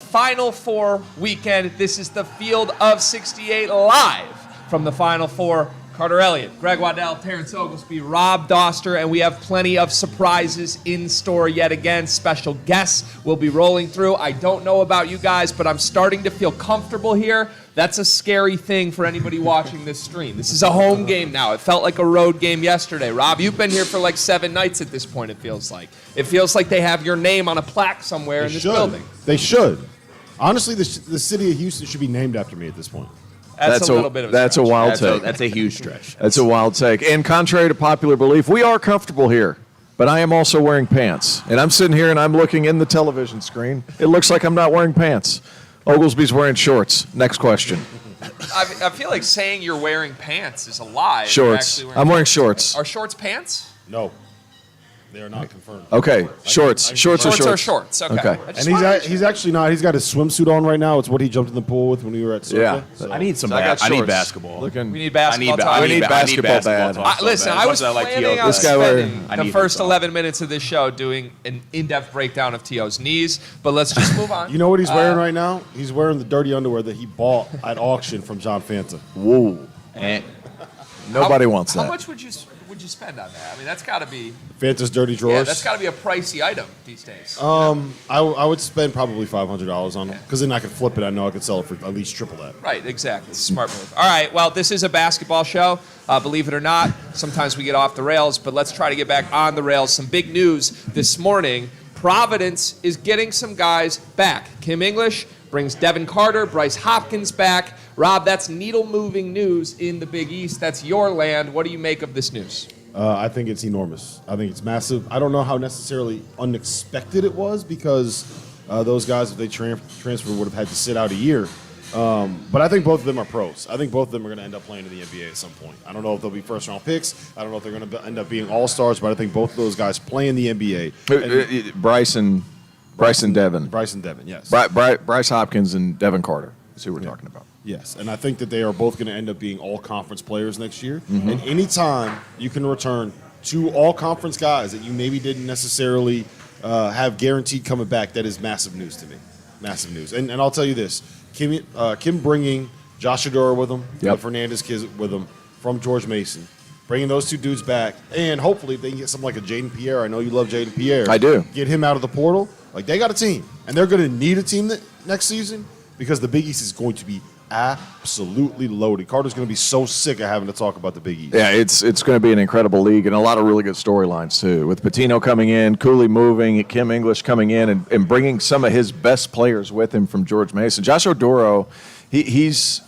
Final Four weekend. This is the Field of 68 live from the Final Four. Carter Elliott, Greg Waddell, Terrence Oglesby, Rob Dauster, and we have plenty of surprises in store yet again. Special guests will be rolling through. I don't know about you guys, but I'm starting to feel comfortable here. That's a scary thing for anybody watching this stream. This is a home game now. It felt like a road game yesterday. Rob, you've been here for like 7 nights at this point, it feels like. It feels like they have your name on a plaque somewhere in this building. They should. Honestly, the city of Houston should be named after me at this point. That's a little bit of a That's stretch. a wild take. That's a huge stretch. That's a wild take. And contrary to popular belief, we are comfortable here. But I am also wearing pants. And I'm sitting here and I'm looking in the television screen. It looks like I'm not wearing pants. Oglesby's wearing shorts. Next question. I feel like saying you're wearing pants is a lie. Shorts. I'm wearing shorts. Are shorts pants? No. They are not confirmed. Okay, shorts. Shorts are Shorts shorts. are shorts. Okay. Okay. I just And wanted to- he's actually not. He's got his swimsuit on right now. It's what he jumped in the pool with when we were at Circa. Yeah. So. I need some. So I got I need shorts. basketball. Looking. We need basketball I talk. We need basketball bad. talk so Listen, bad. I was As much as planning T.O. on This guy wearing- spending I the need first to talk. 11 minutes of this show doing an in-depth breakdown of T.O.'s knees, but let's just move on. You know what he's wearing right now? He's wearing the dirty underwear that he bought at auction from John Fanta. Whoa. And Nobody wants that. How much would you spend on that? I mean, that's got to be Fanta's dirty drawers. yeah, that's got to be a pricey item these days. I would spend probably $500 on them because then I could flip it. I know I could sell it for at least triple that. Right, exactly. Smart move. All right, well, this is a basketball show. Believe it or not, sometimes we get off the rails, but let's try to get back on the rails. Some big news this morning. Providence is getting some guys back. Kim English brings Devin Carter, Bryce Hopkins back. Rob, that's needle-moving news in the Big East. That's your land. What do you make of this news? I think it's enormous. I think it's massive. I don't know how necessarily unexpected it was because those guys, if they transfer, would have had to sit out a year. But I think both of them are pros. I think both of them are going to end up playing in the NBA at some point. I don't know if they'll be first-round picks. I don't know if they're going to end up being all-stars, but I think both of those guys play in the NBA. Bryce and Devin. Bryce and Devin, yes. Bryce Hopkins and Devin Carter is who we're talking about. Yes, and I think that they are both going to end up being all-conference players next year. Mm-hmm. And anytime you can return 2 all-conference guys that you maybe didn't necessarily have guaranteed coming back, that is massive news to me. Massive news. And I'll tell you this. Kim bringing Josh Adora with him, Yep. Fernandez kids with him from George Mason, bringing those 2 dudes back, and hopefully if they can get something like a Jaden Pierre. I know you love Jaden Pierre. I do. Get him out of the portal. Like, they got a team. And they're going to need a team next season because the Big East is going to be absolutely loaded. Carter's going to be so sick of having to talk about the Big East. Yeah, it's going to be an incredible league and a lot of really good storylines too. With Patino coming in, Cooley moving, Kim English coming in and bringing some of his best players with him from George Mason. Josh Oduro, he's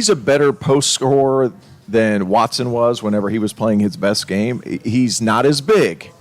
a better post scorer than Watson was whenever he was playing his best game. He's not as big,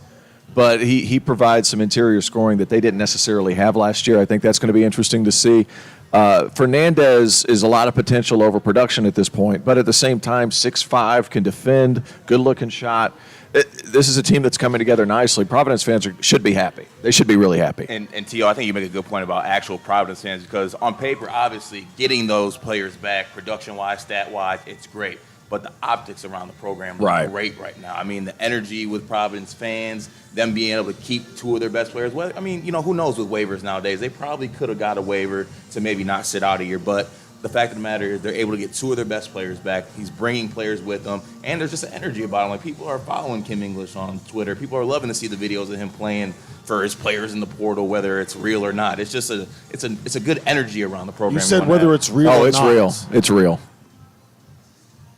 but he provides some interior scoring that they didn't necessarily have last year. I think that's going to be interesting to see. Fernandez is a lot of potential overproduction at this point, but at the same time, 6'5", can defend, good-looking shot. This is a team that's coming together nicely. Providence fans should be happy. They should be really happy. And T.O., I think you make a good point about actual Providence fans because on paper, obviously, getting those players back, production-wise, stat-wise, it's great. But the optics around the program look great right now. I mean, the energy with Providence fans, them being able to keep 2 of their best players. Well, I mean, who knows with waivers nowadays? They probably could have got a waiver to maybe not sit out a year. But the fact of the matter is they're able to get 2 of their best players back. He's bringing players with them. And there's just an energy about him. Like, people are following Kim English on Twitter. People are loving to see the videos of him playing for his players in the portal, whether it's real or not. It's just it's a good energy around the program. You said whether it's real or not. Oh, it's real. It's real.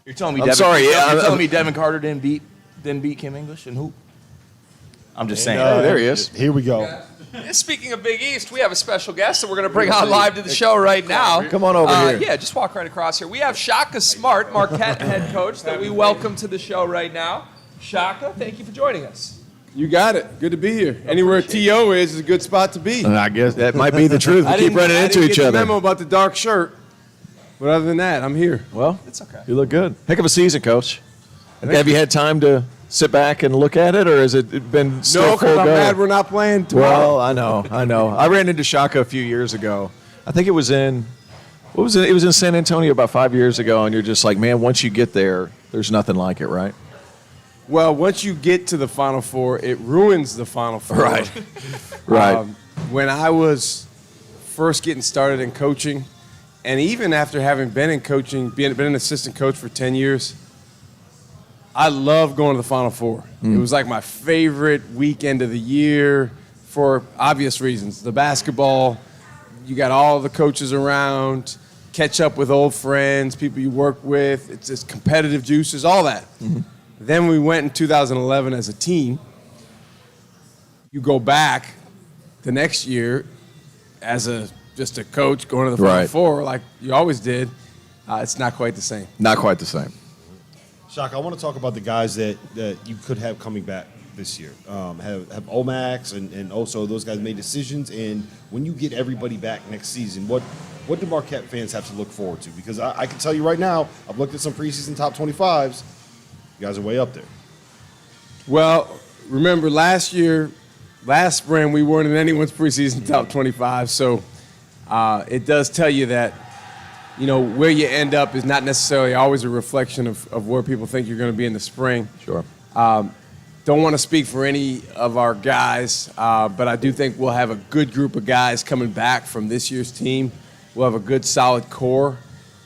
You're telling me I'm sorry, you're telling me Devin Carter didn't beat Kim English and who? I'm just saying. There he is. Here we go. Speaking of Big East, we have a special guest that we're going to bring on live to the show right now. Come on over here. Yeah, just walk right across here. We have Shaka Smart, Marquette head coach, that we welcome to the show right now. Shaka, thank you for joining us. You got it. Good to be here. Anywhere T.O. is a good spot to be. I guess that might be the truth. We keep running into each I didn't get the other. memo about the dark shirt, but other than that, I'm here. Well, It's okay. you look good. Heck of a season, Coach. Have you had time to sit back and look at it, or has it been still No, full because I'm go? mad we're not playing tomorrow. Well, I know. I ran into Shaka a few years ago. I think it was in, what was it? It was in San Antonio about 5 years ago, and you're just like, man, once you get there, there's nothing like it, right? Well, once you get to the Final Four, it ruins the Final Four. Right. Right. When I was first getting started in coaching, and even after having been in coaching, been an assistant coach for 10 years, I love going to the Final Four. It was like my favorite weekend of the year for obvious reasons. The basketball, you got all the coaches around, catch up with old friends, people you work with. It's just competitive juices, all that. Then we went in 2011 as a team. You go back the next year as just a coach going to the Final Four like you always did. It's not quite the same. Not quite the same. Shaka, I want to talk about the guys that you could have coming back this year. Have Omax and also those guys made decisions. And when you get everybody back next season, what do Marquette fans have to look forward to? Because I can tell you right now, I've looked at some preseason top 25s. You guys are way up there. Well, remember last spring, we weren't in anyone's preseason top 25. So it does tell you that, where you end up is not necessarily always a reflection of where people think you're going to be in the spring. Sure. Don't want to speak for any of our guys, but I do think we'll have a good group of guys coming back from this year's team. We'll have a good, solid core.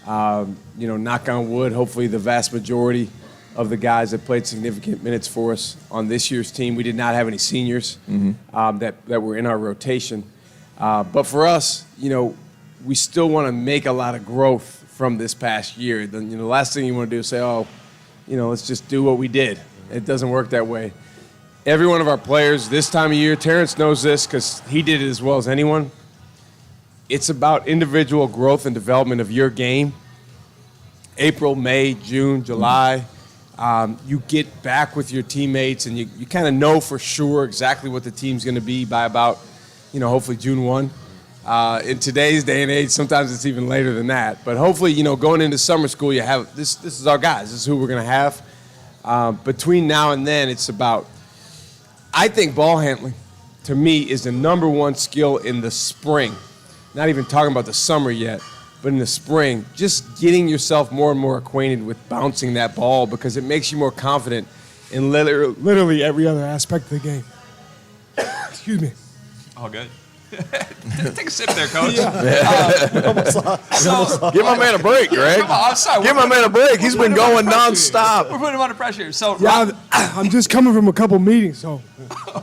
Knock on wood, hopefully the vast majority of the guys that played significant minutes for us on this year's team. We did not have any seniors that were in our rotation. But for us, we still want to make a lot of growth from this past year. The last thing you want to do is say, let's just do what we did. It doesn't work that way. Every one of our players this time of year, Terrence knows this because he did it as well as anyone, it's about individual growth and development of your game. April, May, June, July, you get back with your teammates and you kind of know for sure exactly what the team's going to be by about, hopefully June 1. In today's day and age, sometimes it's even later than that. But hopefully, going into summer school, you have this is our guys. This is who we're going to have. Between now and then, it's about, I think ball handling, to me, is the number one skill in the spring. Not even talking about the summer yet, but in the spring, just getting yourself more and more acquainted with bouncing that ball because it makes you more confident in literally every other aspect of the game. Excuse me. All good. Take a sip there, Coach. Give my man a break, Greg. Come on, I'm sorry. Give my man a break. He's been going nonstop. We're putting him under pressure. So, I'm just coming from a couple meetings, so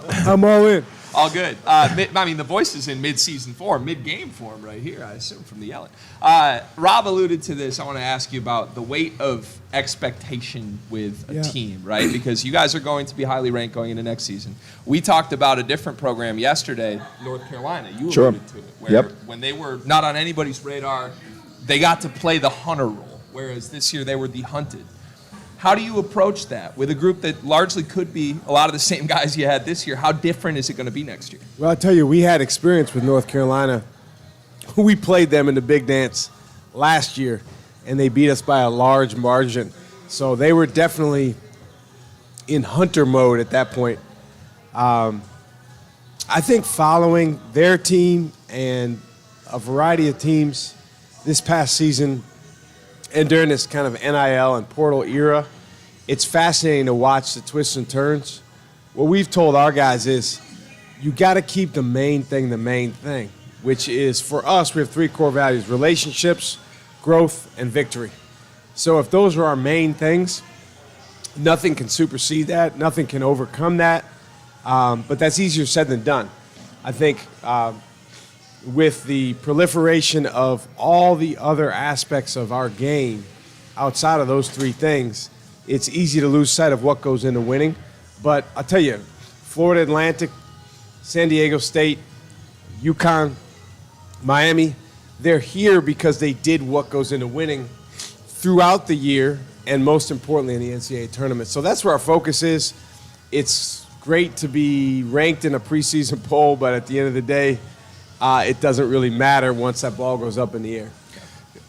I'm all in. All good. The voice is in mid-season form, mid-game form right here, I assume, from the yelling. Rob alluded to this. I want to ask you about the weight of expectation with a team, right? Because you guys are going to be highly ranked going into next season. We talked about a different program yesterday, North Carolina. You alluded to it, where when they were not on anybody's radar, they got to play the hunter role, whereas this year they were the hunted. How do you approach that with a group that largely could be a lot of the same guys you had this year? How different is it going to be next year? Well, I'll tell you, we had experience with North Carolina. We played them in the big dance last year, and they beat us by a large margin. So they were definitely in hunter mode at that point. I think following their team and a variety of teams this past season and during this kind of NIL and portal era, it's fascinating to watch the twists and turns. What we've told our guys is you got to keep the main thing, which is for us, we have three core values: relationships, growth, and victory. So if those are our main things, nothing can supersede that, nothing can overcome that, but that's easier said than done. I think with the proliferation of all the other aspects of our game outside of those three things, it's easy to lose sight of what goes into winning. But I'll tell you, Florida Atlantic, San Diego State, UConn, Miami, they're here because they did what goes into winning throughout the year and most importantly in the NCAA tournament. So that's where our focus is. It's great to be ranked in a preseason poll, but at the end of the day, it doesn't really matter once that ball goes up in the air.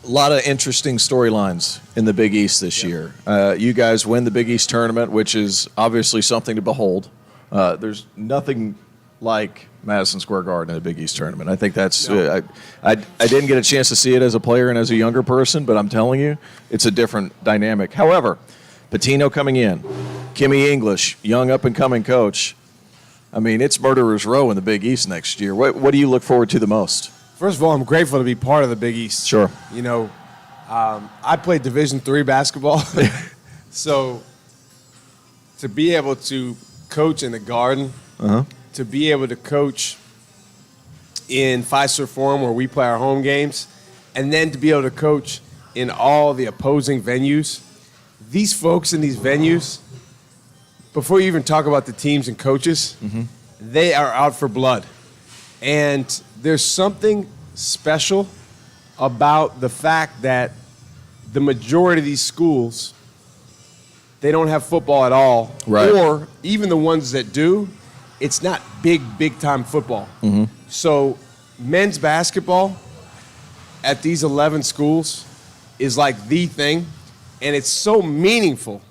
A lot of interesting storylines in the Big East this year. You guys win the Big East tournament, which is obviously something to behold. There's nothing like Madison Square Garden in the Big East tournament. I think that's I didn't get a chance to see it as a player and as a younger person, but I'm telling you, it's a different dynamic. However, Pitino coming in, Kimmy English, young up-and-coming coach. I mean, it's Murderer's Row in the Big East next year. What do you look forward to the most? First of all, I'm grateful to be part of the Big East. Sure. You know, I played Division III basketball, so to be able to coach in the Garden, to be able to coach in Fiserv Forum where we play our home games, and then to be able to coach in all the opposing venues. These folks in these venues, before you even talk about the teams and coaches, they are out for blood. And there's something special about the fact that the majority of these schools, they don't have football at all. Right. Or even the ones that do, it's not big time football. So men's basketball at these 11 schools is like the thing, and it's so meaningful.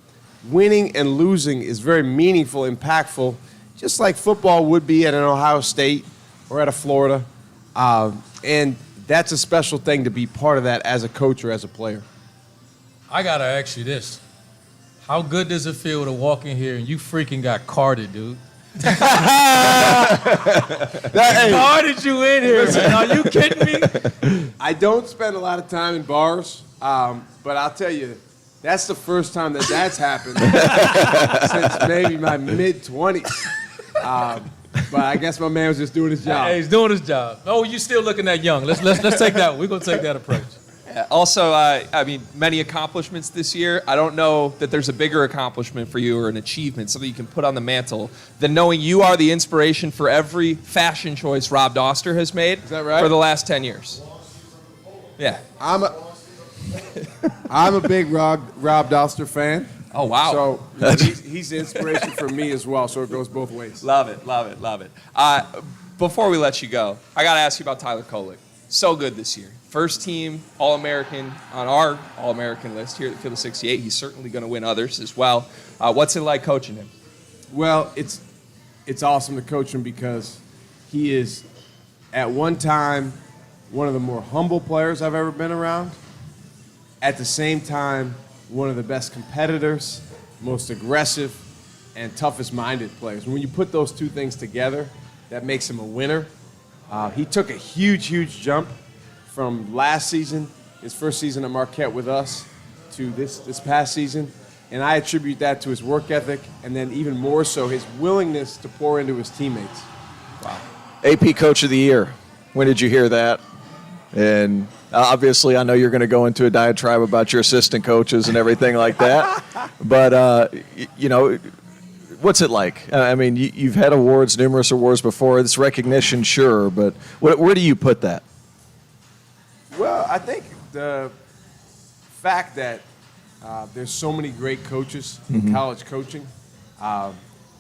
Winning and losing is very meaningful, impactful, just like football would be at an Ohio State or at a Florida. And that's a special thing to be part of that as a coach or as a player. I got to ask you this. How good does it feel to walk in here and you freaking got carded, dude? Carded you in here, man. Are you kidding me? I don't spend a lot of time in bars, but I'll tell you, that's the first time that's happened since maybe my mid-20s. But I guess my man was just doing his job. Hey, he's doing his job. Oh, you still looking that young. Let's take that. We're gonna take that approach. Also, I mean, many accomplishments this year. I don't know that there's a bigger accomplishment for you or an achievement, something you can put on the mantle, than knowing you are the inspiration for every fashion choice Rob Dauster has made. Is that right? For the last 10 years. Yeah. I'm a big Rob Dauster fan. Oh, wow. So he's the inspiration for me as well, so it goes both ways. Love it, love it, love it. Before we let you go, I got to ask you about Tyler Kolek. So good this year. First team All-American on our All-American list here at the Field of 68. He's certainly going to win others as well. What's it like coaching him? Well, it's awesome to coach him because he is, at one time, one of the more humble players I've ever been around. At the same time, one of the best competitors, most aggressive, and toughest-minded players. And when you put those two things together, that makes him a winner. He took a huge jump from last season, his first season at Marquette with us, to this past season. And I attribute that to his work ethic, and then even more so, his willingness to pour into his teammates. Wow. AP Coach of the Year. When did you hear that? And obviously, I know you're going to go into a diatribe about your assistant coaches and everything like that. But, you know, what's it like? I mean, you've had awards, numerous awards before. This recognition, sure, but where do you put that? Well, I think the fact that there's so many great coaches in college coaching,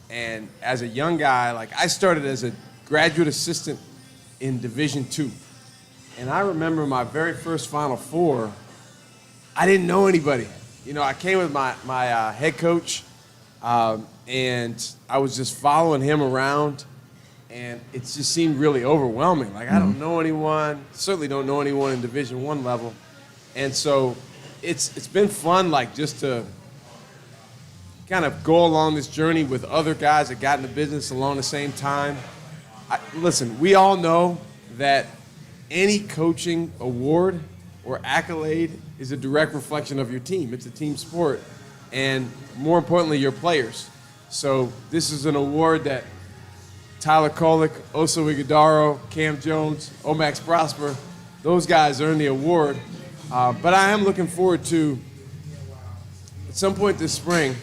and as a young guy, like I started as a graduate assistant in Division II, and I remember my very first Final Four. I didn't know anybody. You know, I came with my head coach, and I was just following him around. And it just seemed really overwhelming. Like, I don't know anyone, certainly don't know anyone in Division I level. And so it's been fun, like, just to kind of go along this journey with other guys that got in the business along the same time. Listen, we all know that any coaching award or accolade is a direct reflection of your team. It's a team sport. And more importantly, your players. So this is an award that Tyler Kolek, Osa Ighodaro, Cam Jones, Omax Prosper, those guys earned the award. But I am looking forward to, at some point this spring,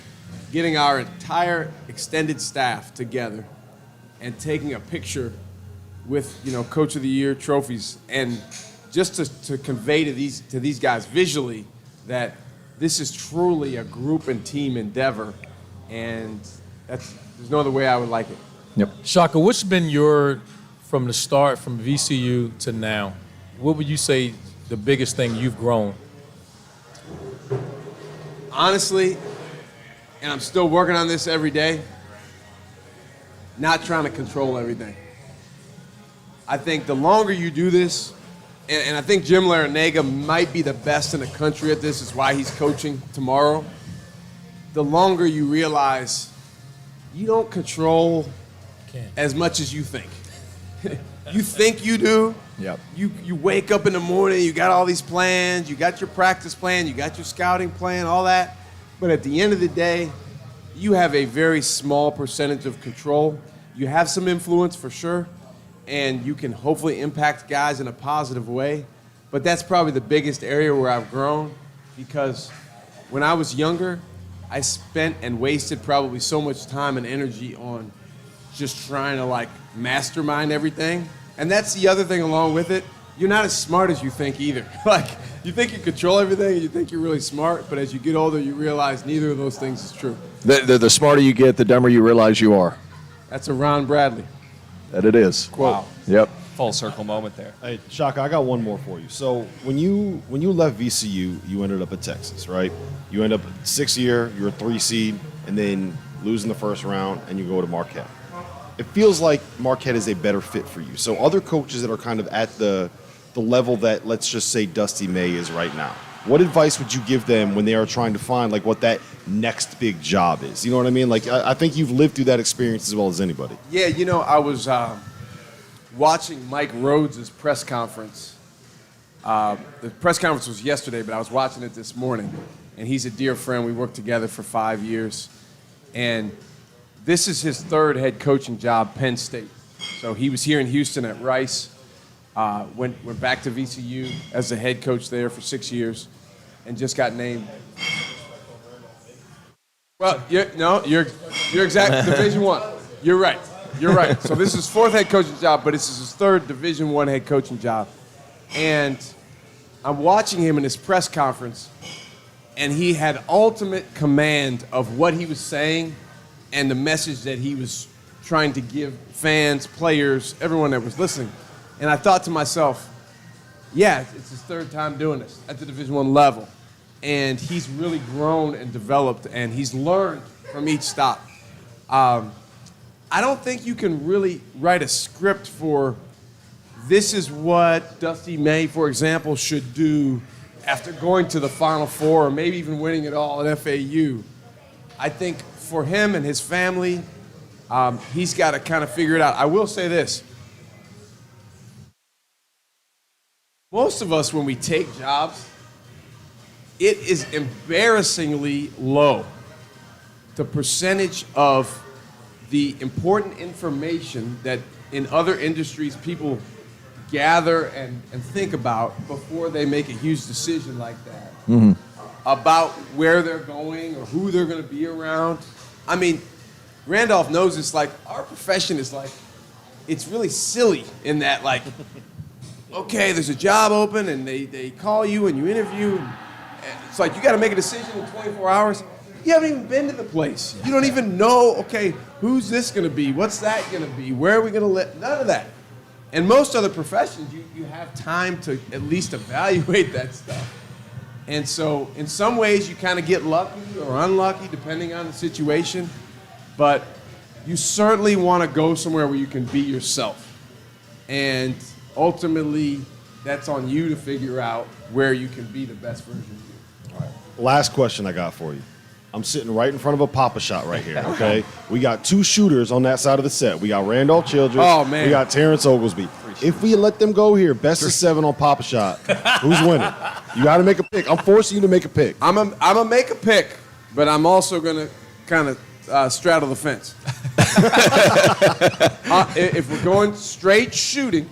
getting our entire extended staff together and taking a picture with, you know, Coach of the Year trophies, and just to convey to these guys visually that this is truly a group and team endeavor, and there's no other way I would like it. Yep. Shaka, what's been from the start, from VCU to now, what would you say the biggest thing you've grown? Honestly, and I'm still working on this every day, not trying to control everything. I think the longer you do this, and I think Jim Larinaga might be the best in the country at this, is why he's coaching tomorrow. The longer you realize you don't control as much as you think. You think you do, Yep. You wake up in the morning, you got all these plans, you got your practice plan, you got your scouting plan, all that. But at the end of the day, you have a very small percentage of control. You have some influence for sure, and you can hopefully impact guys in a positive way. But that's probably the biggest area where I've grown, because when I was younger, I spent and wasted probably so much time and energy on just trying to like mastermind everything. And that's the other thing along with it. You're not as smart as you think either. Like, you think you control everything and you think you're really smart, but as you get older, you realize neither of those things is true. The smarter you get, the dumber you realize you are. That's a Ron Bradley. That it is. Wow. Yep. Full circle moment there. Hey, Shaka, I got one more for you. So when you left VCU, you ended up at Texas, right? You end up 6th year, you're a 3 seed, and then losing the first round, and you go to Marquette. It feels like Marquette is a better fit for you. So other coaches that are kind of at the level that, let's just say, Dusty May is right now, what advice would you give them when they are trying to find like what that next big job is? You know what I mean? Like, I think you've lived through that experience as well as anybody. Yeah, you know, I was watching Mike Rhodes' press conference. The press conference was yesterday, but I was watching it this morning. And he's a dear friend. We worked together for 5 years. And this is his 3rd head coaching job, Penn State. So he was here in Houston at Rice, went back to VCU as the head coach there for 6 years, and just got named. Well, you're exact. Division I. You're right. You're right. So this is his 4th head coaching job, but this is his 3rd Division I head coaching job. And I'm watching him in his press conference, and he had ultimate command of what he was saying and the message that he was trying to give fans, players, everyone that was listening. And I thought to myself, yeah, it's his 3rd time doing this at the Division I level. And he's really grown and developed, and he's learned from each stop. I don't think you can really write a script for this is what Dusty May, for example, should do after going to the Final Four or maybe even winning it all at FAU. I think for him and his family, he's got to kind of figure it out. I will say this. Most of us, when we take jobs, it is embarrassingly low, the percentage of the important information that in other industries people gather and think about before they make a huge decision like that about where they're going or who they're going to be around. I mean, Randolph knows it's like our profession is like, it's really silly in that, like, okay, there's a job open and they call you and you interview. And it's like you got to make a decision in 24 hours. You haven't even been to the place. You don't even know, okay, who's this going to be? What's that going to be? Where are we going to live? None of that. In most other professions, you have time to at least evaluate that stuff. And so in some ways, you kind of get lucky or unlucky, depending on the situation. But you certainly want to go somewhere where you can be yourself. And ultimately, that's on you to figure out where you can be the best version of you. All right. Last question I got for you. I'm sitting right in front of a Papa Shot right here, okay? We got 2 shooters on that side of the set. We got Randolph Childress. Oh, man. We got Terrence Oglesby. If we let them go here, best of 7 on Papa Shot, who's winning? You got to make a pick. I'm forcing you to make a pick. I'm gonna make a pick, but I'm also going to kind of straddle the fence. If we're going straight shooting,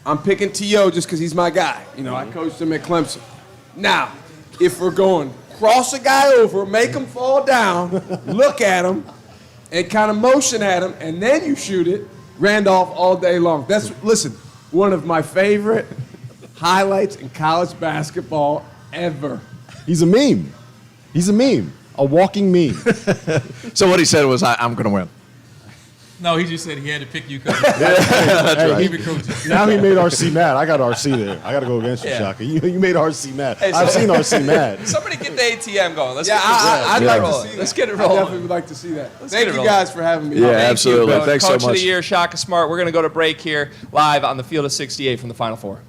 I'm picking T.O. just because he's my guy. You know, I coached him at Clemson. Now, if we're going cross a guy over, make him fall down, look at him, and kind of motion at him, and then you shoot it, Randolph all day long. That's, listen, one of my favorite highlights in college basketball ever. He's a meme. He's a meme. A walking meme. So what he said was, I'm going to win. No, he just said he had to pick you because Hey, he coaching. now he made RC mad. I got RC there. I got to go against you, Shaka. You made RC mad. I've seen RC mad. Somebody get the ATM going. Let's Yeah, get I'd like to see that. Let's get it I rolling. definitely would like to see that. Let's Thank get it you rolling. guys for having me. Yeah, Thank absolutely. You, bro. Thanks so Coach much. of the Year, Shaka Smart. We're going to go to break here live on the Field of 68 from the Final Four.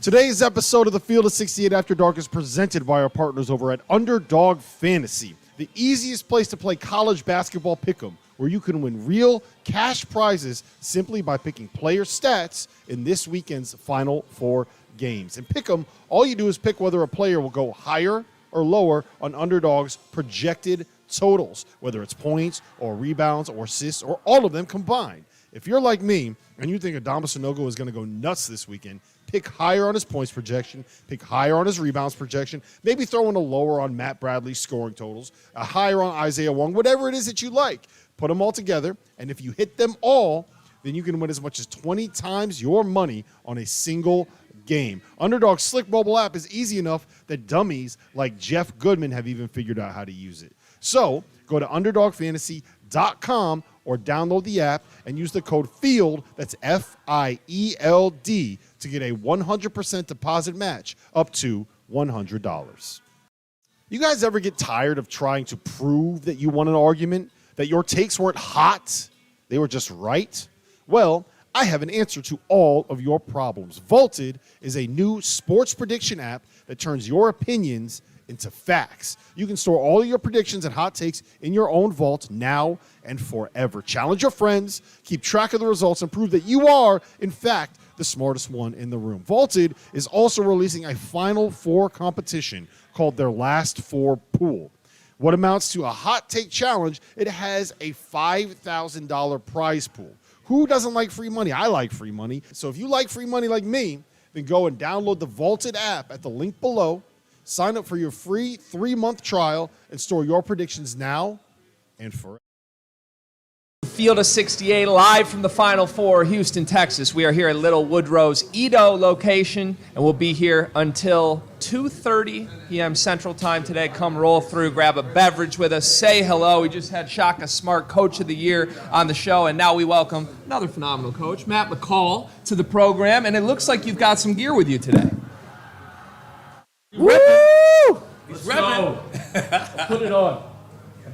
Today's episode of the Field of 68 After Dark is presented by our partners over at Underdog Fantasy, the easiest place to play college basketball pick'em, where you can win real cash prizes simply by picking player stats in this weekend's Final Four games. And pick them, all you do is pick whether a player will go higher or lower on Underdog's projected totals, whether it's points or rebounds or assists or all of them combined. If you're like me and you think Adama Sanogo is going to go nuts this weekend, pick higher on his points projection, pick higher on his rebounds projection, maybe throw in a lower on Matt Bradley's scoring totals, a higher on Isaiah Wong, whatever it is that you like. Put them all together, and if you hit them all, then you can win as much as 20 times your money on a single game. Underdog's slick mobile app is easy enough that dummies like Jeff Goodman have even figured out how to use it. So go to UnderdogFantasy.com or download the app and use the code FIELD, that's FIELD, to get a 100% deposit match up to $100. You guys ever get tired of trying to prove that you won an argument, that your takes weren't hot, they were just right? Well, I have an answer to all of your problems. Vaulted is a new sports prediction app that turns your opinions into facts. You can store all of your predictions and hot takes in your own vault now and forever. Challenge your friends, keep track of the results, and prove that you are, in fact, the smartest one in the room. Vaulted is also releasing a Final Four competition called their Last Four Pool. What amounts to a hot take challenge, it has a $5,000 prize pool. Who doesn't like free money? I like free money. So if you like free money like me, then go and download the Vaulted app at the link below. Sign up for your free 3-month trial and store your predictions now and forever. Field of 68 live from the Final Four, Houston, Texas. We are here at Little Woodrows Edo location, and we'll be here until 2:30 p.m. Central Time today. Come roll through, grab a beverage with us, say hello. We just had Shaka Smart, Coach of the Year, on the show, and now we welcome another phenomenal coach, Matt McCall, to the program, and it looks like you've got some gear with you today. Woo! He's repping. Put it on.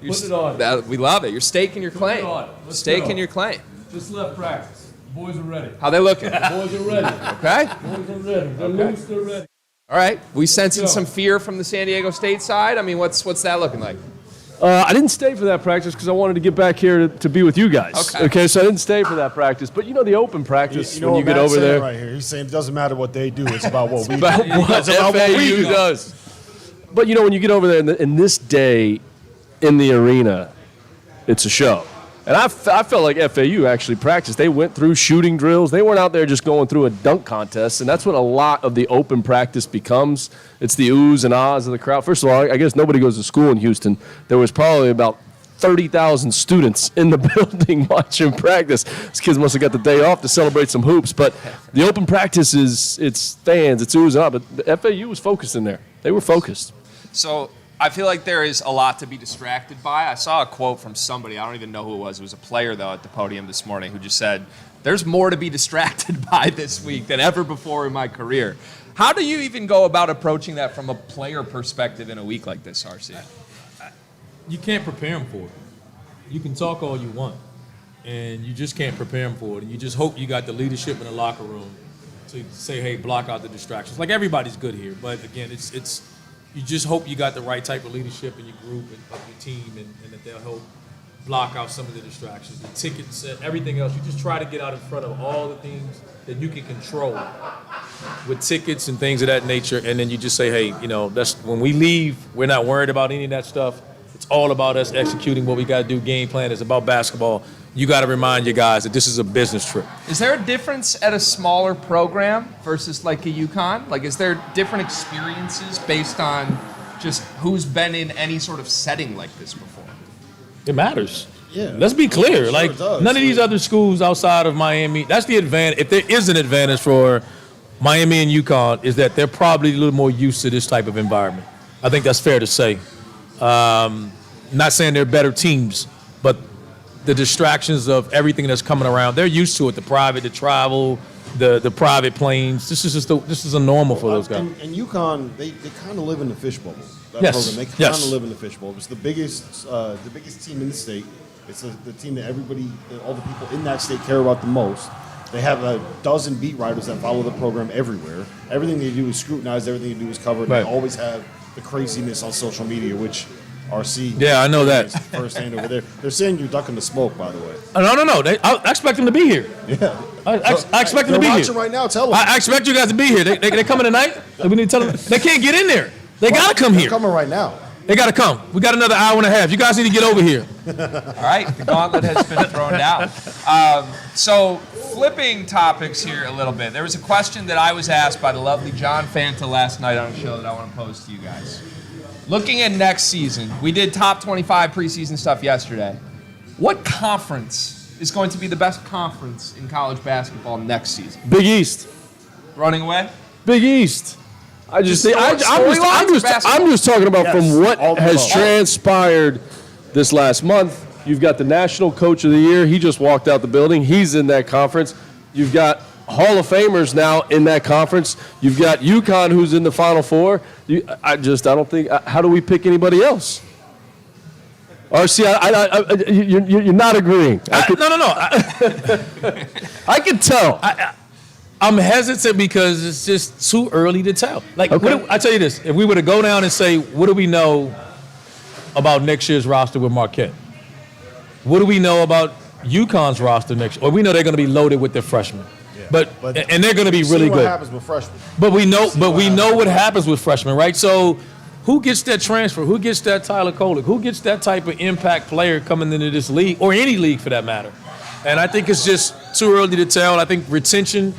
Put it on. We love it. You're staking your claim. Staking your claim. Just left practice. The boys are ready. How they looking? The boys are ready. Okay. The boys are ready. They're loose. They're ready. All right. We sensing some fear from the San Diego State side. I mean, what's that looking like? I didn't stay for that practice because I wanted to get back here to be with you guys. Okay, so I didn't stay for that practice. But you know the open practice when you get over there. Right here. He's saying it doesn't matter what they do. It's about what we do. It's about what FAU does. But you know when you get over there in this day in the arena, it's a show. And I felt like FAU actually practiced. They went through shooting drills. They weren't out there just going through a dunk contest, and that's what a lot of the open practice becomes. It's the oohs and ahs of the crowd. First of all, I guess nobody goes to school in Houston. There was probably about 30,000 students in the building watching practice. These kids must have got the day off to celebrate some hoops. But the open practice it's fans, it's oohs and ahs. But the FAU was focused in there. They were focused. So I feel like there is a lot to be distracted by. I saw a quote from somebody. I don't even know who it was. It was a player, though, at the podium this morning who just said, there's more to be distracted by this week than ever before in my career. How do you even go about approaching that from a player perspective in a week like this, RC? You can't prepare them for it. You can talk all you want, and you just can't prepare them for it. And you just hope you got the leadership in the locker room to say, hey, block out the distractions. Like, everybody's good here, but again, it's you just hope you got the right type of leadership in your group and of your team, and that they'll help block out some of the distractions, the tickets, everything else. You just try to get out in front of all the things that you can control with tickets and things of that nature, and then you just say, hey, you know, that's when we leave, we're not worried about any of that stuff. It's all about us executing what we got to do. Game plan is about basketball. You got to remind your guys that this is a business trip. Is there a difference at a smaller program versus like a UConn? Like, is there different experiences based on just who's been in any sort of setting like this before? It matters. Yeah. Let's be clear. Sure Like, it does. none of these other schools outside of Miami, that's the advantage. If there is an advantage for Miami and UConn, is that they're probably a little more used to this type of environment. I think that's fair to say. Not saying they're better teams, but the distractions of everything that's coming around, they're used to it. The private, the travel, the private planes. This is a normal for those guys. And UConn, they kind of live in the fishbowl. That Yes. program, they kind Yes. of live in the fishbowl. It's the biggest team in the state. It's the team that all the people in that state care about the most. They have a dozen beat writers that follow the program everywhere. Everything they do is scrutinized. Everything they do is covered. Right. They always have the craziness on social media, which RC. Yeah, I know that. First hand over there. They're saying you're ducking the smoke, by the way. No. I expect them to be here. Yeah. I expect them to be They're here. watching right now. Tell them. I expect you guys to be here. They coming tonight? We need to tell them. They can't get in there. They got to come They're here. coming right now. They got to come. We got another hour and a half. You guys need to get over here. All right, the gauntlet has been thrown down. So flipping topics here a little bit. There was a question that I was asked by the lovely John Fanta last night on a show that I want to pose to you guys. Looking at next season, we did top 25 preseason stuff yesterday. What conference is going to be the best conference in college basketball next season? Big East. Running away? Big East. I'm just talking about Yes, from what all the has above. transpired this last month. You've got the National Coach of the Year. He just walked out the building. He's in that conference. You've got Hall of Famers now in that conference. You've got UConn, who's in the Final Four. I don't think. How do we pick anybody else? RC, you're not agreeing. No. I can tell. I'm hesitant because it's just too early to tell. Like, Okay. I tell you this: if we were to go down and say, what do we know about next year's roster with Marquette? What do we know about UConn's roster next year? Or we know they're going to be loaded with their freshmen, and they're going to be really What good. happens with freshmen? But we know what happens with freshmen, right? So, who gets that transfer? Who gets that Tyler Kolek? Who gets that type of impact player coming into this league, or any league for that matter? And I think it's just too early to tell. I think retention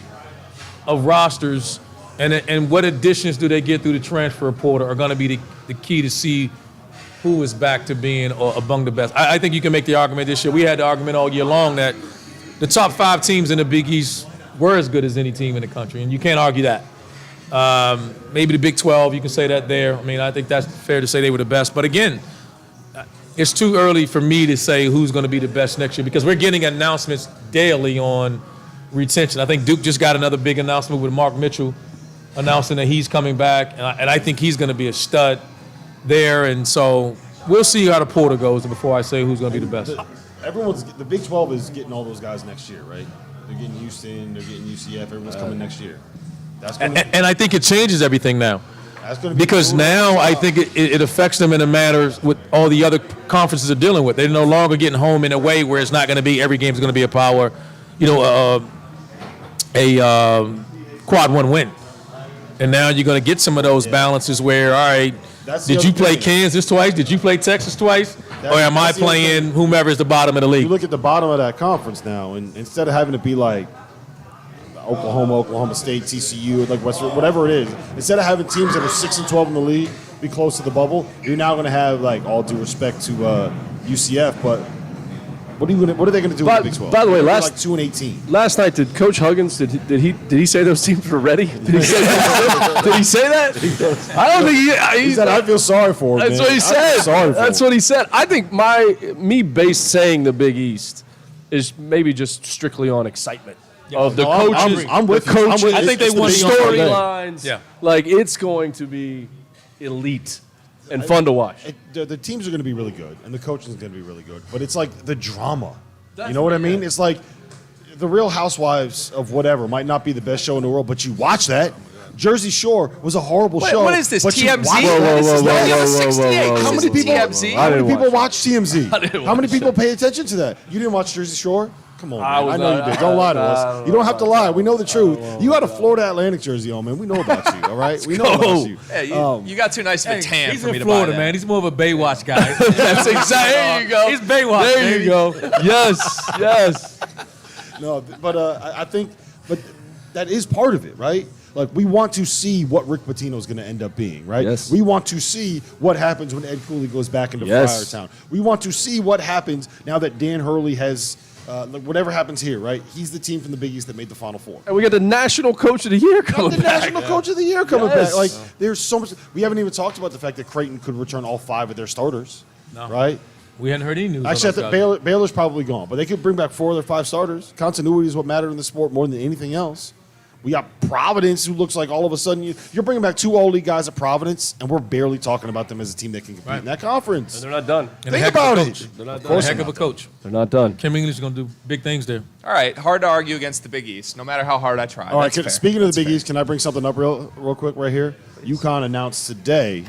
of rosters and what additions do they get through the transfer portal are going to be the key to see who is back to being among the best. I think you can make the argument this year. We had the argument all year long that the top 5 teams in the Big East were as good as any team in the country, and you can't argue that. Maybe the Big 12, you can say that there. I mean, I think that's fair to say they were the best. But again, it's too early for me to say who's going to be the best next year because we're getting announcements daily on retention. I think Duke just got another big announcement with Mark Mitchell announcing that he's coming back, and I think he's going to be a stud there. And so we'll see how the portal goes before I say who's going to be the best. The Big 12 is getting all those guys next year, right? They're getting Houston, they're getting UCF. Everyone's coming next year. That's gonna, And I think it changes everything now. that's gonna be Because cool. now I think it affects them in a manner with all the other conferences are dealing with. They're no longer getting home in a way where it's not going to be every game's going to be a power, quad 1 win. And now you're going to get some of those balances where, all right, That's the did you other play thing. Kansas twice? Did you play Texas twice? Or am I that's the other playing thing. whomever is the bottom of the You league? look at the bottom of that conference now, and instead of having to be like Oklahoma State, TCU, like Western, whatever it is, instead of having teams that are 6 and 12 in the league be close to the bubble, you're now going to have, like, all due respect to UCF, but what are they going to do with the Big 12? By the way, They're last like 2 and 18. Last night, did Coach Huggins did he say those teams were ready? Did he say that? Did he say that? I don't think He said, "I feel sorry for him." That's man. what he I said. feel sorry for That's him. what he said. I think me base saying the Big East is maybe just strictly on excitement of the No, I'm- coaches. I'm with the you. I'm coaches. with you. I think they It's the want Big the East. storylines. Yeah. Like it's going to be elite and fun to watch. The teams are going to be really good, and the coaching is going to be really good. But it's like the drama. You know what I mean? It's like the Real Housewives of whatever might not be the best show in the world, but you watch that. Jersey Shore was a horrible show. What is this, but you TMZ? watch Whoa, that. whoa, This is whoa, not whoa, even whoa, 68. whoa, whoa, This How is many people? TMZ. I How didn't many people watch watch TMZ? How many people pay attention to that? You didn't watch Jersey Shore? Come on, man. I know you did. Don't lie to us. You don't have to lie. We know the truth. You got a Florida Atlantic jersey on, man. We know about you, all right? We know about you. Hey, you got too nice of a tan He's for me in to Florida, buy that. man. He's more of a Baywatch guy. That's exactly. There you go. He's Baywatch, There baby. you go. Yes. No, but I think, but that is part of it, right? Like, we want to see what Rick Pitino is going to end up being, right? Yes. We want to see what happens when Ed Cooley goes back into Yes. Friartown. We want to see what happens now that Dan Hurley has, whatever happens here, right? He's the team from the Big East that made the Final Four. And we got the National Coach of the Year coming The back. National Coach of the Year coming Yes. back. Like, there's so much. We haven't even talked about the fact that Creighton could return all 5 of their starters, right? We hadn't heard any news. Actually, I on think those guys. Baylor's probably gone, but they could bring back 4 of their 5 starters. Continuity is what mattered in the sport more than anything else. We got Providence, who looks like all of a sudden you're bringing back 2 all-league guys at Providence, and we're barely talking about them as a team that can compete in that conference. They're not done. And a Think heck of a about coach. it. They're not A done. heck of a coach. They're not done. Kim English is going to do big things there. All right, hard to argue against the Big East, no matter how hard I try. All right, That's fair. speaking of That's the Big fair. East, can I bring something up real quick right here? UConn announced today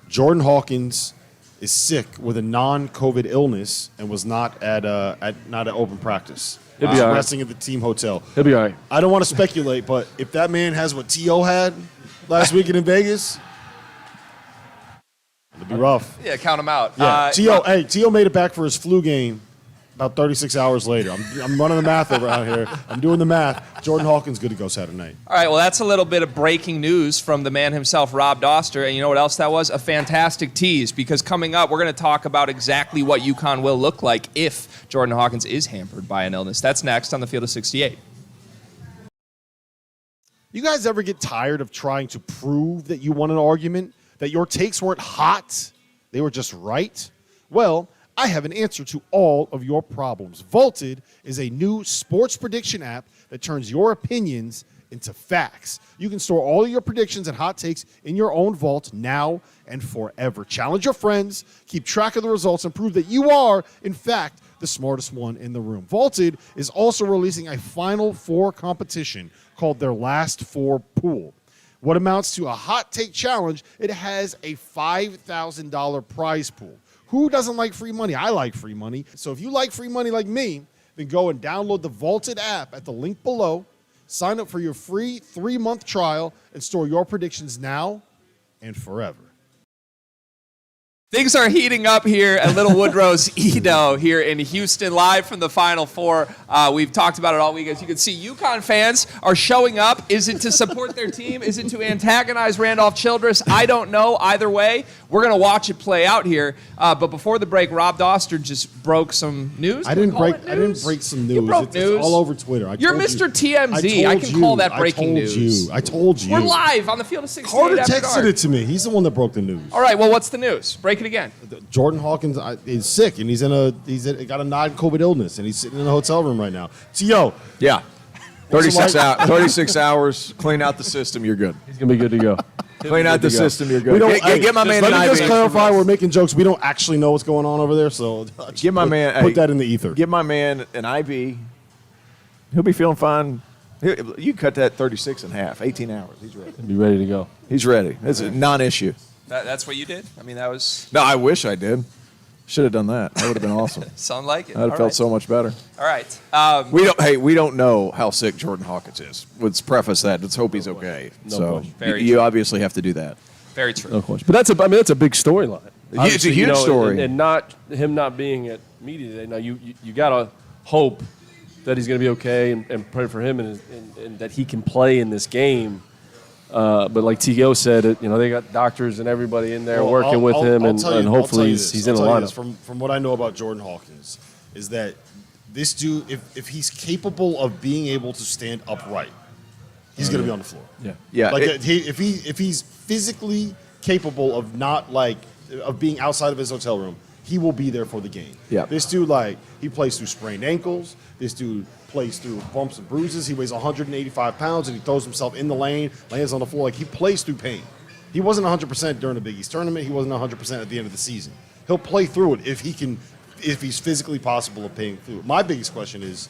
Jordan Hawkins is sick with a non-COVID illness and was not at open practice. He'll be all right. Resting at the team hotel. He'll be all right. I don't want to speculate, but if that man has what T.O. had last weekend in Vegas, it'll be rough. Yeah, count him out. Yeah, T.O. made it back for his flu game about 36 hours later. I'm running the math around here. I'm doing the math. Jordan Hawkins good to go Saturday night. All right, well, that's a little bit of breaking news from the man himself, Rob Dauster. And you know what else that was? A fantastic tease, because coming up, we're going to talk about exactly what UConn will look like if Jordan Hawkins is hampered by an illness. That's next on the Field of 68. You guys ever get tired of trying to prove that you won an argument, that your takes weren't hot, they were just right? Well, I have an answer to all of your problems. Vaulted is a new sports prediction app that turns your opinions into facts. You can store all of your predictions and hot takes in your own vault now and forever. Challenge your friends, keep track of the results, and prove that you are, in fact, the smartest one in the room. Vaulted is also releasing a Final Four competition called their Last Four Pool. What amounts to a hot take challenge, it has a $5,000 prize pool. Who doesn't like free money? I like free money. So if you like free money like me, then go and download the Vaulted app at the link below, sign up for your free 3-month trial, and store your predictions now and forever. Things are heating up here at Little Woodrows Edo here in Houston, live from the Final Four. We've talked about it all week. As you can see, UConn fans are showing up. Is it to support their team? Is it to antagonize Randolph Childress? I don't know. Either way, we're going to watch it play out here. But before the break, Rob Dauster just broke some news. I didn't break some news. You broke news. It's all over Twitter. You're Mr. TMZ. I can call that breaking news. I told you. We're live on the Field of 68 Carter after texted dark. it to me. He's the one that broke the news. All right, well, what's the news? Break it again. Jordan Hawkins is sick, and he's got a non-COVID illness, and he's sitting in a hotel room right now. T.O. Yeah. 36 hours, clean out the system, you're good. He's going to be good to go. Clean out the system, you're good. We don't, Get my man Let me just IV. clarify, we're making jokes. We don't actually know what's going on over there, so Give my man put that in the ether. Give my man an IV. He'll be feeling fine. You cut that 36 in half, 18 hours. He's ready. He'll be ready to go. He's ready. It's a non-issue. That's what you did? I mean, that was... No, I wish I did. Should have done that. That would have been awesome. Sound like it. I'd have felt so much better. All right. We don't know how sick Jordan Hawkins is. Let's preface that. Let's hope he's okay. So you obviously have to do that. Very true. No question. But that's a big storyline. It's a huge story. And not him not being at media today. Now you got to hope that he's going to be okay and pray for him and that he can play in this game. But like T.O. said, they got doctors and everybody in there working with him, and hopefully he's in the lineup. From what I know about Jordan Hawkins, is that this dude, if he's capable of being able to stand upright, he's going to be on the floor. Yeah. Like if he's physically capable of being outside of his hotel room, he will be there for the game. Yeah. This dude, he plays through sprained ankles. This dude plays through bumps and bruises. He weighs 185 pounds, and he throws himself in the lane, lands on the floor. He plays through pain. He wasn't 100% during the Big East tournament. He wasn't 100% at the end of the season. He'll play through it if he's physically possible of playing through it. My biggest question is,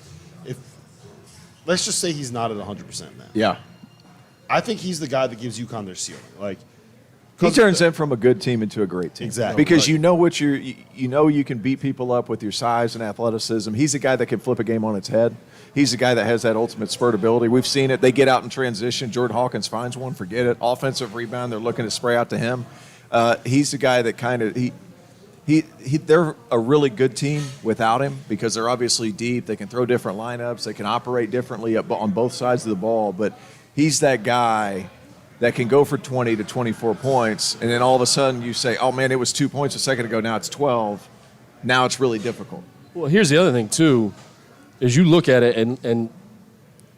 let's just say he's not at 100% now. Yeah. I think he's the guy that gives UConn their ceiling. He turns them from a good team into a great team. Exactly. Because you know you can beat people up with your size and athleticism. He's the guy that can flip a game on its head. He's the guy that has that ultimate spurt ability. We've seen it. They get out in transition. Jordan Hawkins finds one, forget it. Offensive rebound, they're looking to spray out to him. He's the guy that kind of they're a really good team without him because they're obviously deep. They can throw different lineups. They can operate differently on both sides of the ball. But he's that guy that can go for 20 to 24 points, and then all of a sudden you say, oh, man, it was 2 points a second ago, now it's 12. Now it's really difficult. Well, here's the other thing, too, is you look at it, and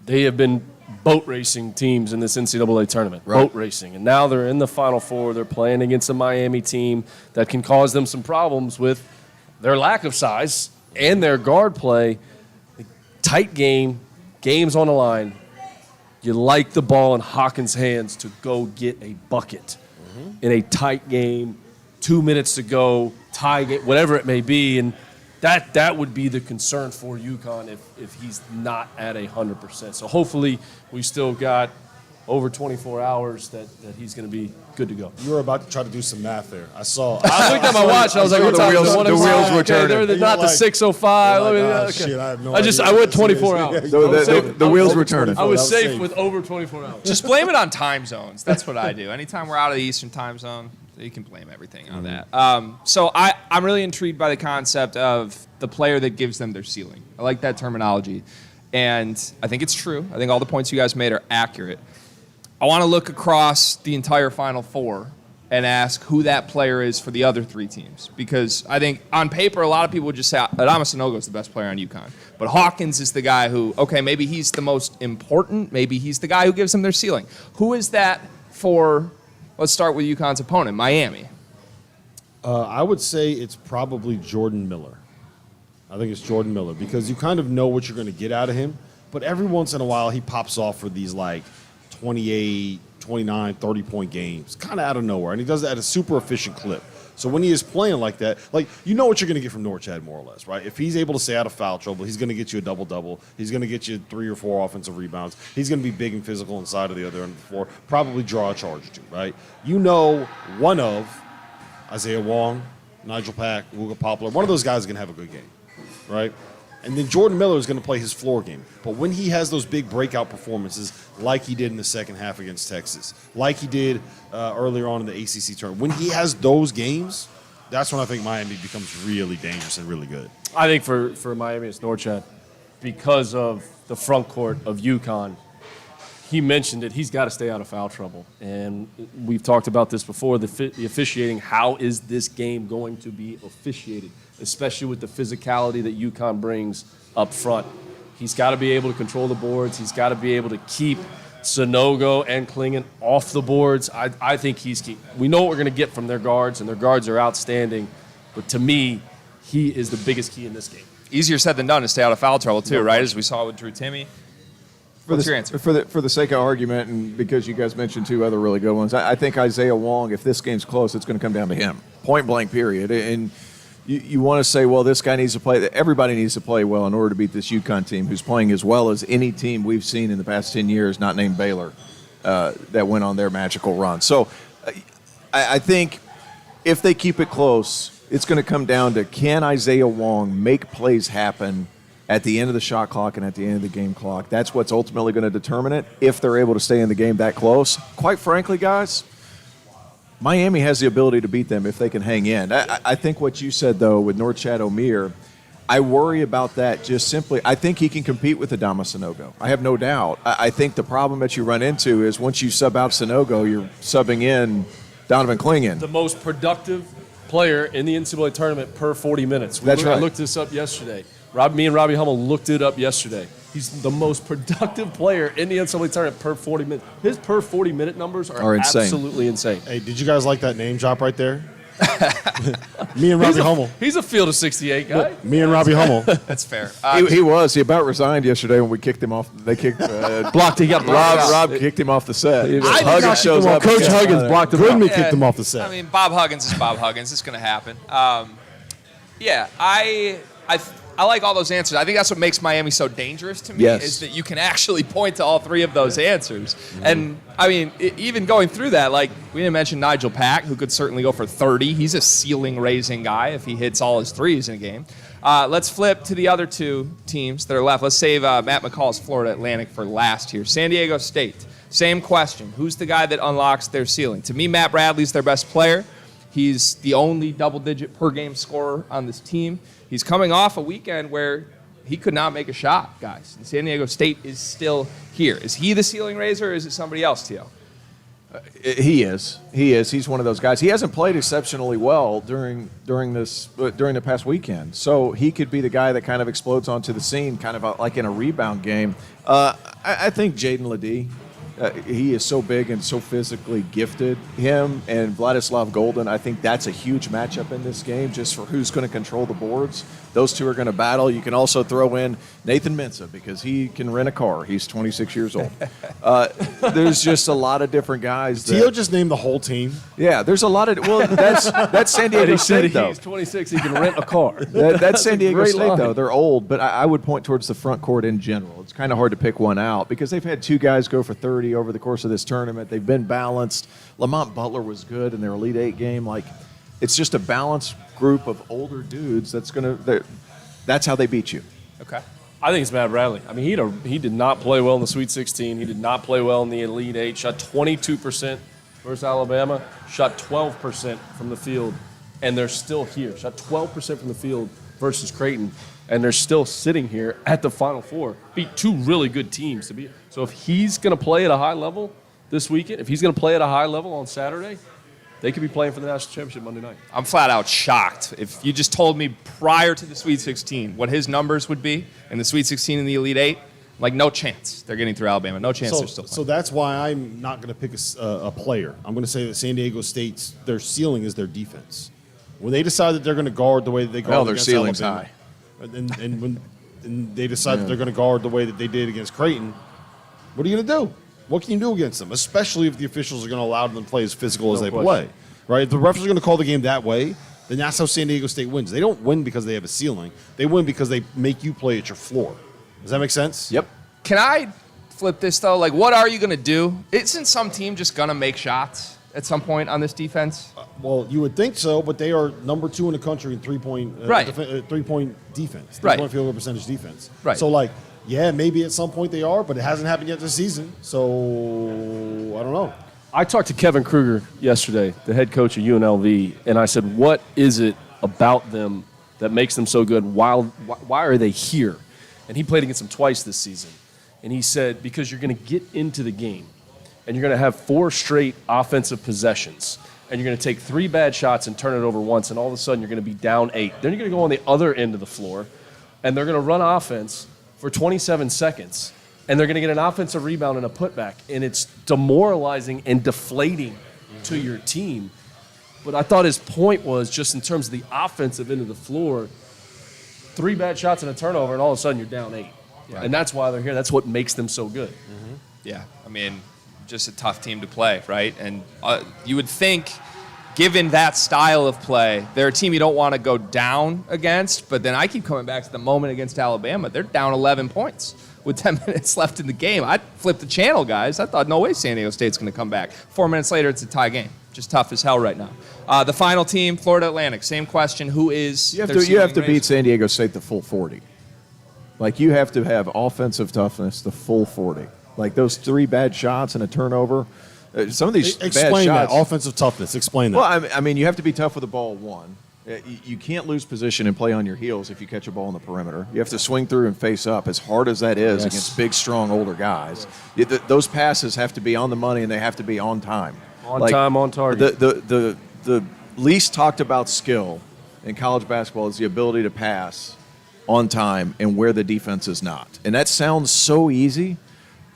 they have been boat racing teams in this NCAA tournament, right. Boat racing. And now they're in the Final Four. They're playing against a Miami team that can cause them some problems with their lack of size and their guard play. Tight games on the line. You like the ball in Hawkins' hands to go get a bucket in a tight game, 2 minutes to go, tie game, whatever it may be. And that would be the concern for UConn if he's not at 100%. So hopefully we still got over 24 hours that he's going to be good to go. You were about to try to do some math there. I saw. I looked at my watch and I was like, the what time wheels- is it? the wheels were turning. They're not the You're like- 6:05. You're like, Let me- "Ah, okay. shit, I have no I idea went what this 24 is." hours. The wheels were turning. I was That was safe safe. with over 24 hours. Just blame it on time zones. That's what I do. Anytime we're out of the Eastern time zone, you can blame everything on that. So I'm really intrigued by the concept of the player that gives them their ceiling. I like that terminology. And I think it's true. I think all the points you guys made are accurate. I want to look across the entire Final Four and ask who that player is for the other three teams. Because I think on paper, a lot of people would just say Adama Sanogo is the best player on UConn. But Hawkins is the guy who, okay, maybe he's the most important. Maybe he's the guy who gives them their ceiling. Who is that for, let's start with UConn's opponent, Miami. I would say it's probably Jordan Miller. I think it's Jordan Miller because you kind of know what you're going to get out of him. But every once in a while, he pops off for these like 28, 29, 30-point games, kind of out of nowhere. And he does that at a super efficient clip. So when he is playing like that, like you know what you're going to get from Norchad more or less, right? If he's able to stay out of foul trouble, he's going to get you a double-double. He's going to get you 3 or 4 offensive rebounds. He's going to be big and physical inside of the other end of the floor, probably draw a charge or two, right? You know one of Isaiah Wong, Nigel Pack, Wooga Poplar, one of those guys is going to have a good game, right? And then Jordan Miller is going to play his floor game. But when he has those big breakout performances, like he did in the second half against Texas, like he did earlier on in the ACC tournament, when he has those games, that's when I think Miami becomes really dangerous and really good. I think for Miami, it's Norchad because of the front court of UConn. He mentioned it. He's got to stay out of foul trouble. And we've talked about this before, the officiating. How is this game going to be officiated, especially with the physicality that UConn brings up front? He's got to be able to control the boards. He's got to be able to keep Sanogo and Klingon off the boards. I think he's key. We know what we're going to get from their guards, and their guards are outstanding. But to me, he is the biggest key in this game. Easier said than done to stay out of foul trouble, too, right? As we saw with Drew Timme. What's your answer? For the sake of argument, and because you guys mentioned 2 other really good ones, I think Isaiah Wong, if this game's close, it's going to come down to him. Point blank, period. And you want to say, well, this guy needs to play. Everybody needs to play well in order to beat this UConn team, who's playing as well as any team we've seen in the past 10 years, not named Baylor, that went on their magical run. So I think if they keep it close, it's going to come down to, can Isaiah Wong make plays happen at the end of the shot clock and at the end of the game clock? That's what's ultimately going to determine it, if they're able to stay in the game that close. Quite frankly, guys, Miami has the ability to beat them if they can hang in. I think what you said, though, with Norchad Omier, I worry about that just simply. I think he can compete with Adama Sanogo. I have no doubt. I think the problem that you run into is once you sub out Sanogo, you're subbing in Donovan Klingon. The most productive player in the NCAA tournament per 40 minutes. That's right. I looked this up yesterday. Me and Robbie Hummel looked it up yesterday. He's the most productive player in the NCAA tournament per 40 minutes. His per 40-minute numbers are insane. absolutely insane. Hey, did you guys like that name drop right there? Me and Robbie Hummel. He's a field of 68 guy. Me and Robbie Hummel. That's fair. He was. He about resigned yesterday when we kicked him off. They kicked Blocked. He got blocked. Rob kicked him off the set. Huggins shows up. Coach Huggins blocked him out. Goodman kicked him off the set. I mean, Bob Huggins is Bob Huggins. It's going to happen. Yeah, I like all those answers. I think that's what makes Miami so dangerous to me, Yes. is that you can actually point to all 3 of those answers. And, I mean, even going through that, like, we didn't mention Nigel Pack, who could certainly go for 30. He's a ceiling-raising guy if he hits all his threes in a game. Let's flip to the other 2 teams that are left. Let's save Matt McCall's Florida Atlantic for last here. San Diego State, same question. Who's the guy that unlocks their ceiling? To me, Matt Bradley's their best player. He's the only double-digit per-game scorer on this team. He's coming off a weekend where he could not make a shot, guys. And San Diego State is still here. Is he the ceiling raiser, or is it somebody else, Tio? He is. He's one of those guys. He hasn't played exceptionally well during the past weekend. So he could be the guy that kind of explodes onto the scene, kind of like in a rebound game. I think Jaden Ledee. He is so big and so physically gifted. Him and Vladislav Golden, I think that's a huge matchup in this game, just for who's going to control the boards. Those 2 are going to battle. You can also throw in Nathan Mensah because he can rent a car. He's 26 years old. There's just a lot of different guys. Tio just named the whole team. Yeah, there's a lot of. Well, that's San Diego State, though. He's 26. He can rent a car. That's San Diego great State, line. though. They're old, but I would point towards the front court in general. It's kind of hard to pick one out because they've had 2 guys go for 30 steady over the course of this tournament. They've been balanced. Lamont Butler was good in their Elite Eight game. Like, it's just a balanced group of older dudes that's how they beat you. Okay. I think it's Matt Bradley. I mean, he did not play well in the Sweet 16. He did not play well in the Elite Eight. Shot 22% versus Alabama. Shot 12% from the field, and they're still here. Shot 12% from the field versus Creighton, and they're still sitting here at the Final Four. Beat two really good teams to be. So if he's going to play at a high level this weekend, if he's going to play at a high level on Saturday, they could be playing for the national championship Monday night. I'm flat out shocked. If you just told me prior to the Sweet 16 what his numbers would be in the Sweet 16 and the Elite Eight, like no chance they're getting through Alabama. No chance they're still playing. So that's why I'm not going to pick a player. I'm going to say that San Diego State's their ceiling is their defense. When they decide that they're going to guard the way that they guard their against ceiling's Alabama, high. and when they decide that they're going to guard the way that they did against Creighton, what are you going to do? What can you do against them? Especially if the officials are going to allow them to play as physical as they play. Right? If the refs are going to call the game that way, then that's how San Diego State wins. They don't win because they have a ceiling. They win because they make you play at your floor. Does that make sense? Yep. Can I flip this, though? Like, what are you going to do? Isn't some team just going to make shots at some point on this defense? Well, you would think so, but they are number 2 in the country in three-point defense, three-point field goal percentage defense. Right. So, like, yeah, maybe at some point they are, but it hasn't happened yet this season. So, I don't know. I talked to Kevin Kruger yesterday, the head coach of UNLV, and I said, what is it about them that makes them so good? Why are they here? And he played against them twice this season. And he said, because you're going to get into the game, and you're going to have 4 straight offensive possessions, and you're going to take 3 bad shots and turn it over once, and all of a sudden you're going to be down 8. Then you're going to go on the other end of the floor, and they're going to run offense for 27 seconds. And they're going to get an offensive rebound and a putback. And it's demoralizing and deflating to your team. But I thought his point was just in terms of the offensive end of the floor, 3 bad shots and a turnover, and all of a sudden you're down 8. Yeah. And that's why they're here. That's what makes them so good. Mm-hmm. Yeah. I mean, just a tough team to play, right? And you would think, given that style of play, they're a team you don't want to go down against. But then I keep coming back to the moment against Alabama. They're down 11 points. With 10 minutes left in the game, I'd flip the channel, guys. I thought, no way San Diego State's going to come back. 4 minutes later, it's a tie game. Just tough as hell right now. The final team, Florida Atlantic. Same question. Who is You have to beat San Diego State the full 40. Like, you have to have offensive toughness the full 40. Like, those 3 bad shots and a turnover. Some of these bad shots. Explain that. Offensive toughness. Explain that. Well, I mean, you have to be tough with the ball, one. You can't lose position and play on your heels if you catch a ball on the perimeter. You have to swing through and face up, as hard as that is against big, strong, older guys. Those passes have to be on the money, and they have to be on time. On time, on target. The least talked about skill in college basketball is the ability to pass on time and where the defense is not. And that sounds so easy,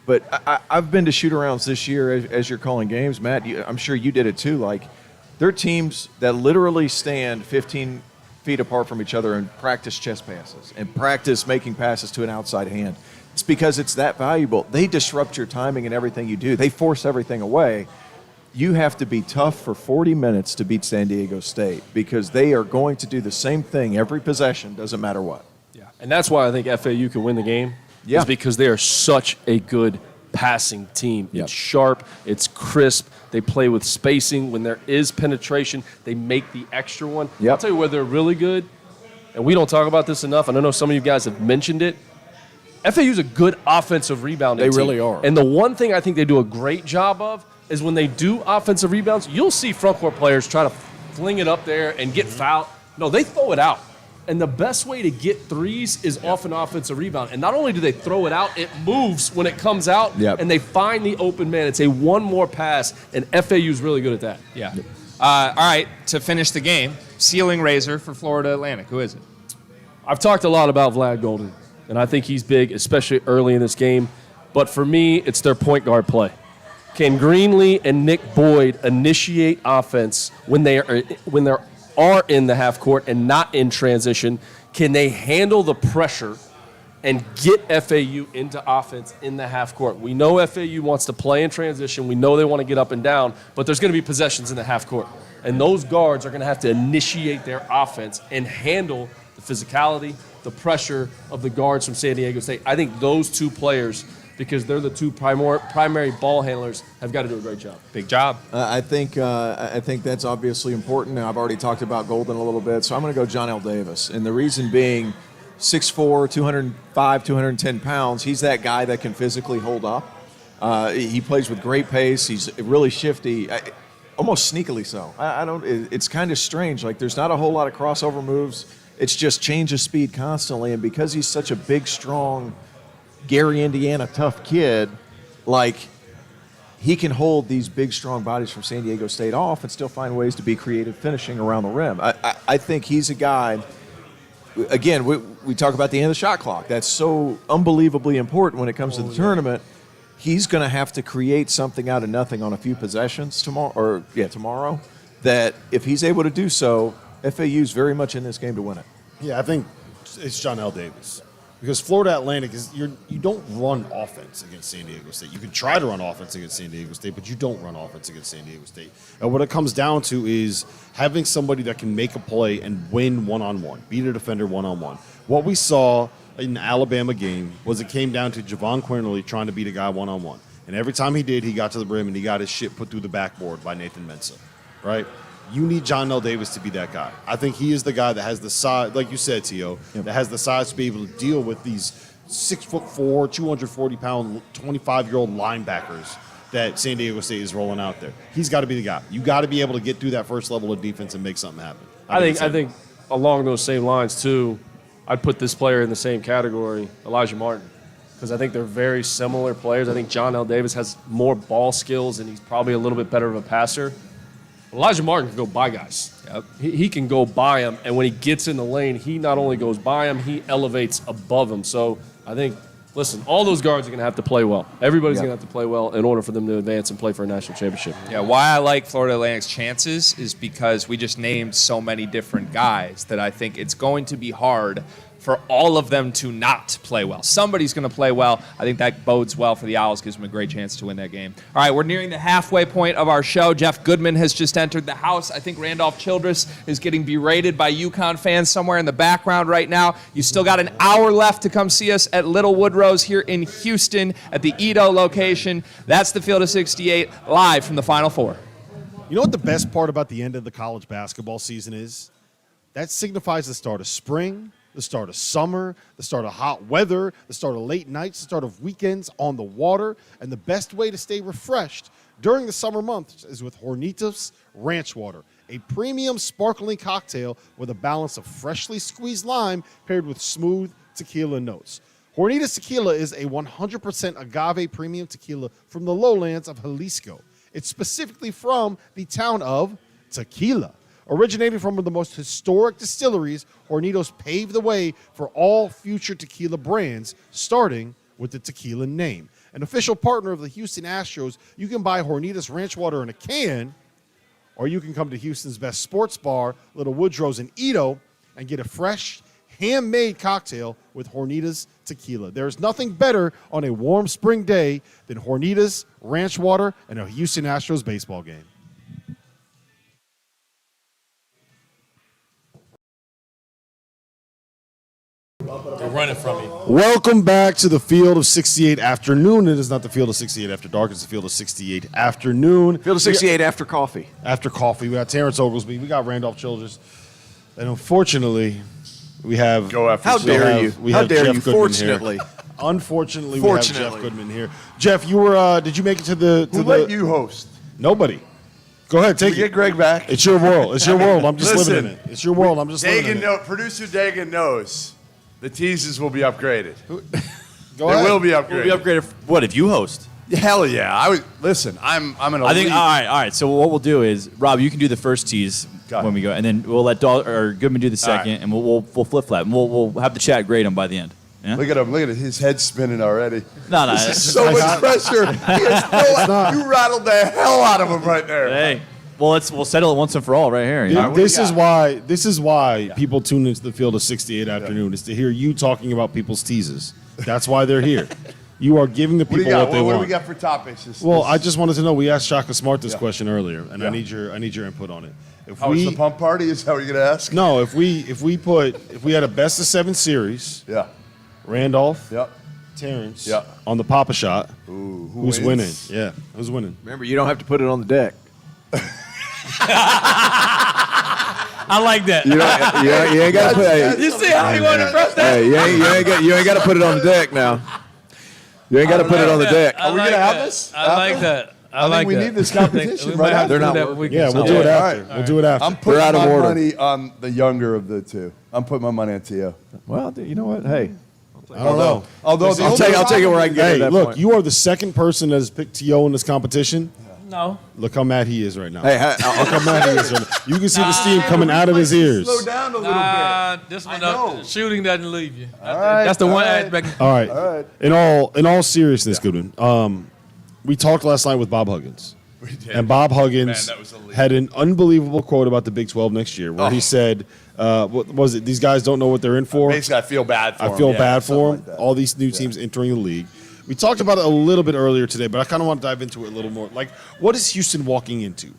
but I've been to shoot-arounds this year as you're calling games. Matt, I'm sure you did it too. Like, there are teams that literally stand 15 feet apart from each other and practice chest passes and practice making passes to an outside hand. It's because it's that valuable. They disrupt your timing and everything you do. They force everything away. You have to be tough for 40 minutes to beat San Diego State because they are going to do the same thing every possession, doesn't matter what. Yeah, and that's why I think FAU can win the game. Yeah. Is because they are such a good passing team. Yep. It's sharp. It's crisp. They play with spacing. When there is penetration, they make the extra one. Yep. I'll tell you where they're really good, and we don't talk about this enough, and I know some of you guys have mentioned it. FAU's a good offensive rebounding team. They really are. And the one thing I think they do a great job of is when they do offensive rebounds, you'll see front court players try to fling it up there and get fouled. No, they throw it out. And the best way to get threes is off an offensive rebound. And not only do they throw it out, it moves when it comes out, and they find the open man. It's a one more pass, and FAU's really good at that. Yeah. All right, to finish the game, ceiling raiser for Florida Atlantic. Who is it? I've talked a lot about Vlad Golden, and I think he's big, especially early in this game. But for me, it's their point guard play. Can Greenlee and Nick Boyd initiate offense when they're in the half court and not in transition? Can they handle the pressure and get FAU into offense in the half court? We know FAU wants to play in transition. We know they want to get up and down, but there's going to be possessions in the half court. And those guards are going to have to initiate their offense and handle the physicality, the pressure of the guards from San Diego State. I think those two players because they're the two primary ball handlers, have got to do a great job. Big job. I think that's obviously important. Now, I've already talked about Golden a little bit, so I'm going to go John L. Davis. And the reason being 6'4", 205, 210 pounds, he's that guy that can physically hold up. He plays with great pace. He's really shifty, almost sneakily so. It's kind of strange. Like, there's not a whole lot of crossover moves. It's just change of speed constantly. And because he's such a big, strong, Gary, Indiana tough kid, like, he can hold these big, strong bodies from San Diego State off and still find ways to be creative finishing around the rim. I think he's a guy, again, we talk about the end of the shot clock. That's so unbelievably important when it comes to the tournament. He's going to have to create something out of nothing on a few possessions tomorrow, that if he's able to do so, FAU's very much in this game to win it. Yeah, I think it's John L. Davis. Because Florida Atlantic you don't run offense against San Diego State. You can try to run offense against San Diego State, but you don't run offense against San Diego State. And what it comes down to is having somebody that can make a play and win one-on-one, beat a defender one-on-one. What we saw in the Alabama game was it came down to Javon Quinterly trying to beat a guy one-on-one. And every time he did, he got to the rim and he got his shit put through the backboard by Nathan Mensah, right? You need John L. Davis to be that guy. I think he is the guy that has the size, like you said, T.O., that has the size to be able to deal with these 6'4", 240-pound, 25-year-old linebackers that San Diego State is rolling out there. He's got to be the guy. You got to be able to get through that first level of defense and make something happen. I think along those same lines, too, I'd put this player in the same category, Elijah Martin, because I think they're very similar players. I think John L. Davis has more ball skills, and he's probably a little bit better of a passer. Elijah Martin can go by guys. Yep. He can go by them, and when he gets in the lane, he not only goes by them, he elevates above them. So I think, listen, all those guards are going to have to play well. Everybody's going to have to play well in order for them to advance and play for a national championship. Yeah, why I like Florida Atlantic's chances is because we just named so many different guys that I think it's going to be hard for all of them to not play well. Somebody's going to play well. I think that bodes well for the Owls, gives them a great chance to win that game. All right, we're nearing the halfway point of our show. Jeff Goodman has just entered the house. I think Randolph Childress is getting berated by UConn fans somewhere in the background right now. You still got an hour left to come see us at Little Woodrows here in Houston at the Edo location. That's the Field of 68, live from the Final Four. You know what the best part about the end of the college basketball season is? That signifies the start of spring, the start of summer, the start of hot weather, the start of late nights, the start of weekends on the water. And the best way to stay refreshed during the summer months is with Hornitos Ranch Water, a premium sparkling cocktail with a balance of freshly squeezed lime paired with smooth tequila notes. Hornitos Tequila is a 100% agave premium tequila from the lowlands of Jalisco. It's specifically from the town of Tequila. Originating from one of the most historic distilleries, Hornitos paved the way for all future tequila brands, starting with the tequila name. An official partner of the Houston Astros, you can buy Hornitos Ranch Water in a can, or you can come to Houston's best sports bar, Little Woodrows in Edo, and get a fresh, handmade cocktail with Hornitos Tequila. There's nothing better on a warm spring day than Hornitos Ranch Water and a Houston Astros baseball game. They're running from me. Welcome back to the Field of 68 afternoon. It is not the Field of 68 after dark. It's the Field of 68 afternoon. Field of 68 after coffee. After coffee. We got Terrence Oglesby. We got Randolph Childress. And unfortunately, we have... Go after How dare you? We How have dare Jeff you? Goodman Fortunately. Here. Unfortunately, we have Jeff Goodman here. Jeff, you were... did you make it to the... Who let you host? Nobody. Go ahead, take it. Get Greg back. It's your world. It's your world. I'm just living in it. It's your world. I'm just living in it. Producer Dagan knows the teases will be upgraded. Go They ahead. will be upgraded. Will be upgraded. What if you host? Hell yeah! Listen. I'm an elite. I think. All right. So what we'll do is, Rob, you can do the first tease when we go, and then we'll let Goodman do the second, right. and we'll flip flap, and we'll have the chat grade him by the end. Yeah? Look at him. Look at his head spinning already. No. This is so much pressure. You rattled the hell out of him right there. Hey. Well, we'll settle it once and for all right here. You know? This is why people tune into the Field of 68 afternoon, is to hear you talking about people's teases. That's why they're here. You are giving the people what they want. What do we got for topics? I just wanted to know. We asked Shaka Smart this question earlier, and I need your input on it. How was the pump party? Is that what you're gonna ask? No. If we had a best of 7 series. Yeah. Randolph. Yep. Terrence Yeah. on the Papa shot. Ooh, Who's winning? Yeah, who's winning? Remember, you don't have to put it on the deck. I like that. You ain't got to put it. You see how he wanted to press that? Hey, you ain't got to put it on the deck now. You ain't got to put it on the deck. Are we gonna have this I like that. I like we that. need this competition We right might have They're to do not- that when we Yeah, get we'll some- do it All after. right. We'll do it after. I'm putting out of my order. money on the younger of the two. I'm putting my money on T.O. Well, you know what? Hey, I don't know. Although the I'll only take it where I can get Hey, it at that look, point. you are the second person that has picked T.O. in this competition. No. Look how mad he is right now. Hey, Look how mad he is right now. You can see the steam coming out of his ears. Slow down a little bit. This one I know. shooting doesn't leave you. right, That's the one all right. aspect. All right. All right. In all seriousness, Goodman, we talked last night with Bob Huggins. We did. And Bob Huggins Man, that was elite. had an unbelievable quote about the Big 12 next year where he said, what was it? These guys don't know what they're in for. Basically, I feel bad for I him. feel Yeah, bad something for like them. that. All these new teams entering the league. We talked about it a little bit earlier today, but I kind of want to dive into it a little more. Like, what is Houston walking into?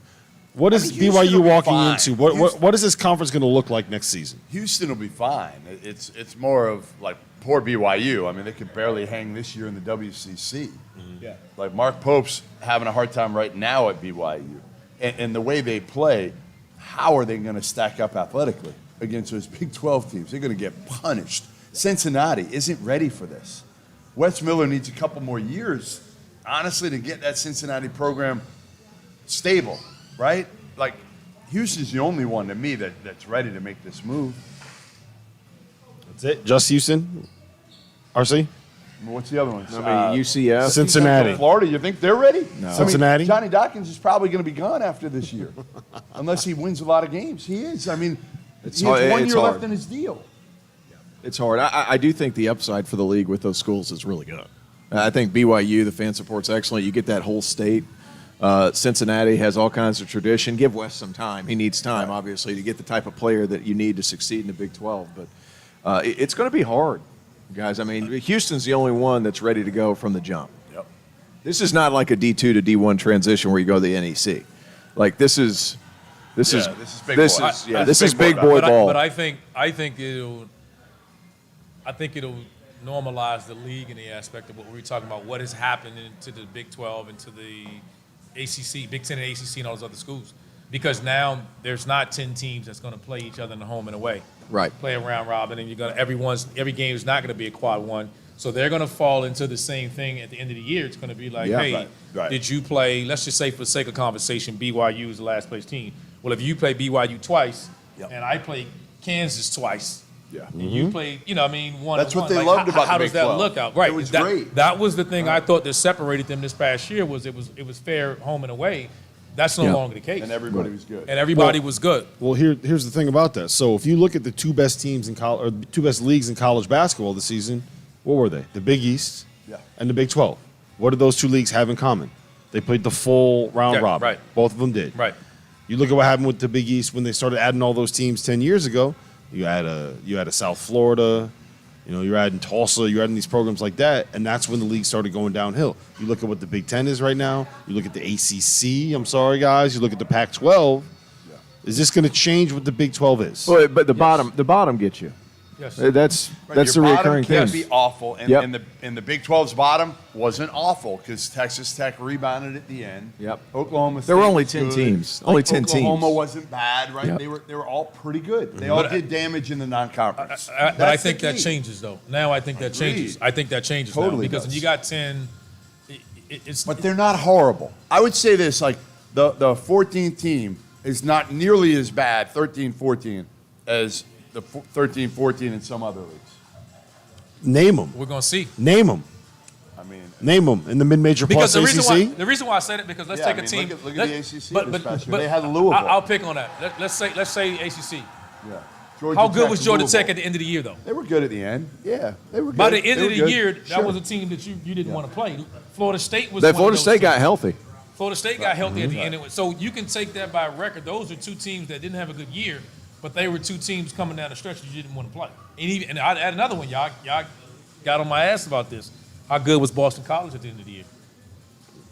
What is Houston will BYU be walking fine. into? What is this conference going to look like next season? Houston will be fine. It's more of like poor BYU. I mean, they could barely hang this year in the WCC. Yeah. Like Mark Pope's having a hard time right now at BYU, and the way they play, how are they going to stack up athletically against those Big 12 teams? They're going to get punished. Cincinnati isn't ready for this. Wes Miller needs a couple more years, honestly, to get that Cincinnati program stable, right? Like, Houston's the only one to me that's ready to make this move. That's it. Just Houston? RC? What's the other one? UCF. Cincinnati. Florida, you think they're ready? No. Cincinnati? Johnny Dawkins is probably going to be gone after this year, unless he wins a lot of games. He is. I mean, It's he has hard- 1 it's year hard. left in his deal. It's hard. I do think the upside for the league with those schools is really good. I think BYU, the fan support's excellent. You get that whole state. Cincinnati has all kinds of tradition. Give Wes some time. He needs time, obviously, to get the type of player that you need to succeed in the Big 12. But it's going to be hard, guys. I mean, Houston's the only one that's ready to go from the jump. Yep. This is not like a D2 to D1 transition where you go to the NEC. Like this is this is big this boy. is That's this is big big boy boy ball. But I think it'll normalize the league in the aspect of what we were talking about. What has happened to the Big 12 and to the ACC, Big 10 and ACC and all those other schools. Because now there's not 10 teams that's going to play each other in the home and away. Right. Play a round robin, and every game is not going to be a quad one. So they're going to fall into the same thing at the end of the year. It's going to be like, Yeah. hey, Right. did you play, let's just say for the sake of conversation, BYU is the last place team. Well, if you play BYU twice, Yep. and I play Kansas twice, Yeah. and you played, one. That's on what one. they Like, loved about how the does Big that 12. look out? Right. It was that, great. That was the thing I thought that separated them this past year was it was fair home and away. That's no Yeah. longer the case. And everybody was good. And everybody was good. Well, here's the thing about that. So if you look at the two best teams in college, or the two best leagues in college basketball this season, what were they? The Big East Yeah. and the Big 12. What did those two leagues have in common? They played the full round Yeah, robin. right. Both of them did. Right. You look at what happened with the Big East when they started adding all those teams 10 years ago. You had a South Florida, you're adding Tulsa, you're adding these programs like that, and that's when the league started going downhill. You look at what the Big Ten is right now. You look at the ACC. I'm sorry, guys. You look at the Pac-12. Is this going to change what the Big 12 is? Well, but the bottom gets you. Yes. That's Your the bottom recurring can't thing. be awful, and, Yep. and the Big 12's bottom wasn't awful because Texas Tech rebounded at the end. Yep. Oklahoma State There were only was 10 good. teams. Only 10 Oklahoma teams. wasn't bad, right? Yep. They were all pretty good. They all did damage in the non-conference. But I That's the think that key. changes, though. Now I think that changes. Agreed. I think that changes Totally now because does. when you got 10, it's But they're not horrible. I would say this, like the 14th team is not nearly as bad, 13-14, as the 13-14 in some other leagues. Name them. we're gonna see. Name them. I mean, Name them in the mid-major Because plus ACC. the reason why I said it because let's Yeah, take I a mean, team. look at the ACC this past year. They had Louisville. I'll pick on that. Let's say ACC. yeah. Georgia How good Tech, was Georgia Louisville. Tech at the end of the year, though? They were good at the end. Yeah, they were good. By the end They of were the good. year, Sure. that was a team that you didn't want to play. Florida State was. That one of Florida those State got teams. healthy. Florida State got healthy at the end of it. So you can take that by record. Those are two teams that didn't have a good year, but they were two teams coming down the stretch that you didn't want to play. And I'd add another one. Y'all got on my ass about this. How good was Boston College at the end of the year?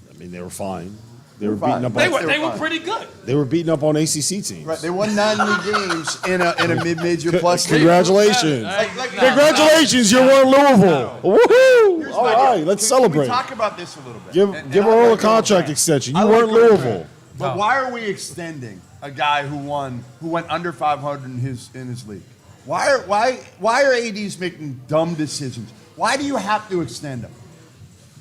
I mean, they were fine. They were beating up. They on, were pretty good. They were beating up on ACC teams. Right, they won 9 league games in a mid-major plus. Congratulations! Like, Congratulations, you won Louisville. Woohoo! All right, let's celebrate. We talk about this a little bit. Give Earl a contract extension. You weren't Louisville. But why are we extending a guy who went under 500 in his league? Why are ADs making dumb decisions? Why do you have to extend them?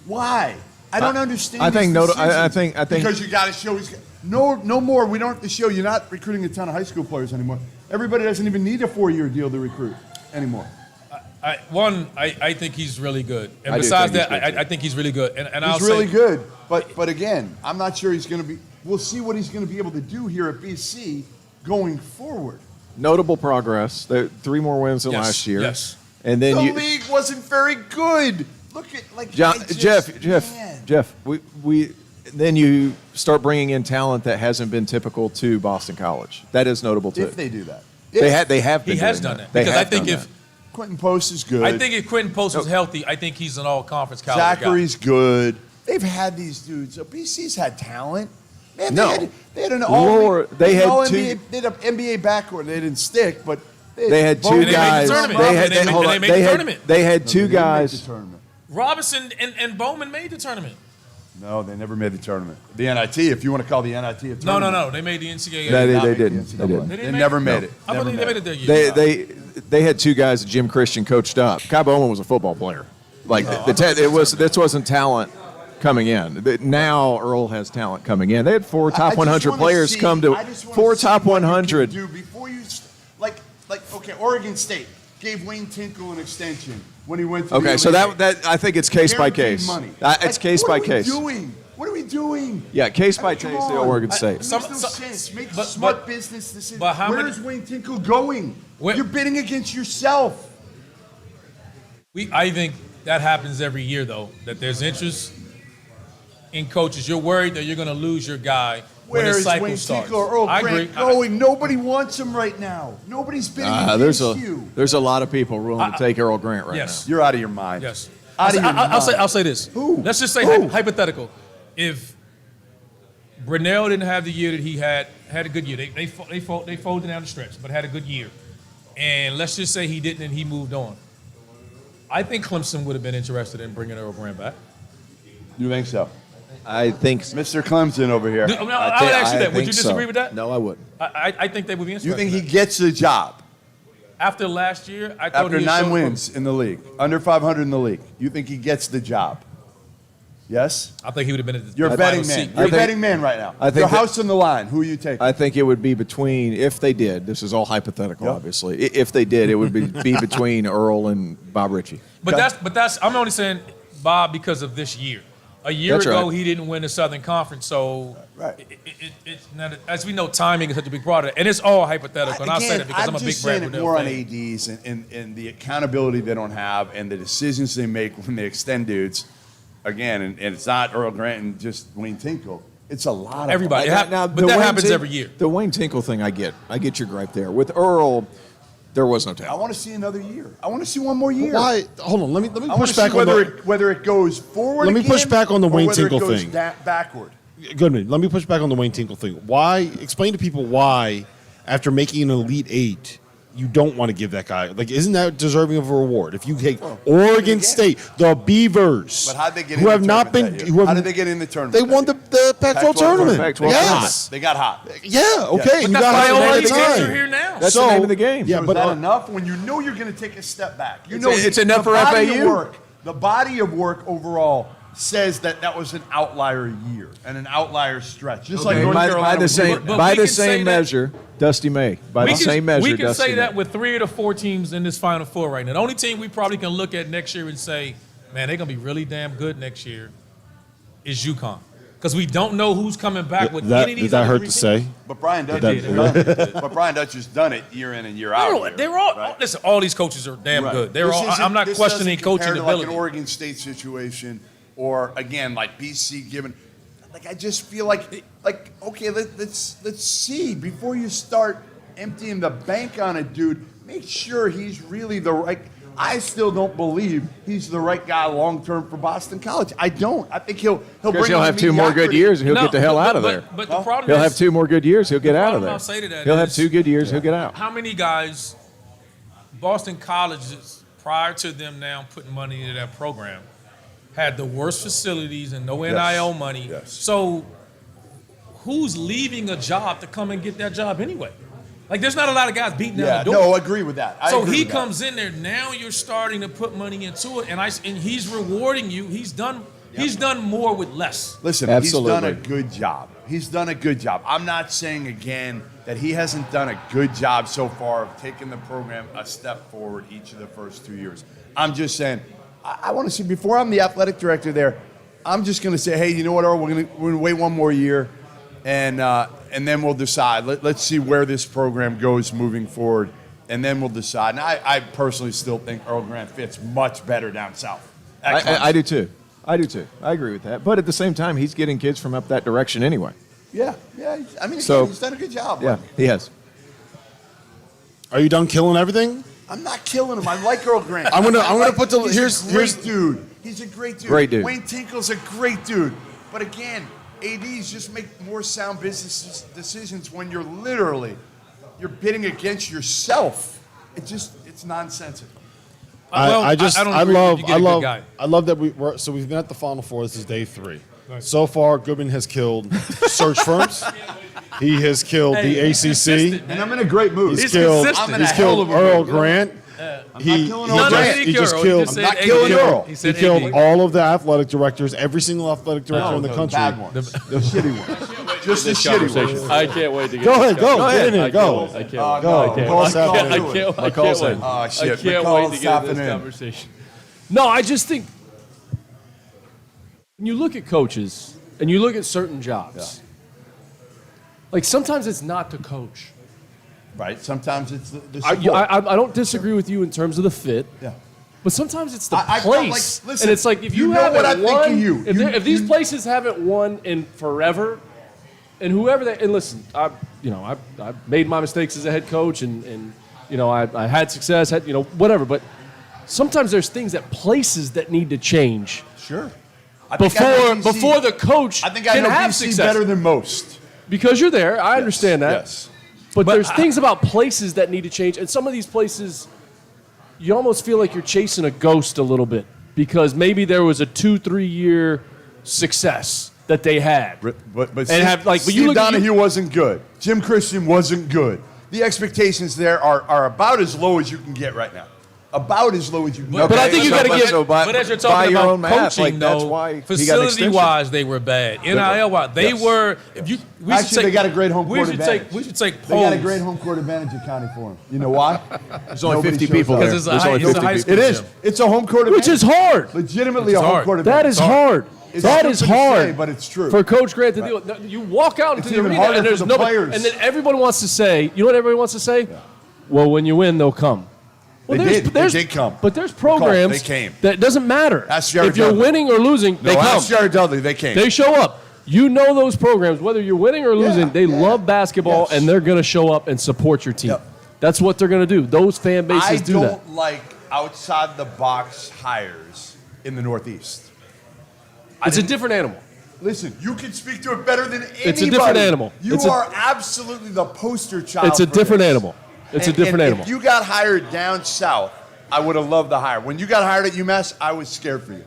Why? I don't understand. I think these I decisions. think Because you got to show no more. We don't have to show. You're not recruiting a ton of high school players anymore. Everybody doesn't even need a 4-year deal to recruit anymore. I think he's really good, and I do besides think that, he's good, I think he's really good. And He's really good, but again, I'm not sure he's going to be. We'll see what he's going to be able to do here at BC going forward. notable progress. 3 more wins than Yes, last year. yes. And then The league wasn't very good. Look at Jeff. We then you start bringing in talent that hasn't been typical to Boston College. That is notable too. If they do that, They have been. He has doing done that. They Because I have think done if that. Quentin Post is good. I think if Quentin Post was healthy, I think he's an all-conference caliber guy. Zachary's good. They've had these dudes. So BC's had talent. Man, No. they had an Lord, they had all two- NBA, they had an NBA backcourt. They didn't stick, but They had both two made the guys. tournament. They had And they hold on. made the tournament. They had No, two they didn't make guys. the tournament. Robinson and Bowman made the tournament. No, they never made the tournament. The NIT, if you want to call the NIT a tournament. No. They made the NCAA. No, Not they make the didn't. NCAA. They didn't. They didn't They make never it? made it. I Never thought they made it their year. They had two guys that Jim Christian coached up. Kai Bowman was a football player. Like this wasn't talent coming in. Now Earl has talent coming in. They had 4 top I just 100 wanna players see- come to I just wanna 4 see top what you can 100. do before you like okay, Oregon State gave Wayne Tinkle an extension when he went to the Okay, so Elite Eight. that I think it's case by Guaranteed case. money. It's case by case. What are we doing? Yeah, case by Come case. on. The Oregon State. It makes no sense. Make but- smart but- business decisions. but how Where's many- Wayne Tinkle going? Where- You're bidding against yourself. I think that happens every year, though, that there's interest in coaches. You're worried that you're going to lose your guy when the Where is cycle Wayne starts. Tinkle or Earl I Grant agree. going? Nobody wants him right now. Nobody's bidding There's against you. a lot of people willing to take Earl Grant right Yes. You're out of your mind. Yes. Out of your mind. I'll say this. Who? Let's just say Who? hypothetical. If Brunell didn't have the year that he had a good year. They folded down the stretch, but had a good year. And let's just say he didn't and he moved on. I think Clemson would have been interested in bringing Earl Grant back. You think so? I think. Mr. Clemson over here. I would ask you that. Would you think disagree so. with that? No, I wouldn't. I think they would be interested. You think in he that. gets the job After last year, I thought after he 9 showed- wins in the league, under 500 in the league? You think he gets the job? Yes? I think he would have been at the You're a final betting man. seat. You're a think- betting man right now. I think Your that- house on the line. Who are you taking? I think it would be between, if they did, this is all hypothetical, Yep. obviously. If they did, it would be between Earl and Bob Richey. But that's I'm only saying Bob because of this year. A year That's ago, right. he didn't win the Southern Conference, so Right. it's not, as we know, timing is such a big part of it, and it's all hypothetical. And I'll say that because I'm a big just saying Brad it Brunell more on fan. ADs and the accountability they don't have and the decisions they make when they extend dudes. Again, and it's not Earl Grant and just Wayne Tinkle. It's a lot of Everybody. them. But the that Wayne happens Tink- every year. The Wayne Tinkle thing, I get your gripe there. With Earl, there was no I talent. want to see another year. I want to see one more year. Why? Hold on. Let me I want push to see back on whether it goes forward. Let me push again back on the or Wayne whether it Tinkle goes thing. Backward. Goodman, let me push back on the Wayne Tinkle thing. Why? Explain to people why, after making an Elite Eight, you don't want to give that guy. Like, isn't that deserving of a reward? If you take Oregon State, the Beavers, But how'd they get who in have the not been, tournament that who year? have, How did they get in the tournament? They that won year? the Pac-12 tournament. Pac-12 Yes. They got hot. Yeah. Okay. But You That's got why it all at these the games time. are here now. That's the name of the game. Yeah, So but is that enough when you know you're going to take a step back? You know It's enough the for body FAU. Of work, the body of work overall says that was an outlier year and an outlier stretch. Just like North by Carolina. the was same doing. But by we the can say same that- measure, Dusty May. By the same measure, we can Dusty say May. that with 3 of the 4 teams in this Final Four right now. The only team we probably can look at next year and say, man, they're going to be really damn good next year is UConn. Because we don't know who's coming back with any of these Did that other hurt three to teams. say? But Brian Dutch That- has done it. But Brian Dutch has done it year in and year out. here, They're all right? listen. All these coaches are damn Right. good. They're This all. isn't- I'm not this questioning doesn't compare coaching to ability. Like an Oregon State situation, or again like BC given. Like I just feel like okay, let's see before you start emptying the bank on a dude. Make sure he's really the right. I still don't believe he's the right guy long term for Boston College. I don't. I think he'll bring. He'll have 2 more good years, and he'll get the hell out of there. But the problem He'll is, have 2 more good years. He'll get out of problem there. I'll say to that He'll have is- 2 good years. He'll get out. how many guys, Boston colleges, prior to them now putting money into that program, had the worst facilities and no NIL money? Yes. So who's leaving a job to come and get that job anyway? Like, there's not a lot of guys beating down the door. No, I agree with that. So he comes in there. Now you're starting to put money into it, and he's rewarding you. He's done more with less. Listen, Absolutely. he's done a good job. He's done a good job. I'm not saying, again, that he hasn't done a good job so far of taking the program a step forward each of the first 2 years. I'm just saying, I want to see, before I'm the athletic director there, I'm just going to say, hey, you know what, Earl, we're going to wait 1 more year, and then we'll decide. Let's see where this program goes moving forward, and then we'll decide. And I personally still think Earl Grant fits much better down south. I do too. I do too. I agree with that. But at the same time, he's getting kids from up that direction anyway. Yeah. I mean, So- he's done a good job. Yeah, he has. Are you done killing everything? I'm not killing him. I like Earl Grant. I'm gonna put the he's a great dude. He's a great dude. Great dude. Wayne Tinkle's a great dude. But again, ADs just make more sound business decisions when you're bidding against yourself. It's nonsensical. I don't agree with you get a good guy. I love that we've been at the Final Four. This is day 3. So far, Goodman has killed search firms. He has killed the ACC. And I'm in a great mood. He's killed Earl Grant. He just killed. I'm not killing Earl. He killed all of the athletic directors, every single athletic director in the country. Bad ones. The shitty ones. Just the shitty ones. I can't wait to get. Go ahead, go. Get in here, I go. can't wait. Go. I can't McCall's wait. out I there. can't McCall's wait. in. Oh, shit. I can't McCall's wait to get in tapping this in. conversation. No, I just think when you look at coaches and you look at certain jobs, like sometimes it's not the coach. Right. Sometimes it's the I support. don't disagree with you in terms of the fit. Yeah. But sometimes it's the I felt place, like- listen, and it's like if you you know haven't what I think won, of you. if these places haven't won in forever, and whoever that, and listen, I made my mistakes as a head coach, and I had success, whatever. But sometimes there's things that places that need to change Sure. I think I know DC before the coach I think I can know have DC success. better than most. Because you're there, I understand that. Yes. But there's things about places that need to change, and some of these places, you almost feel like you're chasing a ghost a little bit because maybe there was a 2-3 year success that they had. But Steve you look at Donahue wasn't good. Jim Christian wasn't good. The expectations there are about as low as you can get right now. About as low as you can get. But I think you got to get. But as you're talking your about own math, coaching, that's though, why he got an facility-wise, they were bad. NIL-wise, they were. Actually, they got a great home court advantage. We should take polls. They got a great home court advantage at County Forum. You know why? There's only Nobody 50 shows people up. there. Because There's it's only a 50 high people. school It is. gym. It's a home court advantage. Which is hard. Legitimately It's a home hard. court advantage. That is hard. It's That is stupid to hard. say, but it's true. For Coach Grant to deal with. You walk out into It's the even arena harder and for there's the nobody. players. And then everyone wants to say, you know what everybody wants to say? Well, when you win, they'll come. Well, They did. They did come. But there's programs They came. that doesn't matter. Ask Jared If you're Dudley. winning or losing, they No, come. ask Jared Dudley. They came. They show up. You know those programs, whether you're winning or losing, they love basketball, Yes. and they're going to show up and support your team. Yep. That's what they're going to do. Those fan bases I do don't that. like outside the box hires in the Northeast. It's a different animal. Listen, you can speak to it better than anybody. It's a different animal. You are absolutely the poster child. It's a for different this. animal. It's a And- different and animal. If you got hired down south, I would have loved the hire. When you got hired at UMass, I was scared for you.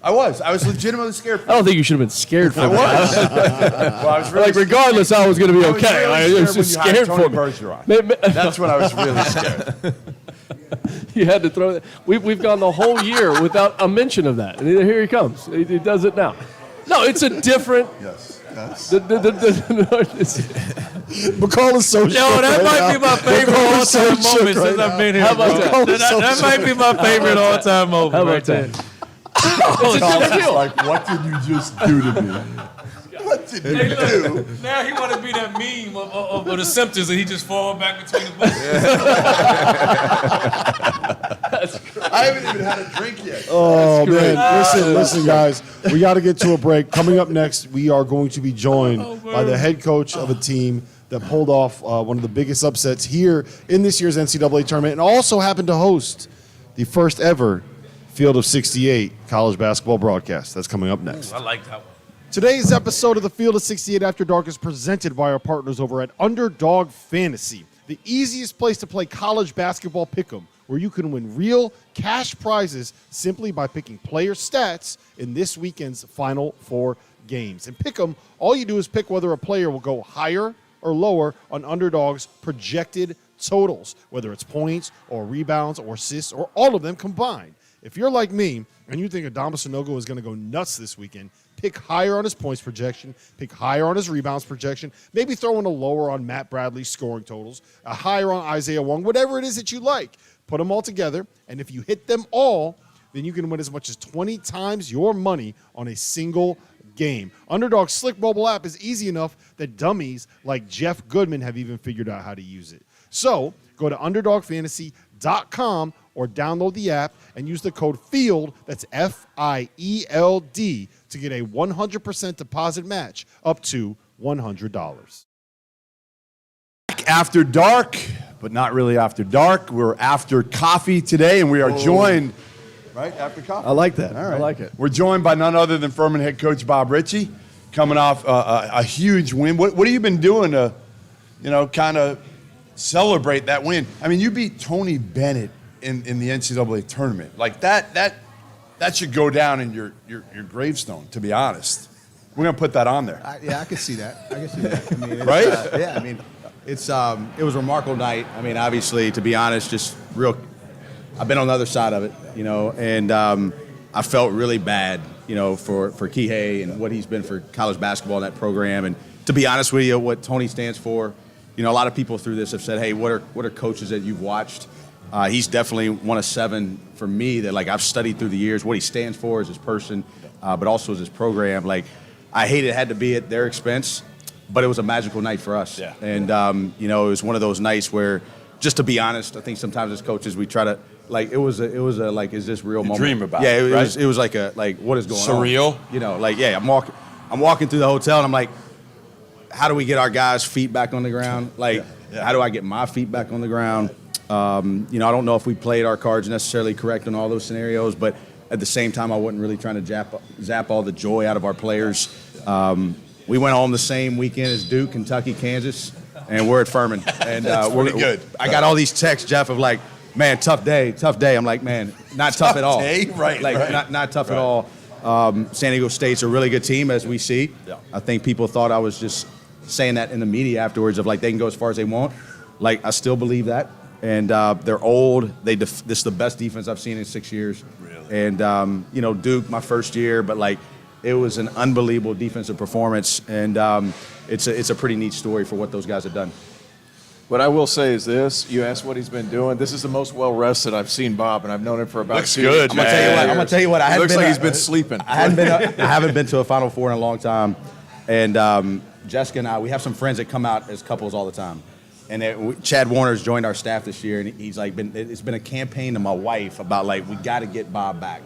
I was legitimately scared for I you. don't think you should have been scared for I that. was. Well, I was really Like, regardless, I was going to be I was okay. really I was just when you hired scared Tony for me. Bergeron. That's when I was really scared. You had to throw that. We've gone the whole year without a mention of that. And here he comes. He does it now. No, it's a different. Yes. McCall is so Yo, that might be my favorite all-time moment since I've been here. How about bro. That might be my favorite all-time moment. How about right there. that? It's like, what did you just do to me? What did you Hey, do? look, now he want to be that meme of the Simpsons and he just fall back between the bushes. I haven't even had a drink yet. Oh, man. Listen, guys. We got to get to a break. Coming up next, we are going to be joined by the head coach of a team that pulled off one of the biggest upsets here in this year's NCAA tournament and also happened to host the first ever Field of 68 college basketball broadcast. That's coming up next. I like that one. Today's episode of the Field of 68 After Dark is presented by our partners over at Underdog Fantasy, the easiest place to play college basketball pick'em, where you can win real cash prizes simply by picking player stats in this weekend's Final Four games. And pick'em, all you do is pick whether a player will go higher or lower on Underdog's projected totals, whether it's points or rebounds or assists or all of them combined. If you're like me and you think Adama Sanogo is going to go nuts this weekend, pick higher on his points projection, pick higher on his rebounds projection, maybe throw in a lower on Matt Bradley's scoring totals, a higher on Isaiah Wong, whatever it is that you like. Put them all together, and if you hit them all, then you can win as much as 20 times your money on a single game. Underdog's slick mobile app is easy enough that dummies like Jeff Goodman have even figured out how to use it. So go to UnderdogFantasy.com or download the app and use the code FIELD, that's FIELD, to get a 100% deposit match up to $100. After dark, but not really after dark. We're after coffee today, and we are joined, right, after coffee? I like that. All right. I like it. We're joined by none other than Furman head coach Bob Richey, coming off a huge win. What have you been doing to, kind of celebrate that win? I mean, you beat Tony Bennett in the NCAA tournament. Like that should go down in your gravestone, to be honest. We're going to put that on there. I can see that. I mean, Right? It was a remarkable night. I mean, obviously, to be honest, I've been on the other side of it, and I felt really bad, for Kihei and what he's been for college basketball in that program. And to be honest with you, what Tony stands for, a lot of people through this have said, hey, what are coaches that you've watched? He's definitely one of 7 for me that, I've studied through the years. What he stands for as his person, but also as his program. I hate it had to be at their expense, but it was a magical night for us. Yeah. And, it was one of those nights where, just to be honest, I think sometimes as coaches we try to, it was a is this real moment? Dream about it. it, right? It was like what is going Surreal. on? I'm walking through the hotel and I'm like, how do we get our guys' feet back on the ground? How do I get my feet back on the ground? I don't know if we played our cards necessarily correct in all those scenarios, but at the same time, I wasn't really trying to zap all the joy out of our players. We went home the same weekend as Duke, Kentucky, Kansas, and we're at Furman. And we're good. I got all these texts, Jeff, of man, tough day. I'm like, man, not tough at all. Day? Right. Not tough at all. San Diego State's a really good team, as we see. Yeah. I think people thought I was just saying that in the media afterwards of they can go as far as they want. I still believe that. And they're old. This is the best defense I've seen in 6 years. Really? And, Duke, my first year, but it was an unbelievable defensive performance. And it's a pretty neat story for what those guys have done. What I will say is this. You asked what he's been doing. This is the most well-rested I've seen Bob, and I've known him for about Looks 2 good, years. I'm going to tell you what. I Looks like he's been sleeping. I haven't been to a Final Four in a long time. And Jessica and I, we have some friends that come out as couples all the time. And Chad Warner's joined our staff this year, and he's it's been a campaign to my wife about we got to get Bob back.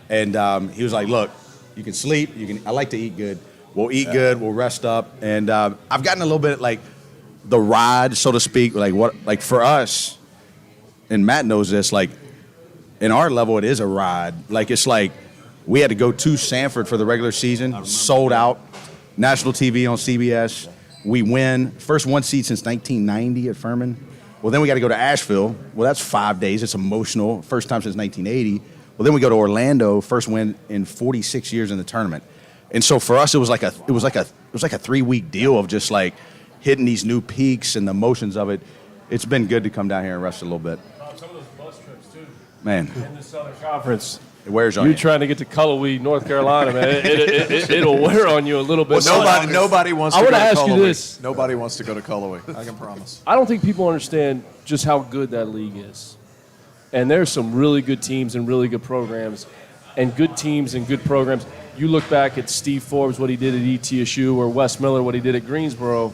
And he was like, look, you can sleep, I like to eat good. We'll eat good, we'll rest up. And I've gotten a little bit the ride, so to speak, for us, and Matt knows this, in our level, it is a ride. It's we had to go to Sanford for the regular season, sold out, national TV on CBS. We win, first 1 seed since 1990 at Furman. Well, then we got to go to Asheville. Well, that's 5 days. It's emotional. First time since 1980. Well, then we go to Orlando, first win in 46 years in the tournament. And so for us, it was like a 3-week deal of just hitting these new peaks and the emotions of it. It's been good to come down here and rest a little bit. Some of those bus trips, too. Man. In the Southern Conference. It wears on you. you. Trying to get to Cullowhee, North Carolina, man. It'll wear on you a little bit. Well, nobody wants to I go to want to ask you Cullowhee. this. Nobody wants to go to Cullowhee, I can promise. I don't think people understand just how good that league is. And there's some really good teams and really good programs. And good teams and good programs. You look back at Steve Forbes, what he did at ETSU, or Wes Miller, what he did at Greensboro.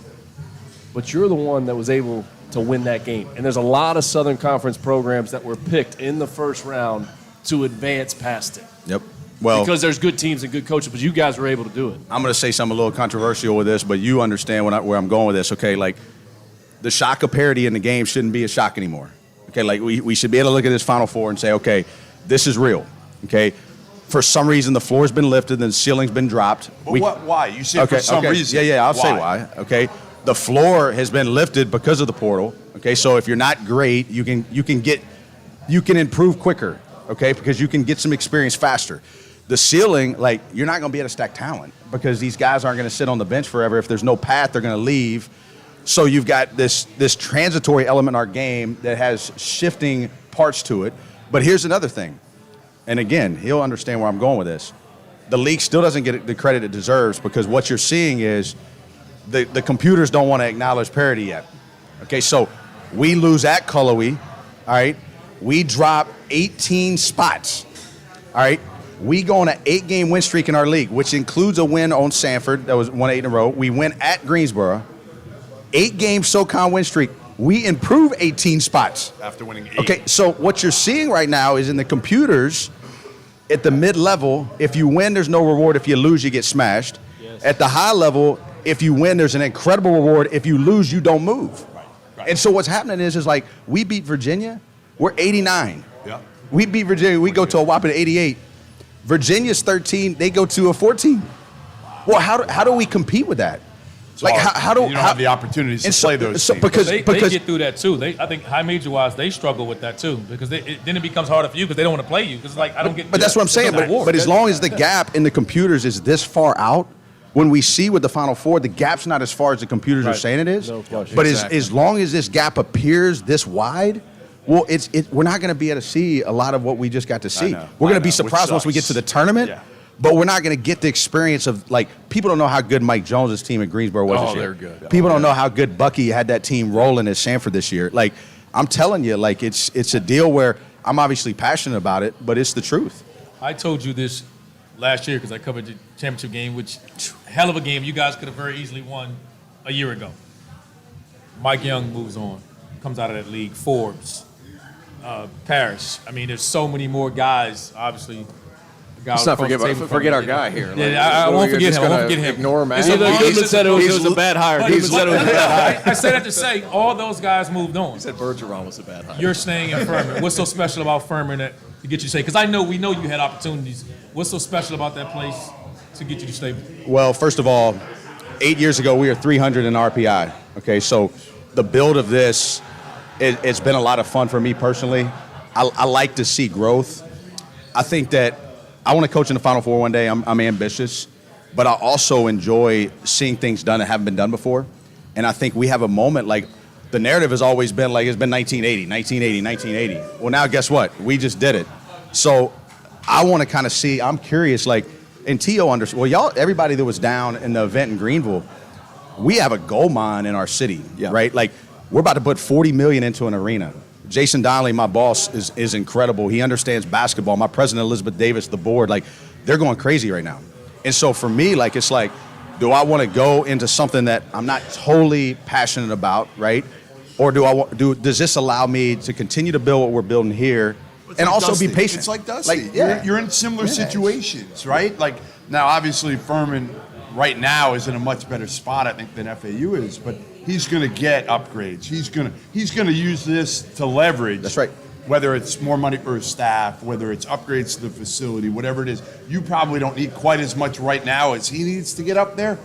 But you're the one that was able to win that game. And there's a lot of Southern Conference programs that were picked in the first round to advance past it. Yep. Well, because there's good teams and good coaches, but you guys were able to do it. I'm going to say something a little controversial with this, but you understand where I'm going with this, okay? The Shaka parody in the game shouldn't be a shock anymore, Okay, like we should be able to look at this Final Four and say, okay, this is real. Okay, for some reason the floor's been lifted and the ceiling's been dropped. But why? You said for some reason. Yeah, I'll say why. Okay, the floor has been lifted because of the portal. Okay, so if you're not great, you can improve quicker. Okay, because you can get some experience faster. The ceiling, like, you're not going to be able to stack talent because these guys aren't going to sit on the bench forever. If there's no path, they're going to leave. So you've got this transitory element in our game that has shifting parts to it. But here's another thing. And again, he'll understand where I'm going with this. The league still doesn't get the credit it deserves because what you're seeing is the computers don't want to acknowledge parity yet. Okay, so we lose at Cullowhee, all right? We drop 18 spots, all right? We go on an 8-game win streak in our league, which includes a win on Sanford. That was 1-8 in a row. We win at Greensboro. 8-game SoCon win streak. We improve 18 spots. After winning 8. Okay, so what you're seeing right now is in the computers, at the mid-level, if you win, there's no reward. If you lose, you get smashed. Yes. At the high level, if you win, there's an incredible reward. If you lose, you don't move. Right. And so what's happening is like we beat Virginia, we're 89. Yeah. We beat Virginia, we go to a whopping 88. Virginia's 13, they go to a 14. Well, how do we compete with that? Like how do you don't have the opportunities to play those teams? Because they get through that too. I think high major wise they struggle with that too because then it becomes harder for you because they don't want to play you because like I don't get. But that's what I'm saying. But as long as the gap in the computers is this far out, when we see with the Final Four, the gap's not as far as the computers are saying it is. No question. But as long as this gap appears this wide, well, we're not going to be able to see a lot of what we just got to see. We're going to be surprised once we get to the tournament. Yeah. But we're not going to get the experience of, like, people don't know how good Mike Jones' team at Greensboro was this year. They're good. People don't know how good Bucky had that team rolling at Sanford this year. Like, I'm telling you, like, it's a deal where I'm obviously passionate about it, but it's the truth. I told you this last year because I covered the championship game, which hell of a game you guys could have very easily won a year ago. Mike Young moves on, comes out of that league. Forbes, Parrish. I mean, there's so many more guys, obviously. Let's not forget our guy here. I won't forget him. I won't forget him. Ignore him. Goodman said it was a bad hire. I say that to say all those guys moved on. He said Bergeron was a bad hire. You're staying in Furman. What's so special about Furman to get you to stay? Because we know you had opportunities. What's so special about that place to get you to stay? Well, first of all, 8 years ago we were 300 in RPI. Okay, so the build of this, it's been a lot of fun for me personally. I like to see growth. I think that I want to coach in the Final Four one day. I'm ambitious, but I also enjoy seeing things done that haven't been done before. And I think we have a moment, like, the narrative has always been like it's been 1980, 1980, 1980. Well, now guess what? We just did it. So I want to kind of see, I'm curious, like, and T.O. everybody that was down in the event in Greenville, we have a gold mine in our city, right? Like, we're about to put $40 million into an arena. Jason Donnelly, my boss, is incredible. He understands basketball. My president, Elizabeth Davis, the board, like, they're going crazy right now. And so for me, like, it's like, do I want to go into something that I'm not totally passionate about, right? Or does this allow me to continue to build what we're building here and also Dusty. be patient? It's like Dusty. You're in similar situations, right? Like, now, obviously, Furman right now is in a much better spot, I think, than FAU is, but he's going to get upgrades. He's going to use this to leverage. That's right. Whether it's more money for his staff, whether it's upgrades to the facility, whatever it is. You probably don't need quite as much right now as he needs to get up there.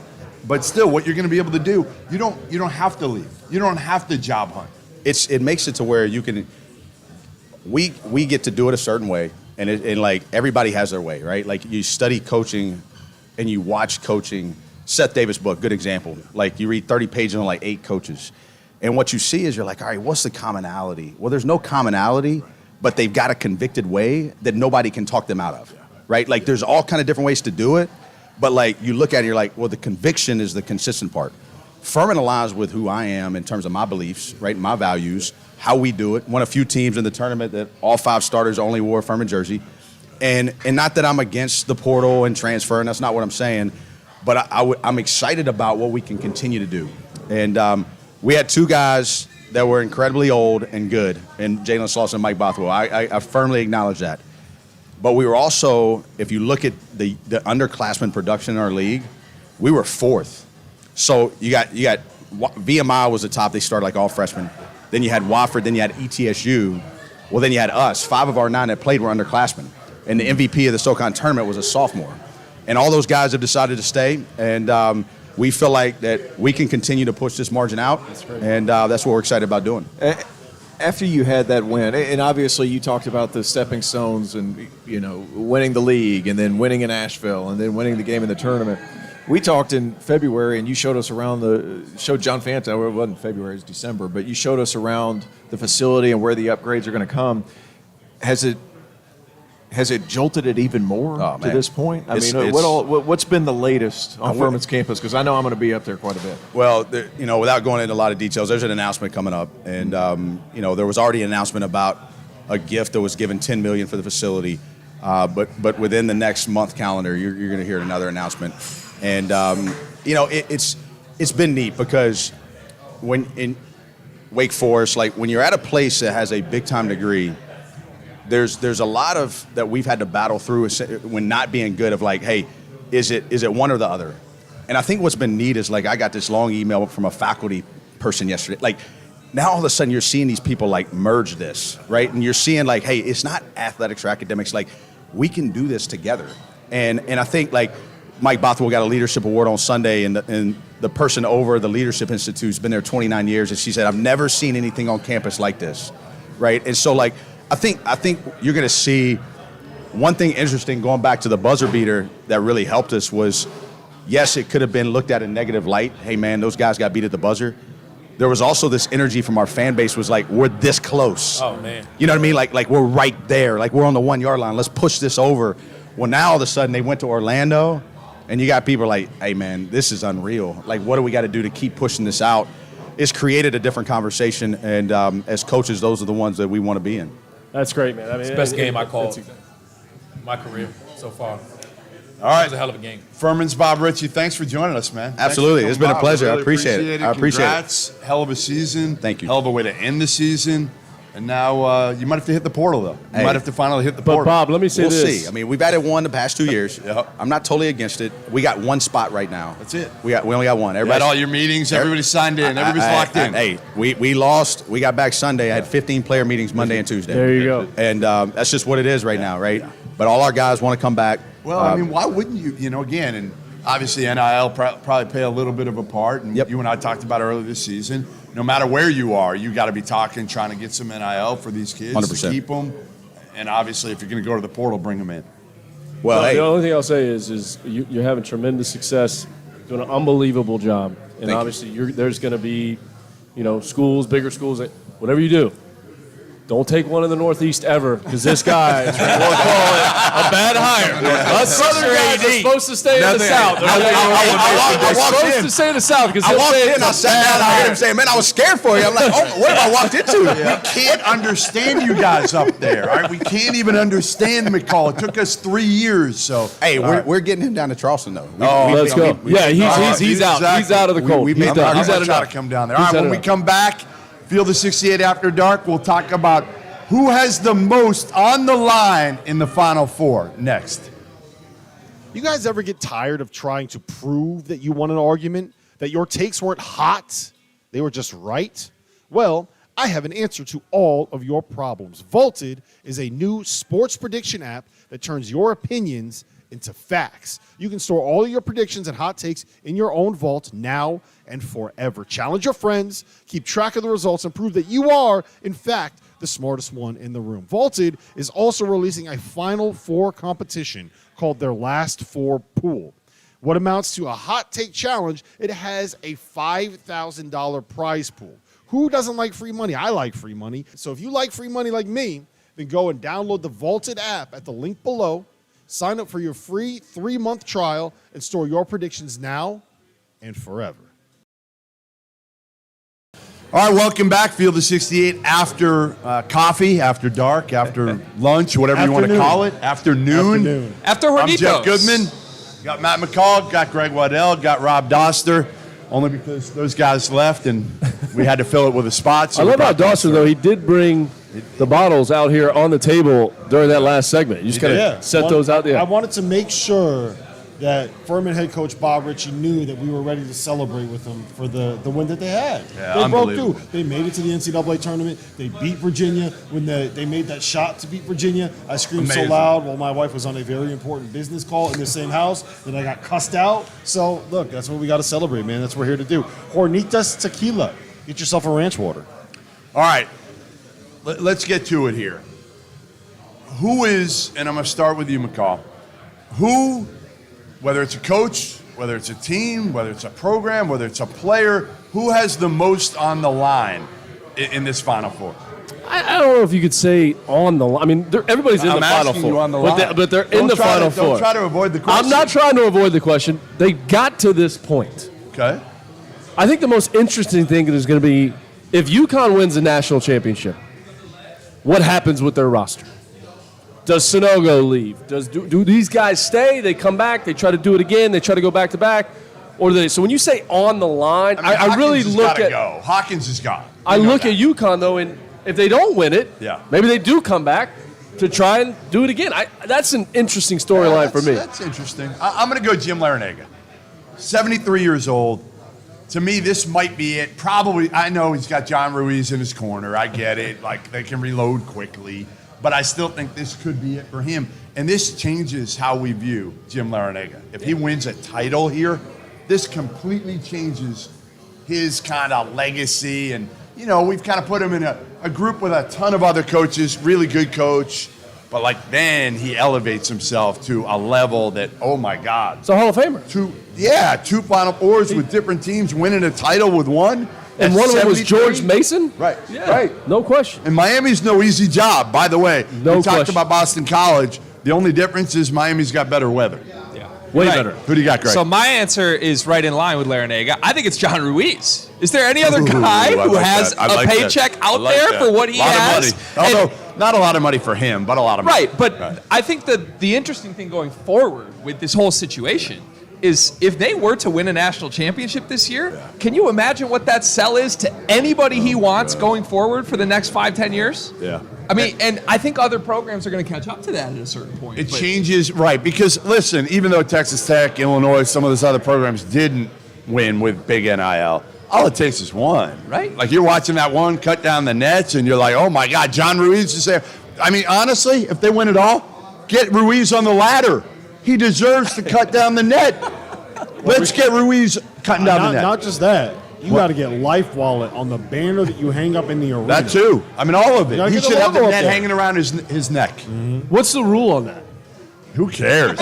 But still, what you're going to be able to do, you don't have to leave. You don't have to job hunt. It makes it to where you can. We get to do it a certain way, and like everybody has their way, right? Like, you study coaching, and you watch coaching. Seth Davis' book, good example. Like, you read 30 pages on like 8 coaches. And what you see is you're like, all right, what's the commonality? Well, there's no commonality, but they've got a convicted way that nobody can talk them out of, right? Like, there's all kind of different ways to do it, but like, you look at it, you're like, well, the conviction is the consistent part. Furman aligns with who I am in terms of my beliefs, right? My values, how we do it. One of few teams in the tournament that all 5 starters only wore a Furman jersey. And not that I'm against the portal and transfer, and that's not what I'm saying, but I'm excited about what we can continue to do. And we had 2 guys that were incredibly old and good, and Jalen Slauson and Mike Bothwell. I firmly acknowledge that. But we were also, if you look at the underclassmen production in our league, we were 4th. So you got VMI was the top. They started like all freshmen. then you had Wofford, then you had ETSU. Well, then you had us. 5 of our 9 that played were underclassmen. And the MVP of the SoCon tournament was a sophomore. And all those guys have decided to stay. And we feel like that we can continue to push this margin out. And that's what we're excited about doing. After you had that win, and obviously you talked about the stepping stones and, winning the league and then winning in Asheville and then winning the game in the tournament. We talked in February, and you showed us around showed John Fanta, well, it wasn't February, it was December, but you showed us around the facility and where the upgrades are going to come. Has it jolted it even more to this point? What's been the latest on Furman's campus? Because I know I'm going to be up there quite a bit. Well, without going into a lot of details, there's an announcement coming up, and there was already an announcement about a gift that was given $10 million for the facility, but within the next month calendar, you're going to hear another announcement, and it's been neat because when in Wake Forest, like when you're at a place that has a big time degree. There's a lot of that we've had to battle through when not being good of like, hey, is it one or the other? And I think what's been neat is like I got this long email from a faculty person yesterday. Like now all of a sudden you're seeing these people like merge this, right? And you're seeing like, hey, it's not athletics or academics. Like we can do this together. And I think like Mike Bothwell got a leadership award on Sunday, and the person over the Leadership Institute's been there 29 years, and she said, I've never seen anything on campus like this, right? And so like, I think you're going to see one thing interesting going back to the buzzer beater that really helped us was, yes, it could have been looked at in negative light. Hey, man, those guys got beat at the buzzer. There was also this energy from our fan base was like, we're this close. Oh, man. You know what I mean? Like we're right there. Like we're on the 1 yard line. Let's push this over. Well, now all of a sudden they went to Orlando, and you got people like, hey, man, this is unreal. Like, what do we got to do to keep pushing this out? It's created a different conversation, and as coaches, those are the ones that we want to be in. That's great, man. I mean, it's the best game I called in my career so far. All right. It was a hell of a game. Furman's Bob Richey, thanks for joining us, man. Absolutely. It's been a pleasure. Really I appreciate it. I appreciate Congrats. Hell of a season. Thank you. Hell of a way to end the season. And now you might have to hit the portal, though. You might have to finally hit the portal. But, Bob, let me say We'll this. see. I mean, we've added one the past 2 years. Yep. I'm not totally against it. We got one spot right now. That's it. We only got one. You had all your meetings. Everybody's signed in. Everybody's locked in. Hey, we lost. We got back Sunday. I had 15 player meetings Monday and Tuesday. There you go. And that's just what it is right now, right? But all our guys want to come back. Well, I mean, why wouldn't you? Again, and obviously NIL probably play a little bit of a part. And you and I talked about earlier this season. No matter where you are, you got to be trying to get some NIL for these kids 100%. to keep them. And obviously, if you're going to go to the portal, bring them in. Well, the only thing I'll say is you're having tremendous success, doing an unbelievable job, and obviously there's going to be, schools, bigger schools, whatever you do. Don't take one in the Northeast ever, because this guy is going to call it a bad hire. Us Southern guys are supposed to stay in the South. I walked supposed in. to stay in the South because I walked in. I sat down. I heard him say, "Man, I was scared for you." I'm like, "Oh, what have I walked into?" We can't understand you guys up there. All right? We can't even understand McCall. It took us 3 years. So hey, we're getting him down to Charleston though. Let's go. He's out. Exactly. He's out of the cold. He's done. He's out to come down there. All right, when we come back, Field of 68 After Dark, we'll talk about who has the most on the line in the Final Four next. You guys ever get tired of trying to prove that you won an argument, that your takes weren't hot, they were just right? Well, I have an answer to all of your problems. Vaulted is a new sports prediction app that turns your opinions into facts. You can store all of your predictions and hot takes in your own vault now and forever. Challenge your friends, keep track of the results, and prove that you are, in fact, the smartest one in the room. Vaulted is also releasing a Final Four competition called their Last Four Pool. What amounts to a hot take challenge, it has a $5,000 prize pool. Who doesn't like free money? I like free money. So if you like free money like me, then go and download the Vaulted app at the link below. Sign up for your free 3-month trial and store your predictions now and forever. All right, welcome back. Field of 68 after coffee, after dark, after lunch, whatever you want to call it. Afternoon. After I'm Hornitos. Jeff Goodman. Got Matt McCall, got Greg Waddell, got Rob Dauster. Only because those guys left and we had to fill it with a spot. So I love how Dauster, though, he did bring the bottles out here on the table during that last segment. You just got to set those out there. I wanted to make sure that Furman head coach Bob Richey knew that we were ready to celebrate with them for the win that they had. Yeah, they broke unbelievable. through. They made it to the NCAA tournament. They beat Virginia. When they made that shot to beat Virginia, I screamed Amazing. so loud while my wife was on a very important business call in the same house that I got cussed out. So, look, that's what we got to celebrate, man. That's what we're here to do. Hornitas Tequila. Get yourself a ranch water. All right, let's get to it here. Who is, and I'm going to start with you, McCall, who, whether it's a coach, whether it's a team, whether it's a program, whether it's a player, who has the most on the line in this Final Four? I don't know if you could say on the line. I mean, everybody's in the Final asking you Four. on the line. But they're in the Final Four. Don't try to avoid the question. I'm not trying to avoid the question. They got to this point. Okay. I think the most interesting thing is going to be if UConn wins the national championship, what happens with their roster? Does Sonogo leave? Do these guys stay? They come back. They try to do it again. They try to go back to back, or do they? So when you say on the line, I really look at. Go. Hawkins is gone. I look at UConn though, and if they don't win it, maybe they do come back to try and do it again. That's an interesting storyline for me. That's interesting. I'm going to go Jim Larinaga, 73 years old. To me, this might be it. Probably, I know he's got John Ruiz in his corner. I get it. Like, they can reload quickly. But I still think this could be it for him. And this changes how we view Jim Larinaga. If he wins a title here, this completely changes his kind of legacy. And, you know, we've kind of put him in a group with a ton of other coaches, really good coach. But, like, then he elevates himself to a level that, oh, my God. It's a Hall of Famer. Two Final Fours with different teams, winning a title with one. And one of them was George Mason? Right. Yeah. Right. No question. And Miami's no easy job, by the way. No we talked question. about Boston College. The only difference is Miami's got better weather. Way Right. better. Who do you got, Greg? So my answer is right in line with Larinaga. I think it's John Ruiz. Is there any other guy who has a paycheck out there for what he has? Of money. Although, not a lot of money for him, but a lot of money. Right, but I think the interesting thing going forward with this whole situation is if they were to win a national championship this year, can you imagine what that sell is to anybody he wants going forward for the next 5-10 years? Yeah. I mean, and I think other programs are going to catch up to that at a certain point. It changes, right, because, listen, even though Texas Tech, Illinois, some of those other programs didn't win with big NIL, all it takes is one. Right. Like, you're watching that one cut down the nets, and you're like, oh, my God, John Ruiz is there. I mean, honestly, if they win it all, get Ruiz on the ladder. He deserves to cut down the net. Let's get Ruiz cutting down the net. Not just that. You got to get Life Wallet on the banner that you hang up in the arena. That too. I mean, all of You it. gotta He get the should have the logo up net there. hanging around his neck. What's the rule on that? Who cares?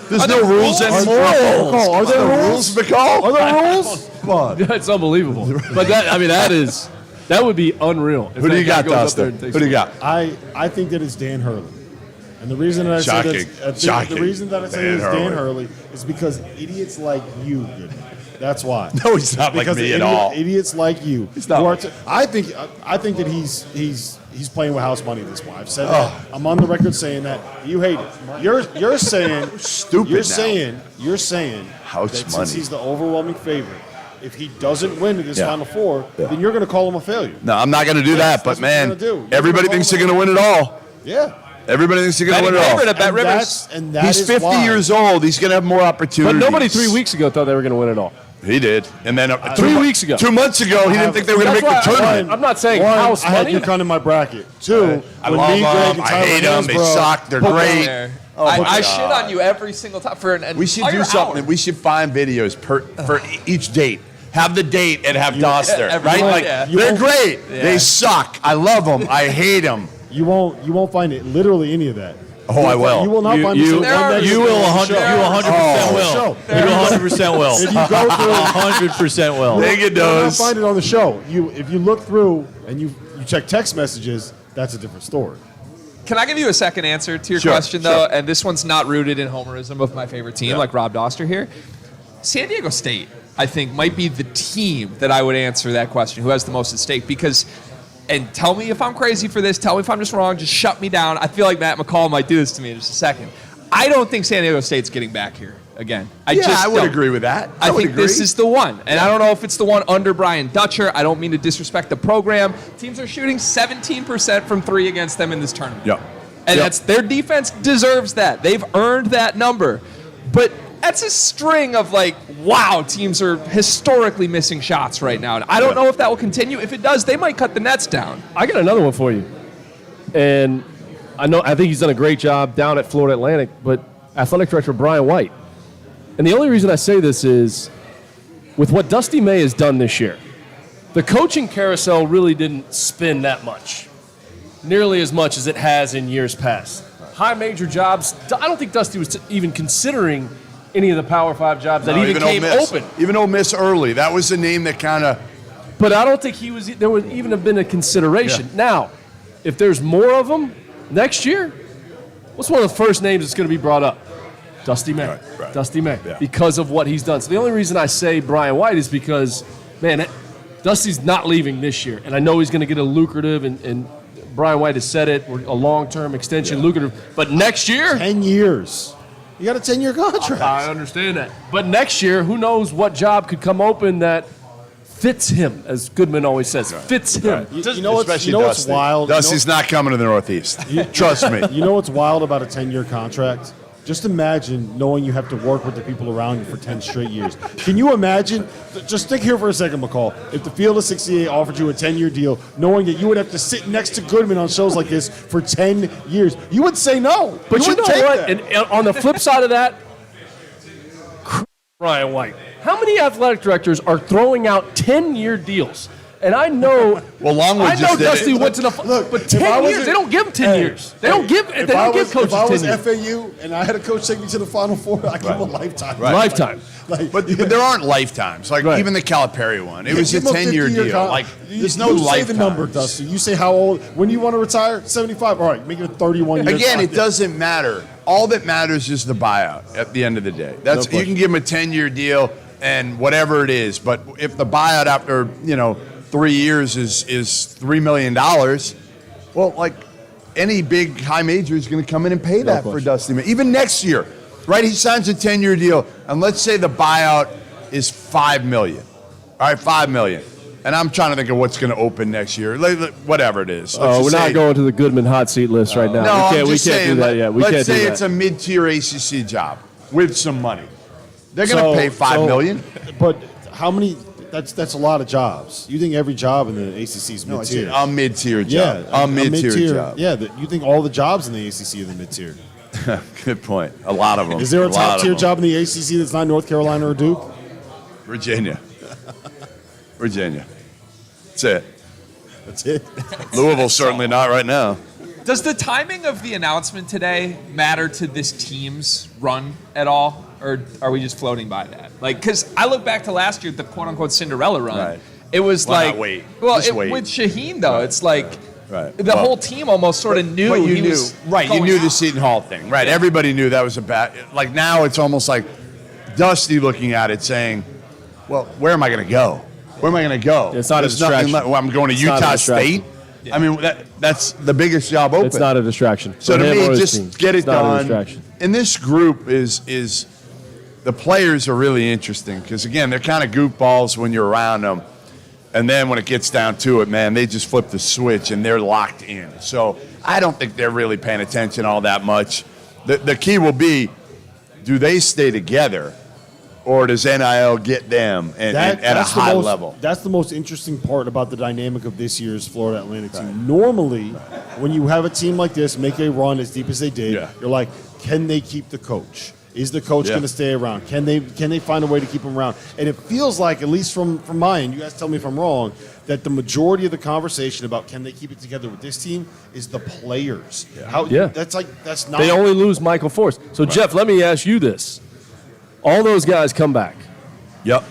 There's no rules anymore. McCall, are there rules? McCall? Are there rules? Come on. That's unbelievable. But that would be unreal. if Who do that you guy got, goes up there Dauster? and takes Who do you it. got? I think that it's Dan Hurley. And the reason that I Shocking. say the reason that I say Dan it's Dan Hurley. Hurley is because idiots like you, Goodman. That's why. No, he's not like Because me at all. Idiots like you. He's not who are like- I think that he's playing with house money this one. I've said that. I'm on the record saying that. You hate it. You're saying Stupid now. You're saying House that money. since he's the overwhelming favorite, if he doesn't win in this Final Four, then you're going to call him a failure. No, I'm not going to do that. That's But, what you're man, gonna do. everybody thinks they're going to win it all. Yeah. Everybody thinks they're going to win it favorite all. at Bet Rivers. He's 50 years old. He's going to have more opportunities. But nobody 3 weeks ago thought they were going to win it all. He did. And then 3 weeks ago. 2 months ago, he didn't think they were going to make That's the why- tournament. I'm not saying One, house I had money. UConn in my bracket. Two, I when love me, Greg, them. and I Tyler hate them. They Hansbrough suck. They're put great. There. Oh, I God. shit on you every single time for an We should entire do something. hour. We should find videos for each date. Have the date and have Dauster, every right? one, Like yeah. they're great. Yeah. They suck. I love them. I hate them. You won't find it literally any of that. Oh, I will. You will not find You it. will 100% will. Show. You 100% will. If you go through, 100% will. Take it, you will not Dose. find it on the show. If you look through and you check text messages, that's a different story. Can I give you a second answer to your Sure, question, though? sure. And this one's not rooted in homerism of my favorite team, like Rob Dauster here. San Diego State, I think, might be the team that I would answer that question, who has the most at stake. Because, and tell me if I'm crazy for this, tell me if I'm just wrong, just shut me down. I feel like Matt McCall might do this to me in just a second. I don't think San Diego State's getting back here again. I would don't. agree with that. I would think agree. this is the one. And I don't know if it's the one under Brian Dutcher. I don't mean to disrespect the program. Teams are shooting 17% from three against them in this tournament. Yep. And Yep. that's their defense deserves that. They've earned that number. But that's a string of like, wow, teams are historically missing shots right now. I don't know if that will continue. If it does, they might cut the nets down. I got another one for you. And I think he's done a great job down at Florida Atlantic, but athletic director Brian White. And the only reason I say this is with what Dusty May has done this year, the coaching carousel really didn't spin that much, nearly as much as it has in years past. High major jobs, I don't think Dusty was even considering any of the Power 5 jobs that even came open. Even Ole Miss early, that was the name that kind of. But I don't think there would even have been a consideration. Yeah. Now, if there's more of them next year, what's one of the first names that's going to be brought up? Dusty May. Right. Dusty May, because of what he's done. So the only reason I say Brian White is because, man, Dusty's not leaving this year. And I know he's going to get a lucrative, and Brian White has said it, a long-term extension, lucrative. But next year. 10 years. You got a 10-year contract. I understand that. But next year, who knows what job could come open that fits him, as Goodman always says, fits him. You know what's wild? Dusty's not coming to the Northeast. Trust me. You know what's wild about a 10-year contract? Just imagine knowing you have to work with the people around you for 10 straight years. Can you imagine? Just think here for a second, McCall. If the Field of 68 offered you a 10-year deal, knowing that you would have to sit next to Goodman on shows like this for 10 years, you would say no. But you know what? And on the flip side of that, Brian White. How many athletic directors are throwing out 10-year deals? And I know, Dusty went to the but 10 years. They don't give him 10 years. They don't give coaches 10 years. If I was FAU and I had a coach take me to the Final Four, I'd give him a lifetime. Right. Lifetime. But there aren't lifetimes. Like even the Calipari one, it was a 10-year deal. Like there's no lifetime. You say the number, Dusty. You say how old. When you want to retire? 75. All right, make it a 31 year. Again, it doesn't matter. All that matters is the buyout at the end of the day. That's you can give him a 10-year deal and whatever it is. But if the buyout after 3 years is $3 million, well, like any big high major is going to come in and pay that for Dusty May. Even next year, right? He signs a 10-year deal, and let's say the buyout is $5 million. All right, $5 million. And I'm trying to think of what's going to open next year, whatever it is. We're not going to the Goodman hot seat list right now. No, we can't do that yet. Let's say it's a mid-tier ACC job with some money. They're going to pay $5 million. But how many? That's a lot of jobs. You think every job in the ACC is mid-tier? A mid-tier job. Yeah, a mid-tier job. Yeah, you think all the jobs in the ACC are the mid-tier? Good point. A lot of them. Is there a top-tier job in the ACC that's not North Carolina or Duke? Virginia. That's it. That's it. Louisville certainly not right now. Does the timing of the announcement today matter to this team's run at all? Or are we just floating by that? Like, because I look back to last year, the quote-unquote Cinderella run. Right. It was wait. wait. With Shaheen, though, it's like right. the whole team almost sort of knew. But you knew, right? You knew the Seton Hall thing, right? Yeah. Everybody knew that was a bad. Like now, it's almost like Dusty looking at it, saying, "Well, where am I going to go? Where am I going to go? It's not a distraction. I'm going to Utah State. Yeah. I mean, that's the biggest job open. It's not a distraction. So to me, just get it done. And this group is the players are really interesting because again, they're kind of goofballs when you're around them, and then when it gets down to it, man, they just flip the switch and they're locked in. So I don't think they're really paying attention all that much. The key will be, do they stay together? Or does NIL get them at a high level? That's the most interesting part about the dynamic of this year's Florida Atlantic team. Normally, when you have a team like this make a run as deep as they did, you're like, can they keep the coach? Is the coach going to stay around? Can they find a way to keep him around? And it feels like, at least from my end, you guys tell me if I'm wrong, that the majority of the conversation about can they keep it together with this team is the players. That's not. They only lose Michael Force. So Jeff, let me ask you this. All those guys come back. Yep.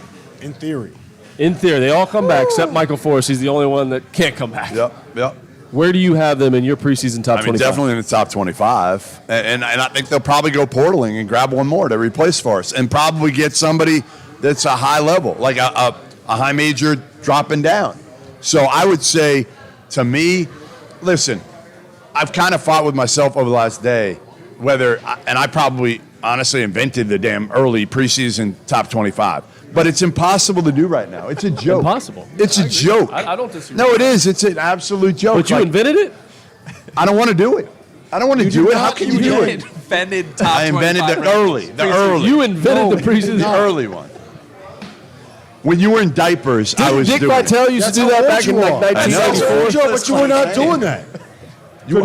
In theory. They all come back except Michael Force. He's the only one that can't come back. Yep. Where do you have them in your preseason top 25? Definitely in the top 25. And I think they'll probably go portaling and grab one more to replace Force and probably get somebody that's a high level, like a high major dropping down. So I would say, to me, listen, I've kind of fought with myself over the last day and I probably honestly invented the damn early preseason top 25. But it's impossible to do right now. It's a joke. Impossible. It's a joke. I don't disagree. No, it is. It's an absolute joke. But you invented it? I don't want to do it. I don't want to do it. How can you do it? invented top I invented 25 the early. rankings. The early. You invented the preseason. The early one. When you were in diapers, I was Dick doing it. Vitale used to do that back in like I know. 1994. But you were not doing that.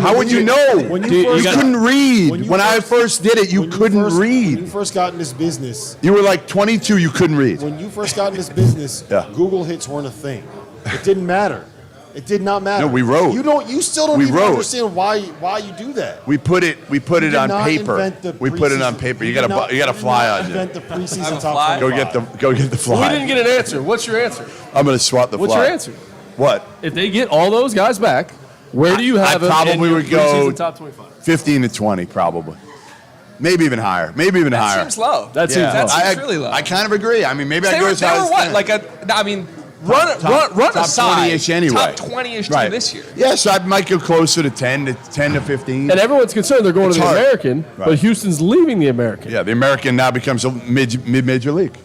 How would you know? When You couldn't read. When I first did it, you couldn't When read. you first got in this business, You were like 22, you couldn't read. when you first got in this business, Yeah. Google hits weren't a thing. It didn't matter. It did not matter. No, we wrote. You still don't We even wrote. understand why you do that. We put it did on not paper. invent the We put it on preseason. paper. You did got a fly on you. Invent the preseason have a top fly? 25. Go get the We fly. didn't get an answer. What's your answer? I'm gonna swat the What's fly. your answer? What? If they get all those guys back, where do you have I them probably in your would go preseason top 25? 15 to 20, probably. Maybe even higher. Maybe even That higher. seems low. That seems low. That seems really low. I kind of agree. I mean, maybe I They go were, as they high were as what? 10. Like run top aside 20-ish anyway. Top 20-ish team Right. this year. Yeah, so I might go closer to 10 to 15. And everyone's concerned they're going It's to the hard. American, Right. but Houston's leaving the American. Yeah, the American now becomes a mid-major league,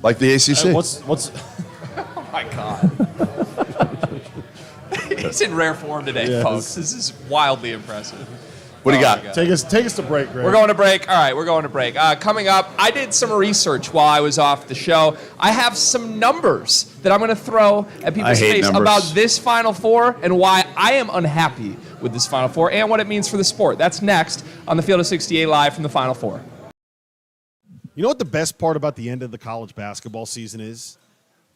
like the ACC. And what's Oh my God. He's in rare form today, Yeah, folks. This is wildly impressive. What do you Oh, got? my God. take us to break, Greg? We're going to break. All right, we're going to break. Coming up, I did some research while I was off the show. I have some numbers that I'm going to throw at people's hate face numbers. about this Final Four and why I am unhappy with this Final Four and what it means for the sport. That's next on the Field of 68 live from the Final Four. You know what the best part about the end of the college basketball season is?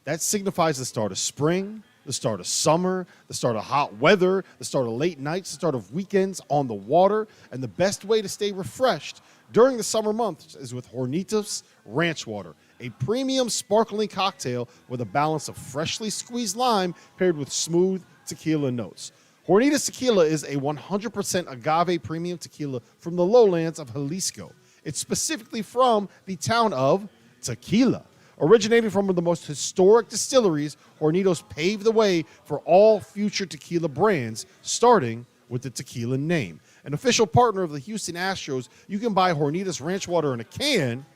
That signifies the start of spring, the start of summer, the start of hot weather, the start of late nights, the start of weekends on the water. And the best way to stay refreshed during the summer months is with Hornitos Ranch Water, a premium sparkling cocktail with a balance of freshly squeezed lime paired with smooth tequila notes. Hornitos Tequila is a 100% agave premium tequila from the lowlands of Jalisco. It's specifically from the town of Tequila. Originating from one of the most historic distilleries, Hornitos paved the way for all future tequila brands, starting with the tequila name. An official partner of the Houston Astros, you can buy Hornitos Ranch Water in a can,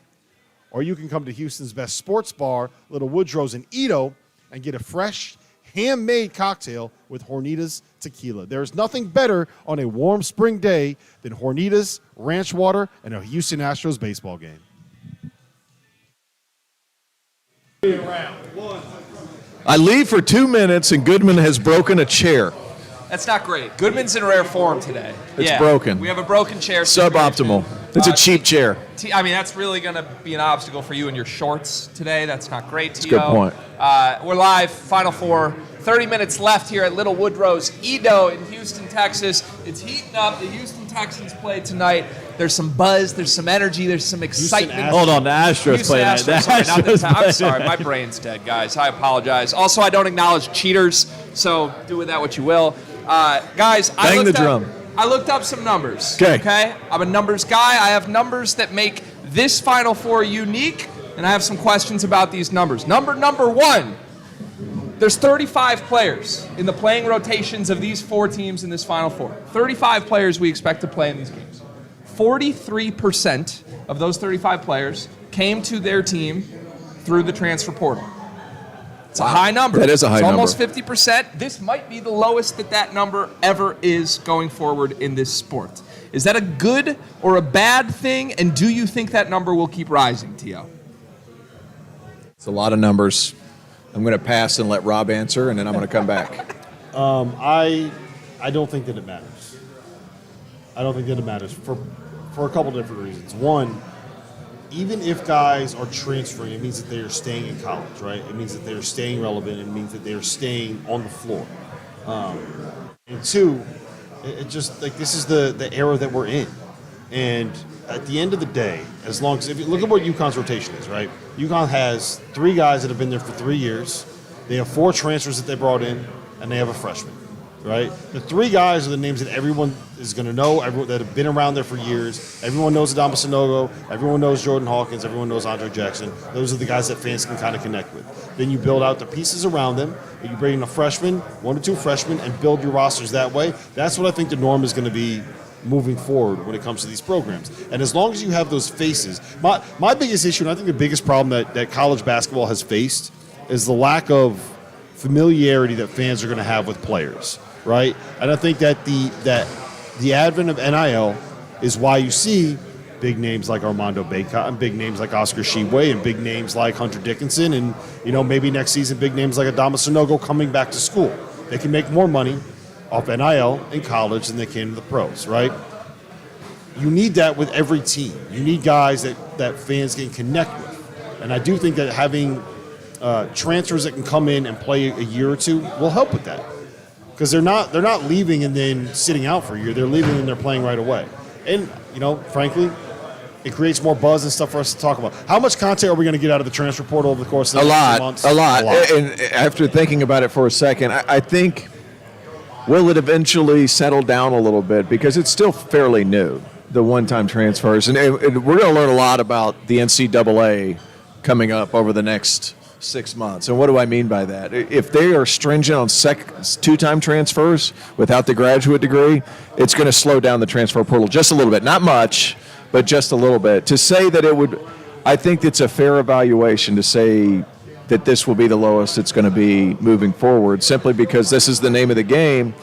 or you can come to Houston's best sports bar, Little Woodrows in Edo, and get a fresh, handmade cocktail with Hornitos Tequila. There's nothing better on a warm spring day than Hornitos Ranch Water and a Houston Astros baseball game. I leave for 2 minutes, and Goodman has broken a chair. That's not great. Goodman's in rare form today. It's broken. We have a broken chair. Suboptimal. It's a cheap chair. I mean, that's really going to be an obstacle for you in your shorts today. That's not great, T.O. a good point. We're live, Final Four. 30 minutes left here at Little Woodrows, Edo in Houston, Texas. It's heating up. The Houston Texans play tonight. There's some buzz. There's some energy. There's some excitement. Hold on, the Astros Houston play that. Astros, sorry, not the Astros I'm play sorry, my brain's dead, guys. I apologize. Also, I don't acknowledge cheaters, so do with that what you will. Guys, Bang the drum. I looked up some numbers. 'Kay. Okay? I'm a numbers guy. I have numbers that make this Final Four unique, and I have some questions about these numbers. Number one, there's 35 players in the playing rotations of these four teams in this Final Four. 35 players we expect to play in these games. 43% of those 35 players came to their team through the transfer portal. It's a high number. That is a high it's number. almost 50%. This might be the lowest that number ever is going forward in this sport. Is that a good or a bad thing? And do you think that number will keep rising, T.O.? It's a lot of numbers. I'm going to pass and let Rob answer, and then I'm going to come back. I don't think that it matters. I don't think that it matters for a couple different reasons. One, even if guys are transferring, it means that they are staying in college, right? It means that they are staying relevant. It means that they are staying on the floor. And two, it just like this is the era that we're in. And at the end of the day, as long as if you look at what UConn's rotation is, right? UConn has 3 guys that have been there for 3 years. They have 4 transfers that they brought in, and they have a freshman, right? The 3 guys are the names that everyone is going to know, everyone that have been around there for years. Everyone knows Adama Sanogo. Everyone knows Jordan Hawkins. Everyone knows Andre Jackson. Those are the guys that fans can kind of connect with. Then you build out the pieces around them. And you bring in a freshman, 1 to 2 freshmen, and build your rosters that way. That's what I think the norm is going to be moving forward when it comes to these programs. And as long as you have those faces, my biggest issue, and I think the biggest problem that college basketball has faced is the lack of familiarity that fans are going to have with players, right? And I think that the advent of NIL is why you see big names like Armando Baycott and big names like Oscar Sheway and big names like Hunter Dickinson and, maybe next season big names like Adama Sanogo coming back to school. They can make more money off NIL in college than they can in the pros, right? You need that with every team. You need guys that fans can connect with. And I do think that having transfers that can come in and play a year or two will help with that. Because they're not leaving and then sitting out for a year. They're leaving and they're playing right away. And, frankly, it creates more buzz and stuff for us to talk about. How much content are we going to get out of the transfer portal over the course of the next 2 months? A lot. And after thinking about it for a second, I think, will it eventually settle down a little bit? Because it's still fairly new, the one-time transfers. And we're going to learn a lot about the NCAA coming up over the next 6 months. And what do I mean by that? If they are stringent on two-time transfers without the graduate degree, it's going to slow down the transfer portal just a little bit. Not much, but just a little bit. To say that it would, I think it's a fair evaluation to say that this will be the lowest it's going to be moving forward, simply because this is the name of the game.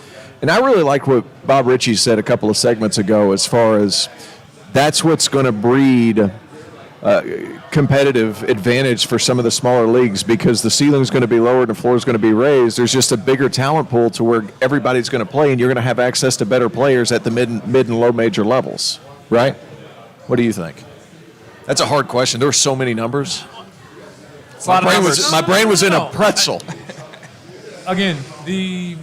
And I really like what Bob Richey said a couple of segments ago as far as that's what's going to breed competitive advantage for some of the smaller leagues, because the ceiling is going to be lowered and the floor is going to be raised. There's just a bigger talent pool to where everybody's going to play, and you're going to have access to better players at the mid and low major levels, right? What do you think? That's a hard question. There were so many numbers. My brain was in a pretzel. Again, the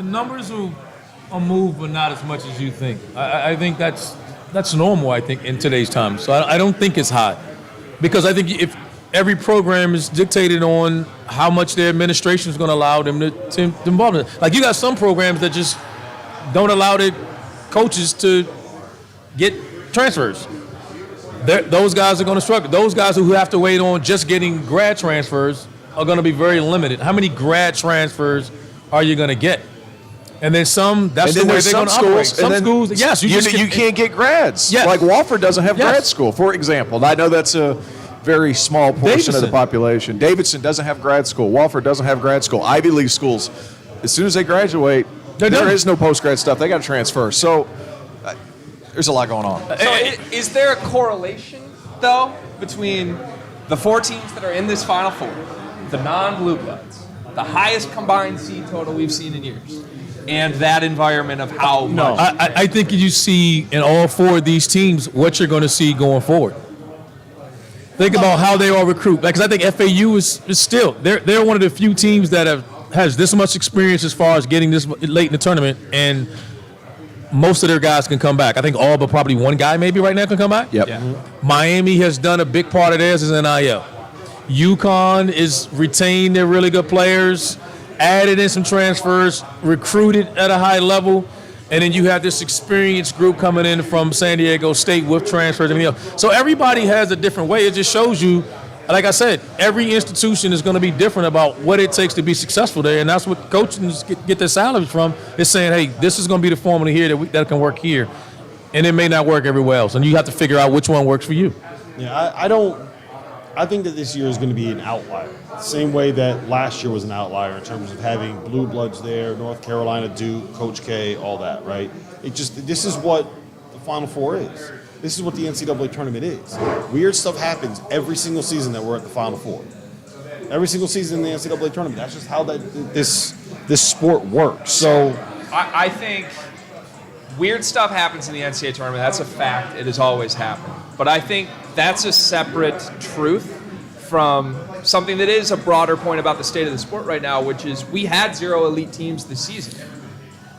numbers will move, but not as much as you think. I think that's normal, I think, in today's time. So I don't think it's high. Because I think if every program is dictated on how much their administration is going to allow them to involve in it. Like, you got some programs that just don't allow their coaches to get transfers. Those guys are going to struggle. Those guys who have to wait on just getting grad transfers are going to be very limited. How many grad transfers are you going to get? And then some, that's the way they're going to operate. Some schools, yes. You can't get grads. Yes. Like Wofford doesn't have grad school, for example. I know that's a very small portion of the population. Davidson doesn't have grad school. Wofford doesn't have grad school. Ivy League schools, as soon as they graduate, there is no post-grad stuff. They got to transfer. So there's a lot going on. So is there a correlation, though, between the 4 teams that are in this Final Four, the non-Blue Bloods, the highest combined seed total we've seen in years, and that environment of how much? I think you see in all 4 of these teams what you're going to see going forward. Think about how they all recruit. Because I think FAU is still, they're one of the few teams that has this much experience as far as getting this late in the tournament, and most of their guys can come back. I think all but probably one guy maybe right now can come back. Yep. Yeah. Miami has done a big part of theirs as NIL. UConn is retained their really good players, added in some transfers, recruited at a high level, and then you have this experienced group coming in from San Diego State with transfers and everything else. So everybody has a different way. It just shows you, like I said, every institution is going to be different about what it takes to be successful there, and that's what coaches get their salaries from. Is saying, hey, this is going to be the formula here that can work here, and it may not work everywhere else, and you have to figure out which one works for you. Yeah, I think that this year is going to be an outlier. Same way that last year was an outlier in terms of having Blue Bloods there, North Carolina, Duke, Coach K, all that, right? This is what the Final Four is. This is what the NCAA tournament is. Weird stuff happens every single season that we're at the Final Four. Every single season in the NCAA tournament. That's just how this sport works. So I think weird stuff happens in the NCAA tournament. That's a fact. It has always happened. But I think that's a separate truth from something that is a broader point about the state of the sport right now, which is we had 0 elite teams this season.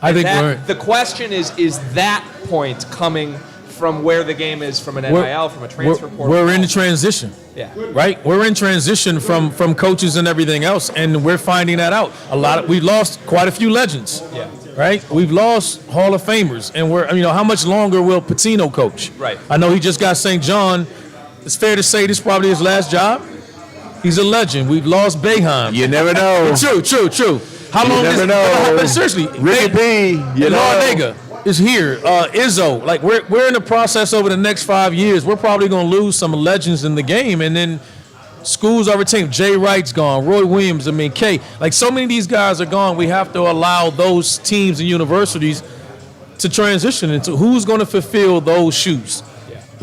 I think the question is that point coming from where the game is from an NIL, from a transfer portal? We're in the transition. Yeah. Right? We're in transition from coaches and everything else, and we're finding that out. We've lost quite a few legends. Yeah. Right? We've lost Hall of Famers, and how much longer will Patino coach? Right. I know he just got St. John. It's fair to say this is probably his last job. He's a legend. We've lost Boeheim. You never know. True. How long never know. But seriously, Ricky B. Noriega is here. Izzo. Like we're in the process over the next 5 years. We're probably going to lose some legends in the game, and then schools are retained. Jay Wright's gone. Roy Williams. K. Like so many of these guys are gone. We have to allow those teams and universities to transition into who's going to fulfill those shoes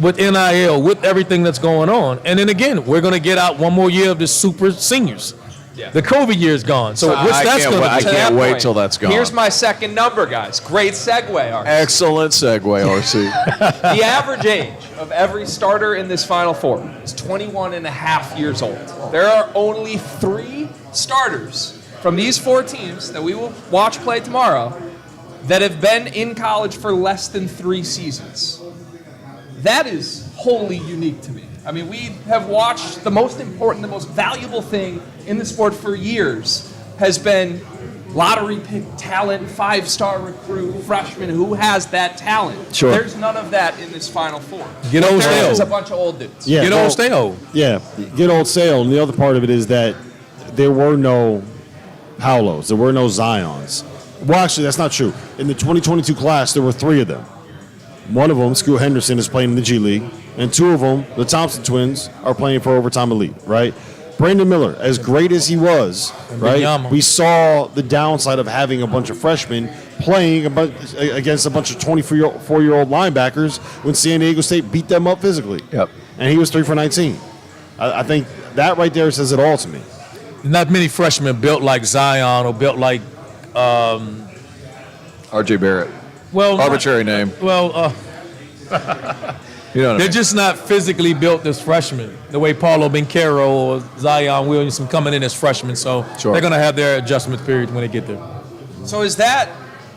with NIL, with everything that's going on. And then again, we're going to get out one more year of the super seniors. Yeah. The COVID year is gone. So what's that's going to be? I can't wait till that's gone. Here's my second number, guys. Great segue, RC. Excellent segue, RC. The average age of every starter in this Final Four is 21 and a half years old. There are only 3 starters from these 4 teams that we will watch play tomorrow that have been in college for less than 3 seasons. That is wholly unique to me. I mean, we have watched the most important, the most valuable thing in the sport for years has been lottery pick talent, 5-star recruit, freshman who has that talent. Sure. There's none of that in this Final Four. Get old, stay There's a old. bunch of old dudes. Yeah, Get old, stay old. Yeah, get old, stay old. And the other part of it is that there were no Paulos, there were no Zions. Well, actually, that's not true. In the 2022 class, there were 3 of them. One of them, Scoot Henderson, is playing in the G League, and 2 of them, the Thompson twins, are playing for Overtime Elite, right? Brandon Miller, as great as he was, right? Yama. We saw the downside of having a bunch of freshmen playing against a bunch of 24-year-old linebackers when San Diego State beat them up physically. Yep. And he was 3 for 19. I think that right there says it all to me. Not many freshmen built like Zion or built like, R.J. Barrett. well, Arbitrary name. Well, You know what I they're mean? just not physically built as freshmen, the way Paulo Banchero or Zion Williamson coming in as freshmen. So Sure. they're going to have their adjustment period when they get there. So is that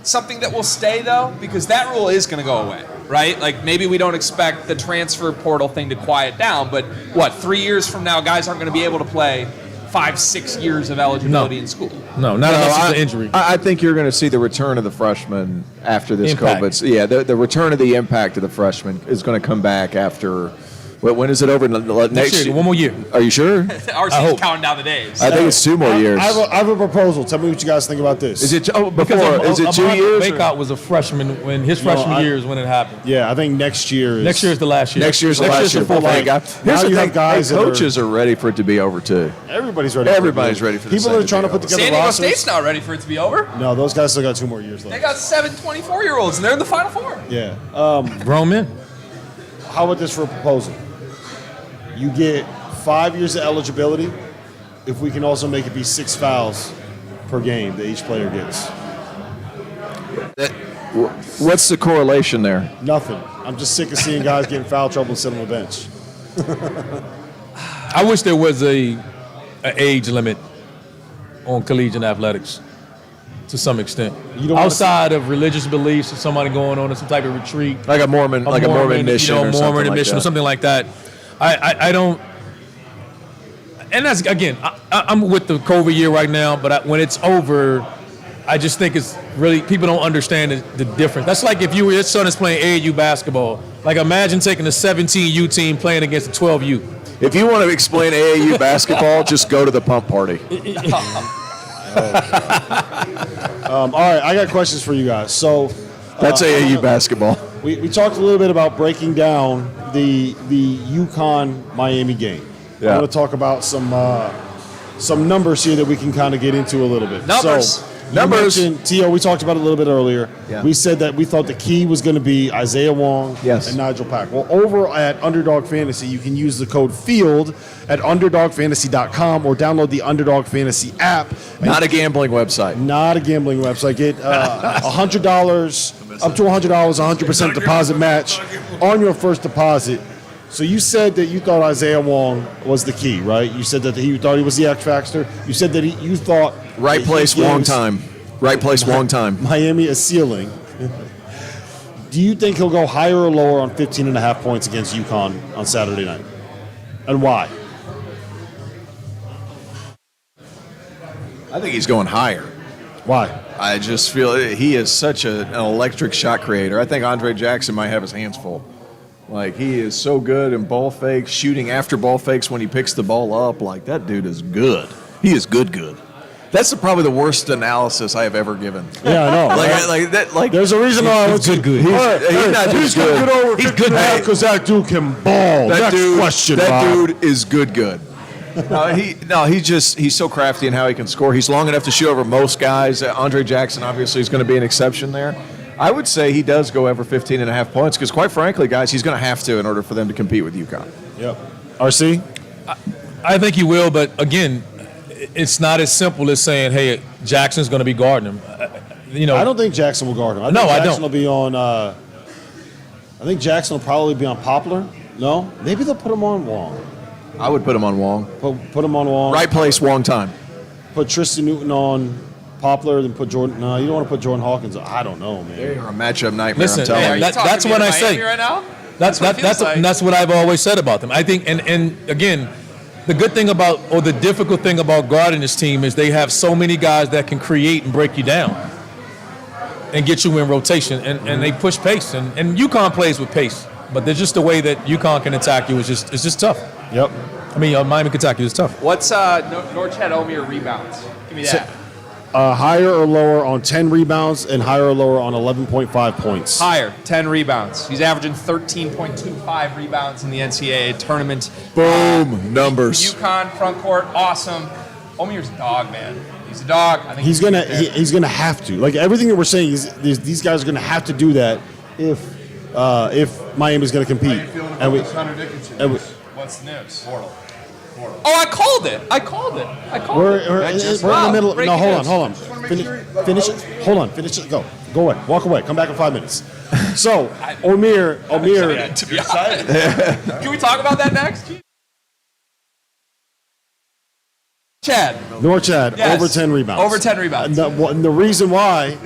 something that will stay, though? Because that rule is going to go away, right? Like, maybe we don't expect the transfer portal thing to quiet down, but 3 years from now, guys aren't going to be able to play 5-6 years of eligibility in school. No, not unless it's an injury. I think you're going to see the return of the freshmen after this Impact. COVID. Yeah, the return of the impact of the freshmen is going to come back after. When is it over? Next year, one more year. Are you sure? RC's counting down the days. I think it's 2 more years. I have a proposal. Tell me what you guys think about this. Is it Because before? Is it 2 years? Baycott was a freshman when his freshman year is when it happened. Yeah, I think next year is. Next year is the last year. Next year's the last year. full Like, guy. here's now the you thing, have guys that coaches are ready for it to be over too. Everybody's ready. Everybody's ready for this People thing are to trying be to put over. together San Diego rosters. State's not ready for it to be over. No, those guys still got 2 more years They left. got 7 24-year-olds, and they're in the Final Four. Yeah. Grown men. How about this for a proposal? You get 5 years of eligibility if we can also make it be 6 fouls per game that each player gets. What's the correlation there? Nothing. I'm just sick of seeing guys get in foul trouble and sit on the bench. I wish there was a age limit on collegiate athletics to some extent. You don't wanna Outside of religious beliefs or somebody going on some type of retreat. Like a Mormon mission or something Mormon like mission that. or something like that. I don't. And that's, again, I'm with the COVID year right now, but when it's over, I just think it's really, people don't understand the difference. That's like if your son is playing AAU basketball. Like, imagine taking a 17U team playing against a 12U. If you want to explain AAU basketball, just go to the pump party. All right, I got questions for you guys. So That's AAU basketball. we talked a little bit about breaking down the UConn Miami game. Yeah. I want to talk about some numbers here that we can kind of get into a little bit. Numbers. So, T.O., we talked about it a little bit earlier. Yeah. We said that we thought the key was going to be Isaiah Wong Yes. and Nigel Pack. Well, over at Underdog Fantasy, you can use the code FIELD at UnderdogFantasy.com or download the Underdog Fantasy app. Not a gambling website. Not a gambling website. Get $100, up to $100, 100% deposit match on your first deposit. So you said that you thought Isaiah Wong was the key, right? You said that you thought he was the X factor. You said that you thought Right that place, he wrong gives time. Right place, wrong time. Miami a ceiling. Do you think he'll go higher or lower on 15.5 points against UConn on Saturday night? And why? I think he's going higher. Why? I just feel he is such an electric shot creator. I think Andre Jackson might have his hands full. Like, he is so good in ball fakes, shooting after ball fakes when he picks the ball up. Like, that dude is good. He is good. That's probably the worst analysis I have ever given. Yeah, I know. There's a reason why I was good. He's not just good. He's good because that dude can ball. That Rob. dude is good. He's so crafty in how he can score. He's long enough to shoot over most guys. Andre Jackson obviously is going to be an exception there. I would say he does go over 15.5 points because, quite frankly, guys, he's going to have to in order for them to compete with UConn. Yep. RC? I think he will, but again, it's not as simple as saying, "Hey, Jackson's going to be guarding him." I don't think Jackson will guard him. I think Jackson will be on. I think Jackson will probably be on Poplar. No, maybe they'll put him on Wong. I would put him on Wong. Put him on Wong. Right place, Wong time. Put Tristan Newton on Poplar, then put Jordan. No, you don't want to put Jordan Hawkins. I don't know, man. They're a matchup nightmare. Listen, I'm telling you. that's what I say. Right now? That's what I've always said about them. I think, and again, the good thing about, or the difficult thing about guarding this team is they have so many guys that can create and break you down and get you in rotation, and they push pace, and UConn plays with pace, but there's just the way that UConn can attack you is just tough. Yep. I mean, Miami can attack you. It's tough. What's Norchad Omier rebounds? Give me that. Higher or lower on 10 rebounds and higher or lower on 11.5 points. Higher, 10 rebounds. He's averaging 13.25 rebounds in the NCAA tournament. Boom, numbers. UConn front court, awesome. Omier's a dog, man. He's a dog. I think He's gonna have to. Like everything that we're saying is these guys are gonna have to do that if Miami's gonna compete. What's the news? Portal. Oh, I called it. We're in the middle. No, hold on. Finish it. Hold on. Finish it. Go away. Walk away. Come back in 5 minutes. So, Omier. To be honest. Can we talk about that next? Chad. Norchad, Yes. over 10 rebounds. Over 10 rebounds. And the reason why.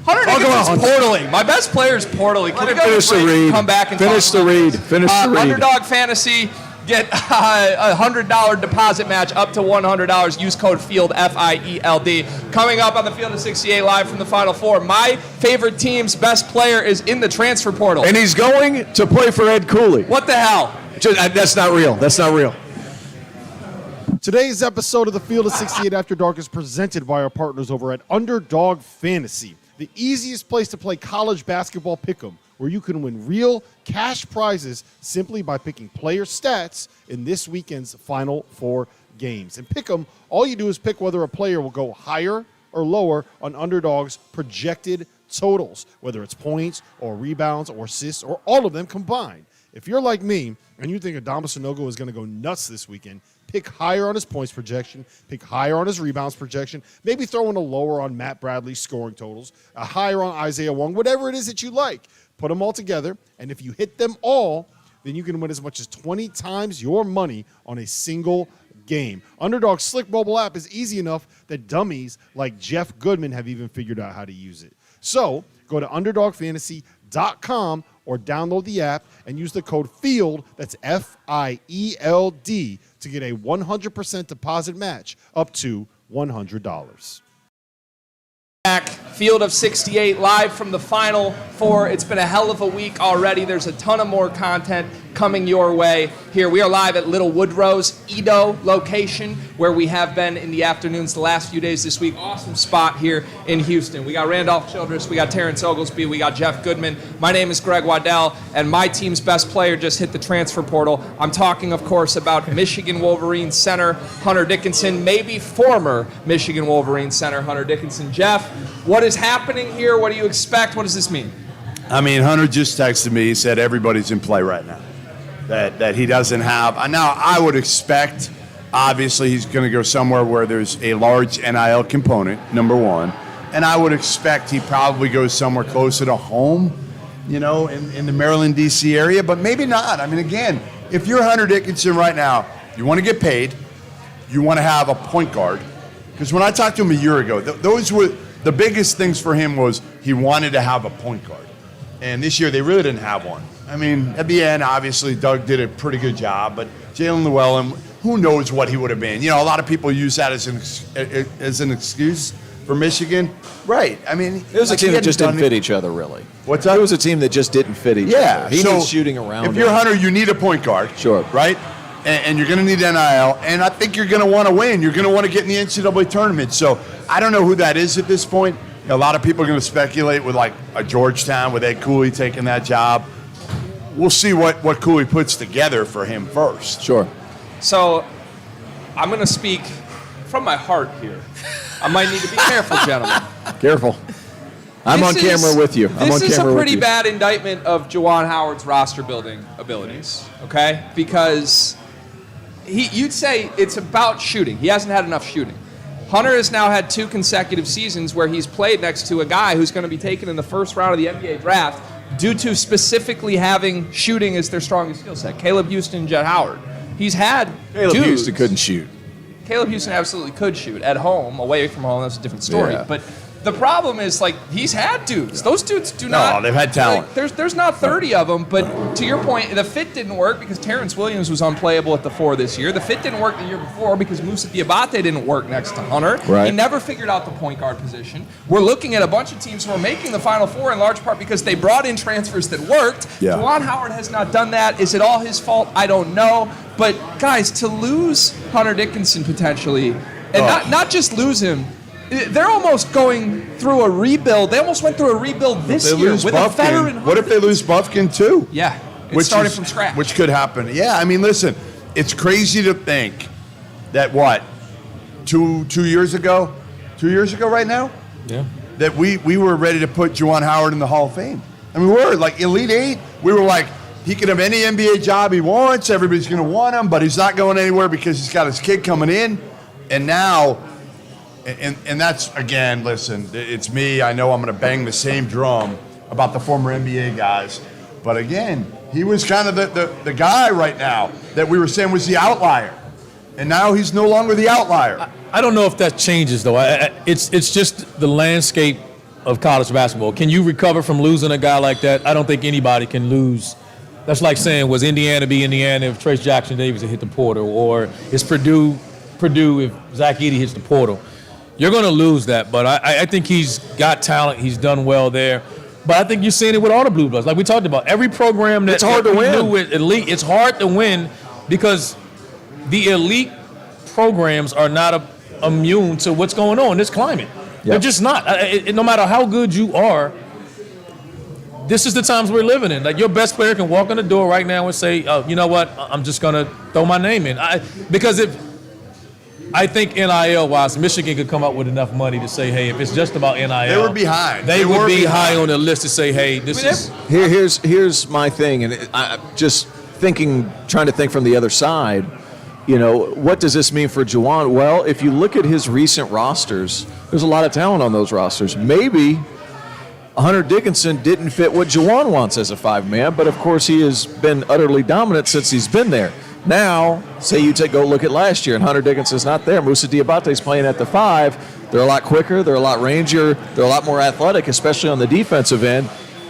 Hunter Dickinson's portaling. My best player is portaling. Can we go Finish to the break and read. come back and Finish talk the about read. this? Finish the read. Underdog Fantasy. Get a $100 deposit match up to $100. Use code FIELD, FIELD. Coming up on the Field of 68 live from the Final Four. My favorite team's best player is in the transfer portal. And he's going to play for Ed Cooley. What the hell? That's not real. That's not real. Today's episode of the Field of 68 After Dark is presented by our partners over at Underdog Fantasy, the easiest place to play college basketball pick'em, where you can win real cash prizes simply by picking player stats in this weekend's Final Four games. And pick'em, all you do is pick whether a player will go higher or lower on Underdog's projected totals, whether it's points or rebounds or assists or all of them combined. If you're like me and you think Adama Sanogo is going to go nuts this weekend, pick higher on his points projection, pick higher on his rebounds projection, maybe throw in a lower on Matt Bradley's scoring totals, a higher on Isaiah Wong, whatever it is that you like. Put them all together, and if you hit them all, then you can win as much as 20 times your money on a single game. Underdog's slick mobile app is easy enough that dummies like Jeff Goodman have even figured out how to use it. So go to UnderdogFantasy.com or download the app and use the code FIELD, that's FIELD, to get a 100% deposit match up to $100. Back, Field of 68 live from the Final Four. It's been a hell of a week already. There's a ton of more content coming your way. Here we are live at Little Woodrows, Edo location, where we have been in the afternoons the last few days this week. Awesome spot here in Houston. We got Randolph Childress, we got Terrence Oglesby, we got Jeff Goodman. My name is Greg Waddell, and my team's best player just hit the transfer portal. I'm talking, of course, about Michigan Wolverines center Hunter Dickinson, maybe former Michigan Wolverines center Hunter Dickinson. Jeff, what is happening here? What do you expect? What does this mean? I mean, Hunter just texted me. He said everybody's in play right now. That he doesn't have. Now, I would expect, obviously, he's going to go somewhere where there's a large NIL component, number one. And I would expect he probably goes somewhere closer to home, in the Maryland, D.C. area, but maybe not. I mean, again, if you're Hunter Dickinson right now, you want to get paid, you want to have a point guard. Because when I talked to him a year ago, those were the biggest things for him was he wanted to have a point guard. And this year, they really didn't have one. I mean, at the end, obviously, Doug did a pretty good job, but Jalen Llewellyn, who knows what he would have been? A lot of people use that as an excuse for Michigan. Right. I mean, it was a team that just didn't fit each other, really. What's that? It was a team that just didn't fit each other. He needs shooting around. If you're Hunter, you need a point guard. Sure. Right? And you're going to need NIL, and I think you're going to want to win. You're going to want to get in the NCAA tournament. So I don't know who that is at this point. A lot of people are going to speculate with like a Georgetown with Ed Cooley taking that job. We'll see what Cooley puts together for him first. Sure. So I'm going to speak from my heart here, I might need to be careful, gentlemen. Careful. I'm on camera with you. This is a pretty bad indictment of Juwan Howard's roster building abilities, okay? Because you'd say it's about shooting. He hasn't had enough shooting. Hunter has now had 2 consecutive seasons where he's played next to a guy who's going to be taken in the first round of the NBA draft due to specifically having shooting as their strongest skill set. Caleb Houston and Jet Howard. He's had Caleb dudes. Houston couldn't shoot. Caleb Houston absolutely could shoot. At home, away from home, that's a different story. Yeah. But the problem is, like, he's had dudes. Those dudes do not. No, they've had talent. Like, there's not 30 of them, but to your point, the fit didn't work because Terrence Williams was unplayable at the 4 this year. The fit didn't work the year before because Musa Diabate didn't work next to Hunter. Right. He never figured out the point guard position. We're looking at a bunch of teams who are making the Final Four in large part because they brought in transfers that worked. Yeah. Juwan Howard has not done that. Is it all his fault? I don't know. But, guys, to lose Hunter Dickinson potentially, and not just lose him, they're almost going through a rebuild. They almost went through a rebuild this year with a veteran. What if they lose Bufkin too? Yeah, it's starting from scratch. Which could happen. Yeah, I mean, listen, it's crazy to think that two years ago right now? Yeah. That we were ready to put Juwan Howard in the Hall of Fame. I mean, we were like Elite 8. We were like, he can have any NBA job he wants. Everybody's going to want him, but he's not going anywhere because he's got his kid coming in. And now... And that's, again, listen, it's me. I know I'm going to bang the same drum about the former NBA guys. But, again, he was kind of the guy right now that we were saying was the outlier. And now he's no longer the outlier. I don't know if that changes, though. It's just the landscape of college basketball. Can you recover from losing a guy like that? I don't think anybody can lose. That's like saying, was Indiana be Indiana if Trace Jackson Davis had hit the portal? Or is Purdue if Zach Edey hits the portal? You're going to lose that, but I think he's got talent. He's done well there. But I think you're seeing it with all the Blue Bloods. Like we talked about, every program that's hard to win with elite, it's hard to win because the elite programs are not immune to what's going on in this climate. Yep. They're just not. No matter how good you are, this is the times we're living in. Like your best player can walk in the door right now and say, oh, you know what, I'm just going to throw my name in. Because I think NIL-wise, Michigan could come up with enough money to say, hey, if it's just about NIL. They were behind. They would be high on the list to say, hey, this is. Here's my thing, and I'm just trying to think from the other side. You know, what does this mean for Juwan? Well, if you look at his recent rosters, there's a lot of talent on those rosters. Maybe Hunter Dickinson didn't fit what Juwan wants as a 5-man, but of course he has been utterly dominant since he's been there. Now, say you go look at last year, and Hunter Dickinson's not there. Musa Diabate's playing at the 5. They're a lot quicker. They're a lot rangier. They're a lot more athletic, especially on the defensive end.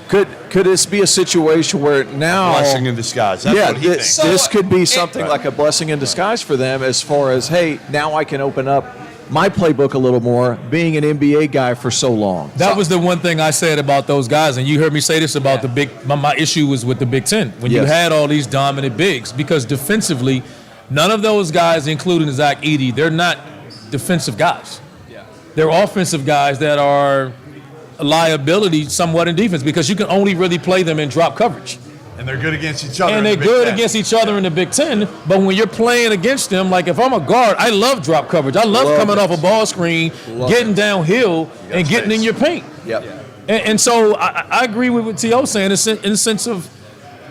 Could this be a situation where now blessing in disguise? That's what he thinks. This could be something like a blessing in disguise for them, as far as, hey, now I can open up my playbook a little more, being an NBA guy for so long. That was the one thing I said about those guys, and you heard me say this about my issue was with the Big Ten. When you had all these dominant bigs, because defensively, none of those guys, including Zach Edey, they're not defensive guys. Yeah. They're offensive guys that are a liability somewhat in defense because you can only really play them in drop coverage. And they're good against each other. And they're good against each other in the Big Ten. But when you're playing against them, like if I'm a guard, I love drop coverage. I love coming off a ball screen, getting downhill, and getting in your paint. Yep. And so I agree with what T.O. saying in the sense of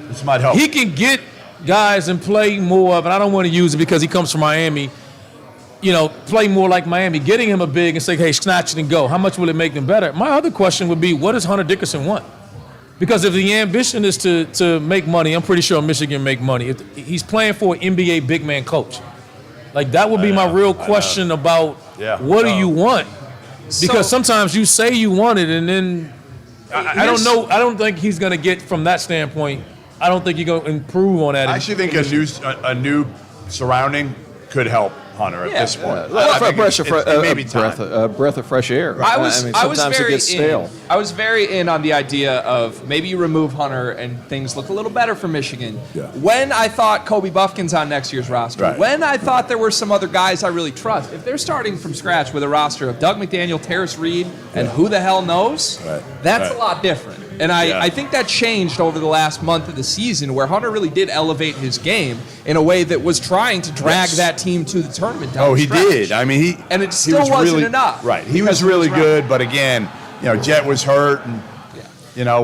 this might help. He can get guys and play more of, and I don't want to use it because he comes from Miami, play more like Miami. Getting him a big and say, hey, snatch it and go. How much will it make them better? My other question would be, what does Hunter Dickinson want? Because if the ambition is to make money, I'm pretty sure Michigan make money. If he's playing for an NBA big man coach. Like that would be my real question about what do you want? Because sometimes you say you want it and then I don't know. I don't think he's going to get from that standpoint. I don't think you're going to improve on that. I actually think a new surrounding could help Hunter at this point. A breath of fresh air. I was sometimes it gets stale. I was very in on the idea of maybe you remove Hunter and things look a little better for Michigan. Yeah. When I thought Kobe Bufkin's on next year's roster, when I thought there were some other guys I really trust, if they're starting from scratch with a roster of Doug McDaniel, Terrence Reed, and who the hell knows, that's a lot different. And I think that changed over the last month of the season, where Hunter really did elevate his game in a way that was trying to drag that team to the tournament. Oh, he did. I mean, and it still wasn't enough. Right. He was really good, but again, Jet was hurt and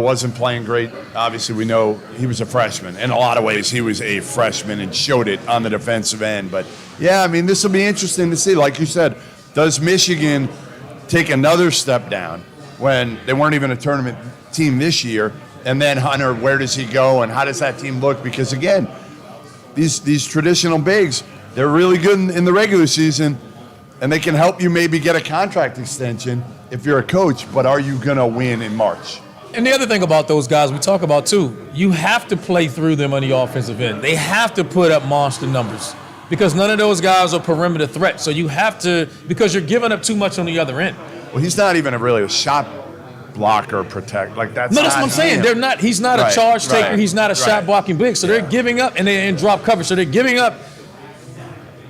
wasn't playing great. Obviously, we know he was a freshman. In a lot of ways, he was a freshman and showed it on the defensive end. But yeah, I mean, this will be interesting to see. Like you said, does Michigan take another step down when they weren't even a tournament team this year? And then Hunter, where does he go, and how does that team look? Because again, these traditional bigs, they're really good in the regular season, and they can help you maybe get a contract extension if you're a coach. But are you going to win in March? And the other thing about those guys we talk about too, you have to play through them on the offensive end. They have to put up monster numbers because none of those guys are perimeter threats. So you have to, because you're giving up too much on the other end. Well, he's not even really a shot blocker, protect. Like that's. No, that's what I'm saying. They're not. He's not a charge taker. He's not a shot blocking big. So they're giving up, and they're in drop coverage. So they're giving up.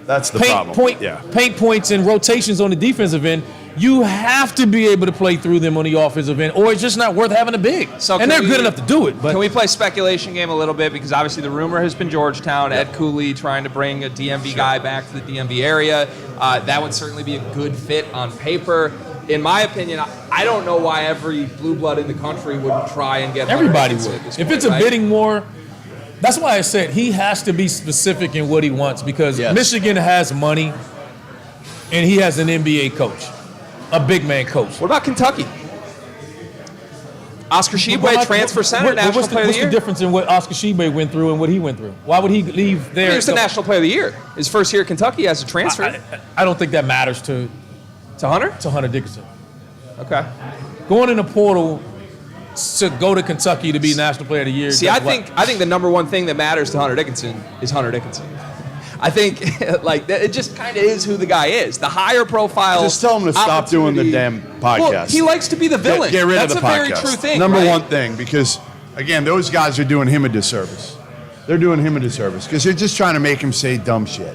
That's the problem. Paint points and rotations on the defensive end. You have to be able to play through them on the offensive end, or it's just not worth having a big. So and they're good enough to do it. But can we play speculation game a little bit? Because obviously the rumor has been Georgetown, Ed Cooley trying to bring a DMV guy back to the DMV area. That would certainly be a good fit on paper. In my opinion, I don't know why every blue blood in the country wouldn't try and get everybody would. If it's a bidding war, that's why I said he has to be specific in what he wants because Michigan has money and he has an NBA coach. A big man coach. What about Kentucky? Oscar Tshiebwe, transfer center, National Player of the Year. What's the difference in what Oscar Tshiebwe went through and what he went through? Why would he leave there? He was the National Player of the Year. His first year at Kentucky as a transfer. I don't think that matters to Hunter? To Hunter Dickinson. Okay. Going in the portal to go to Kentucky to be National Player of the Year. See, I think the number one thing that matters to Hunter Dickinson is Hunter Dickinson. I think it just kind of is who the guy is. The higher profile. Just tell him to stop doing the damn podcast. Well, he likes to be the villain. Get rid That's of the a podcast. very true thing. Number right? one thing, because again, those guys are doing him a disservice. They're doing him a disservice because they're just trying to make him say dumb shit.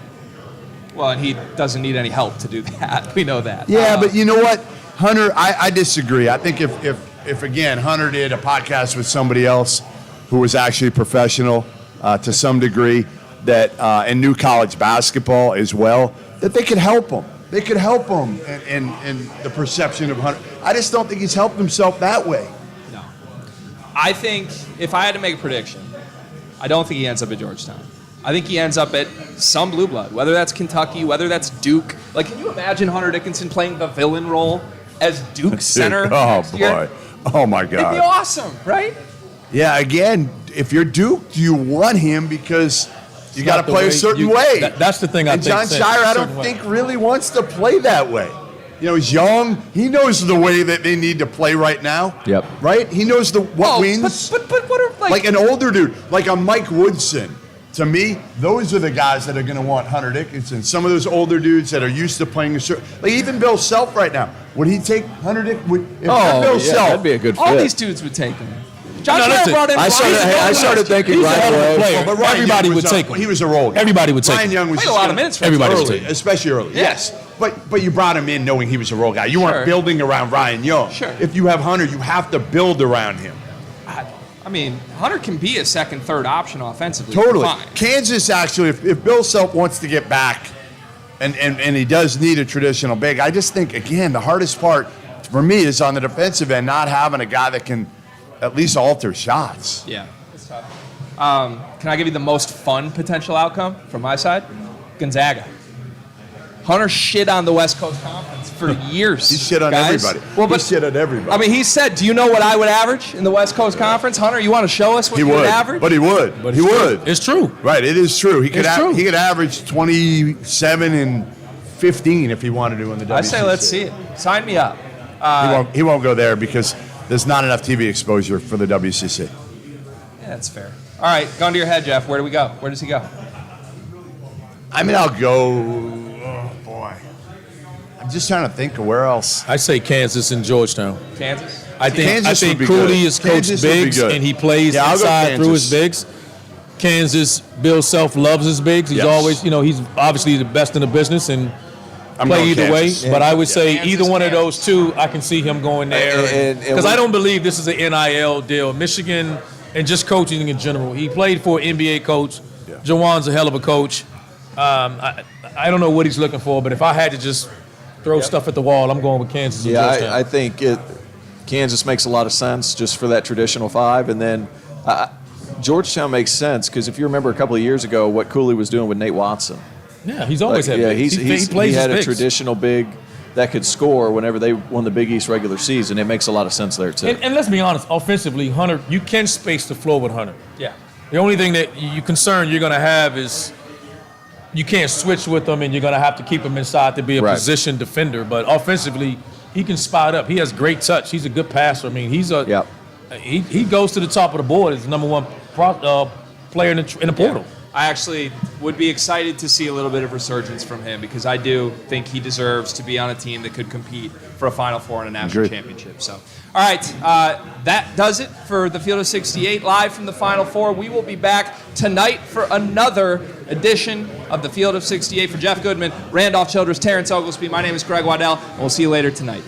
Well, and he doesn't need any help to do that. We know that. Yeah, but you know what, Hunter? I disagree. I think if again Hunter did a podcast with somebody else who was actually professional to some degree. That and knew college basketball as well, that they could help him. They could help him in the perception of Hunter. I just don't think he's helped himself that way. No. I think if I had to make a prediction, I don't think he ends up at Georgetown. I think he ends up at some blue blood, whether that's Kentucky, whether that's Duke. Like, can you imagine Hunter Dickinson playing the villain role as Duke center? Oh, boy. Oh, my God. It'd be awesome, right? Yeah, again, if you're Duke, do you want him because you got to play a certain way? That's the thing I think. And John Shire, I don't think really wants to play that way. He's young. He knows the way that they need to play right now. Yep. Right? He knows what wins. But what are like an older dude, like a Mike Woodson. To me, those are the guys that are going to want Hunter Dickinson. Some of those older dudes that are used to playing a certain, like even Bill Self right now. Would he take Hunter Dickinson? Bill Self, that'd be a good fit. All these dudes would take him. John Shire brought in I started thinking Ryan but everybody would take him. He was a role guy. Everybody would take Ryan him. Young was Played a lot of minutes for everybody him. would take him. Especially early. Yeah. Yes. But you brought him in knowing he was a role guy. You weren't building around Ryan Young. Sure. If you have Hunter, you have to build around him. I mean, Hunter can be a second, third option offensively. Totally. Fine. Kansas actually, if Bill Self wants to get back, and he does need a traditional big, I just think, again, the hardest part for me is on the defensive end, not having a guy that can at least alter shots. Yeah, it's tough. Can I give you the most fun potential outcome from my side? Gonzaga. Hunter shit on the West Coast Conference for years. He shit on guys. everybody. Well, he shit on everybody. I mean, he said, do you know what I would average in the West Coast Conference? Hunter, you want to show us what he you would would average? But he would. But he would. It's true. Right, it is true. He could He could average 27 and 15 if he wanted to in the WCC. I say let's see it. Sign me up. He won't go there because there's not enough TV exposure for the WCC. Yeah, that's fair. All right, gun to your head, Jeff. Where do we go? Where does he go? I mean, I'll go. Oh boy, I'm just trying to think of where else. I say Kansas and Georgetown. Kansas? I think would be Cooley good. is coach Kansas would be bigs good. and he plays Yeah, I'll go inside through his Kansas. bigs. Kansas, Bill Self loves his bigs. He's Yes. always, he's obviously the best in the business, and play either way. Kansas. But I would say Kansas, either one of Kansas. those two, I can see him going there. Because I don't believe this is an NIL deal. Michigan and just coaching in general. He played for an NBA coach. Yeah. Jawan's a hell of a coach. I don't know what he's looking for, but if I had to just throw stuff at the wall, I'm going with Kansas. And Georgetown. I think Kansas makes a lot of sense just for that traditional 5, and then Georgetown makes sense because if you remember a couple of years ago what Cooley was doing with Nate Watson. Yeah, he's always had bigs. He had a traditional big that could score whenever they won the Big East regular season. It makes a lot of sense there too. And let's be honest, offensively, Hunter, you can space the floor with Hunter. Yeah. The only thing that you're going to have is you can't switch with him, and you're going to have to keep him inside to be a position defender. But offensively, he can spot up. He has great touch. He's a good passer. I mean, he goes to the top of the board as the number one player in the portal. Yeah. I actually would be excited to see a little bit of resurgence from him because I do think he deserves to be on a team that could compete for a Final Four and a national championship. So, all right, that does it for the Field of 68 live from the Final Four. We will be back tonight for another edition of the Field of 68. For Jeff Goodman, Randolph, Childress, Terrence Oglesby, my name is Greg Waddell, and we'll see you later tonight.